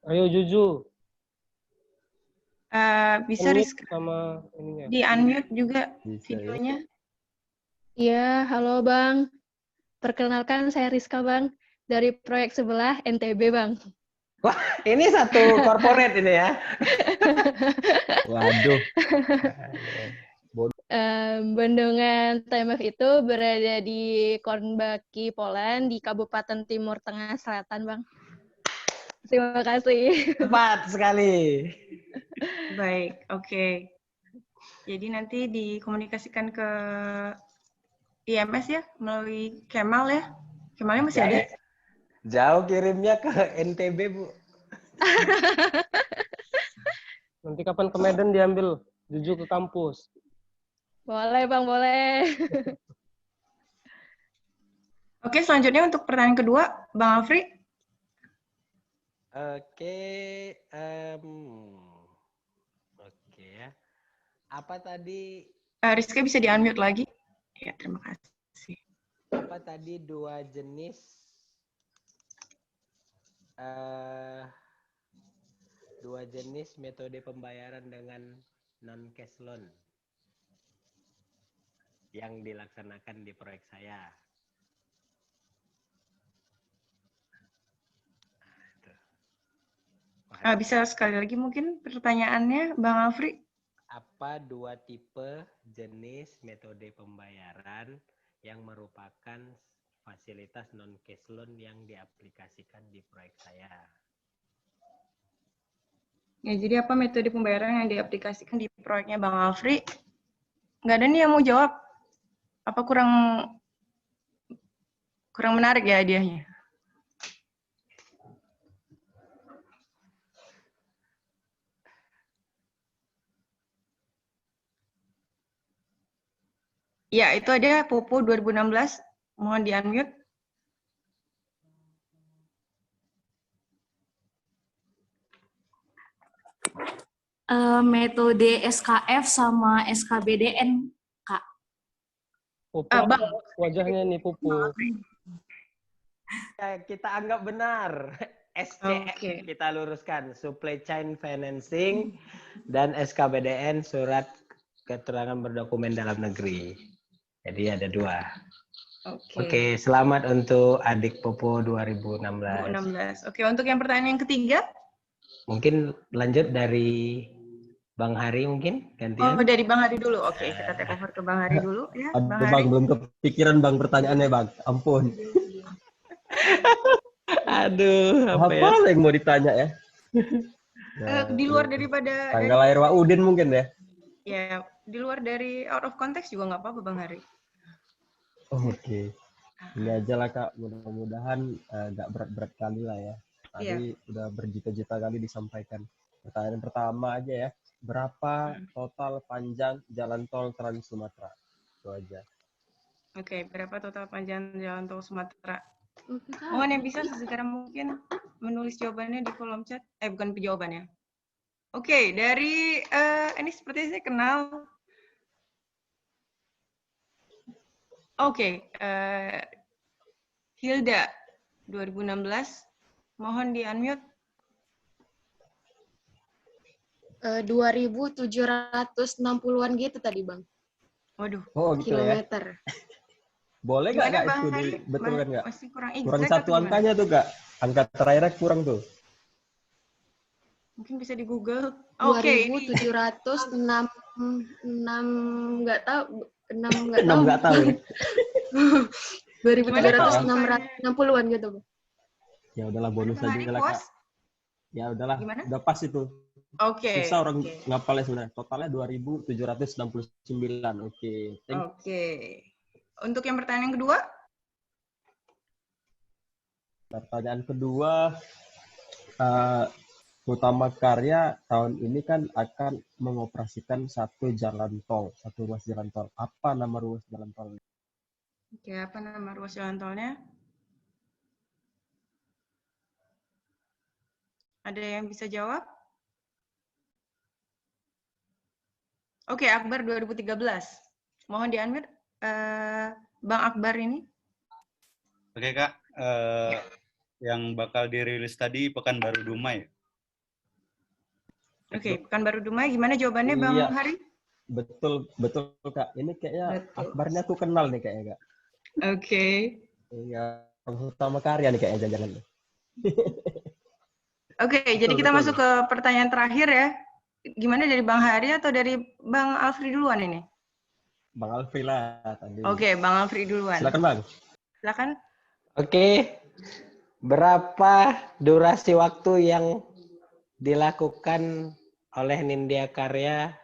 Ayo Juju. Bisa Unmute Rizka sama ininya. di-unmute juga Bisa ya. videonya. Iya, halo Bang. Perkenalkan saya Rizka Bang, dari proyek sebelah NTB Bang. Wah, ini satu corporate ini ya. Waduh. Bendungan TMF itu berada di Kornbaki, Poland, di Kabupaten Timur Tengah Selatan Bang. Terima kasih. Tepat sekali. Baik, oke. Jadi nanti dikomunikasikan ke IMS ya, melalui Kemal ya. Kemalnya masih ada? Jauh kirimnya ke NTB, Bu. Nanti kapan ke Medan diambil Juju ke kampus. Boleh Bang, boleh. Oke, selanjutnya untuk pertanyaan kedua, Bang Afri. Oke, oke ya. Apa tadi? Rizka bisa di-unmute lagi? Ya, terima kasih. Apa tadi dua jenis metode pembayaran dengan non cash loan yang dilaksanakan di proyek saya? Bisa sekali lagi mungkin pertanyaannya, Bang Afri? Apa dua tipe jenis metode pembayaran yang merupakan fasilitas non cash loan yang diaplikasikan di proyek saya? Ya, jadi apa metode pembayaran yang diaplikasikan di proyeknya Bang Afri? Nggak ada nih yang mau jawab. Apa kurang menarik ya hadiahnya? Ya, itu ada Popo 2016. Mohon di-unmute. Metode SKF sama SKBDN, Kak. Pupu, wajahnya nih Pupu. Ya, kita anggap benar. SCF kita luruskan, Supply Chain Financing, dan SKBDN, Surat Keterangan Berdokumen Dalam Negeri. Jadi ada dua. Oke, selamat untuk adik Popo 2016. Oke, untuk yang pertanyaan yang ketiga? Mungkin lanjut dari Bang Hari mungkin gantian. Oh, dari Bang Hari dulu. Oke, kita take over ke Bang Hari dulu ya. Aduh, Bang, belum kepikiran Bang pertanyaannya, Bang. Ampun. Aduh, apa yang mau ditanya ya? Di luar daripada tanggal lahir Wak Udin mungkin ya? Ya, di luar dari out of context juga nggak apa-apa, Bang Hari. Oke. Ini aja lah, Kak. Mudah-mudahan nggak berat-berat kali lah ya. Tadi udah berjuta-juta kali disampaikan. Pertanyaan pertama aja ya. Berapa total panjang jalan tol Trans Sumatera? Itu aja. Oke, berapa total panjang jalan tol Sumatera? Mohon yang bisa sesegera mungkin menulis jawabannya di kolom chat. Bukan jawabannya. Oke, dari ini seperti saya kenal. Oke, Hilda 2016. Mohon di-unmute. 2.760-an gitu tadi, Bang. Waduh. Oh, gitu kilometer. Ya? Boleh nggak, Kak, itu dibetulkan nggak? Kurang satu angkanya tuh, Kak. Angka terakhirnya kurang tuh. Mungkin bisa di Google. Oke. 2.706 nggak tahu. 6 nggak tahu. 2.760-an gitu, Bang. Ya udahlah, bonus aja lah, Kak. Ya udahlah, udah pas itu. Oke. Susah orang ngapalnya sebenarnya. Totalnya 2.769. Oke. Oke. Untuk yang pertanyaan kedua? Pertanyaan kedua, Utama Karya tahun ini kan akan mengoperasikan satu jalan tol, satu ruas jalan tol. Apa nama ruas jalan tol? Oke, apa nama ruas jalan tolnya? Ada yang bisa jawab? Oke, Akbar 2013. Mohon di-unmute. Bang Akbar ini? Oke Kak, yang bakal dirilis tadi Pekanbaru Dumai. Oke, Pekanbaru Dumai. Gimana jawabannya Bang Iya, Hari? betul Kak. Ini kayaknya Betul. Akbarnya aku kenal nih kayaknya Kak. Oke. Iya, utama karya nih kayaknya jangan. Oke, jadi kita masuk ke pertanyaan terakhir ya. Gimana dari Bang Hari atau dari Bang Alfri duluan ini? Bang Alfri lah tadi. Oke, Bang Alfri duluan. Silakan Bang. Silakan. Oke. Berapa durasi waktu yang dilakukan oleh Nindya Karya,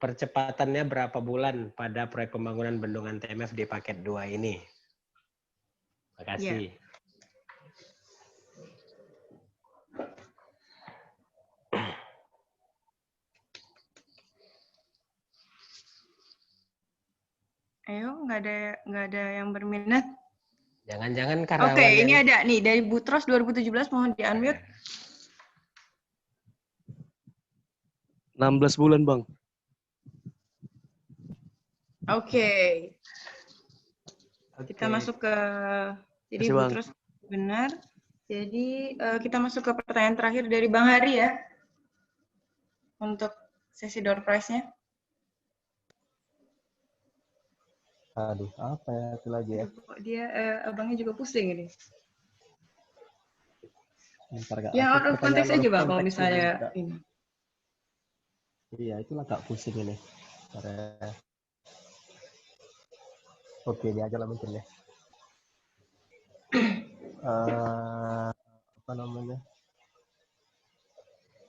percepatannya berapa bulan pada proyek pembangunan bendungan TMF di paket 2 ini? Terima kasih. Ya. Ayo, nggak ada yang berminat. Jangan-jangan karyawan. Oke, ini ada nih dari Butros 2017, mohon di-unmute. 16 bulan, Bang. Oke. Kita masuk ke, jadi Kasih, Bang. Butros benar. Jadi kita masuk ke pertanyaan terakhir dari Bang Hari ya. Untuk sesi door prize-nya. Aduh, apa ya itu lagi ya? Dia abangnya juga pusing ini. Bentar, Kak. Yang out of context aja Bang, kalau Konteks misalnya ini. ini. Iya, itulah Kak pusing ini. Oke, dia aja lah mungkin ya. Apa namanya?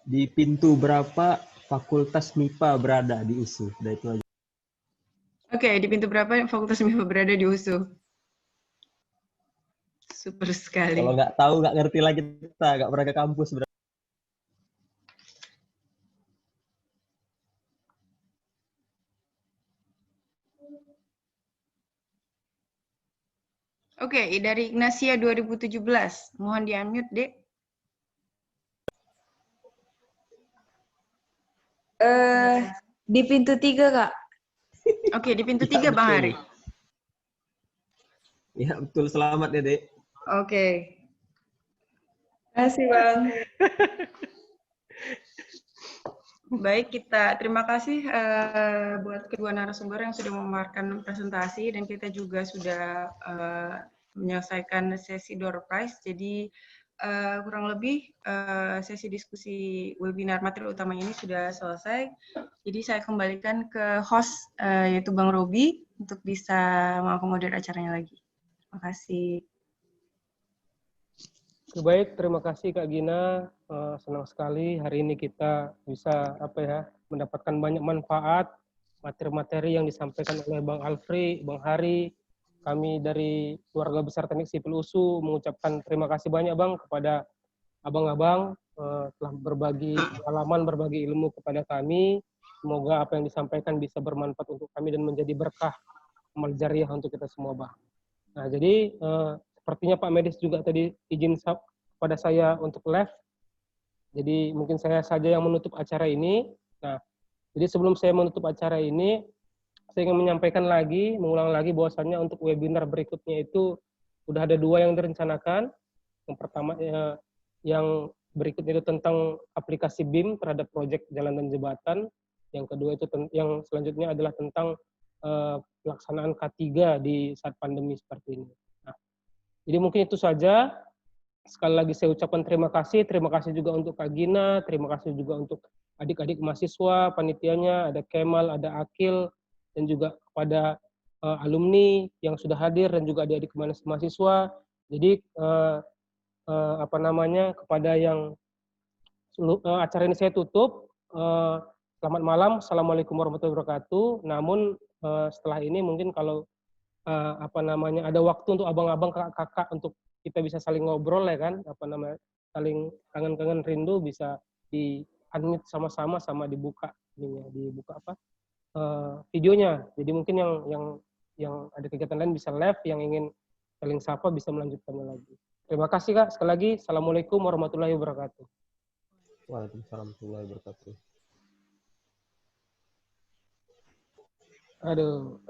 Di pintu berapa Fakultas MIPA berada di USU? Udah itu aja. Oke, di pintu berapa Fakultas MIPA berada di USU? Super sekali. Kalau nggak tahu, nggak ngerti lagi kita, nggak pernah ke kampus. Oke, dari Ignacia 2017. Mohon di-unmute, Dek. Di pintu 3, Kak. Oke, di pintu 3, Bang Hari. Ya, betul. Selamat ya, Dek. Oke. Terima kasih, Bang. Baik, kita terima kasih buat kedua narasumber yang sudah memaparkan presentasi, dan kita juga sudah menyelesaikan sesi door prize. Jadi kurang lebih sesi diskusi webinar materi utama ini sudah selesai. Jadi saya kembalikan ke host yaitu Bang Robi untuk bisa mengakomodir acaranya lagi. Terima kasih. Baik, terima kasih Kak Gina. Senang sekali hari ini kita bisa mendapatkan banyak manfaat materi-materi yang disampaikan oleh Bang Alfri, Bang Hari. Kami dari Keluarga Besar Teknik Sipil USU mengucapkan terima kasih banyak Bang kepada abang-abang telah berbagi pengalaman, berbagi ilmu kepada kami. Semoga apa yang disampaikan bisa bermanfaat untuk kami dan menjadi berkah amal jariah untuk kita semua Bang. Nah, jadi sepertinya Pak Medis juga tadi izin kepada saya untuk live. Jadi mungkin saya saja yang menutup acara ini. Nah, jadi sebelum saya menutup acara ini, saya ingin menyampaikan lagi, mengulang lagi bahwasannya untuk webinar berikutnya itu sudah ada 2 yang direncanakan. Yang pertama yang berikutnya itu tentang aplikasi BIM terhadap proyek jalan dan jembatan. Yang kedua itu yang selanjutnya adalah tentang pelaksanaan K3 di saat pandemi seperti ini. Nah, jadi mungkin itu saja. Sekali lagi saya ucapkan terima kasih juga untuk Kak Gina, terima kasih juga untuk adik-adik mahasiswa, panitianya, ada Kemal, ada Akil, dan juga kepada alumni yang sudah hadir dan juga adik-adik mahasiswa. Jadi kepada yang acara ini saya tutup. Selamat malam, assalamualaikum warahmatullahi wabarakatuh. Namun setelah ini mungkin kalau ada waktu untuk abang-abang, kakak-kakak untuk kita bisa saling ngobrol ya kan, saling kangen-kangen rindu, bisa di unmute sama-sama sama dibuka videonya. Jadi mungkin yang ada kegiatan lain bisa live, yang ingin saling sapa bisa melanjutkannya lagi. Terima kasih Kak, sekali lagi assalamualaikum warahmatullahi wabarakatuh. Waalaikumsalam warahmatullahi wabarakatuh. Aduh.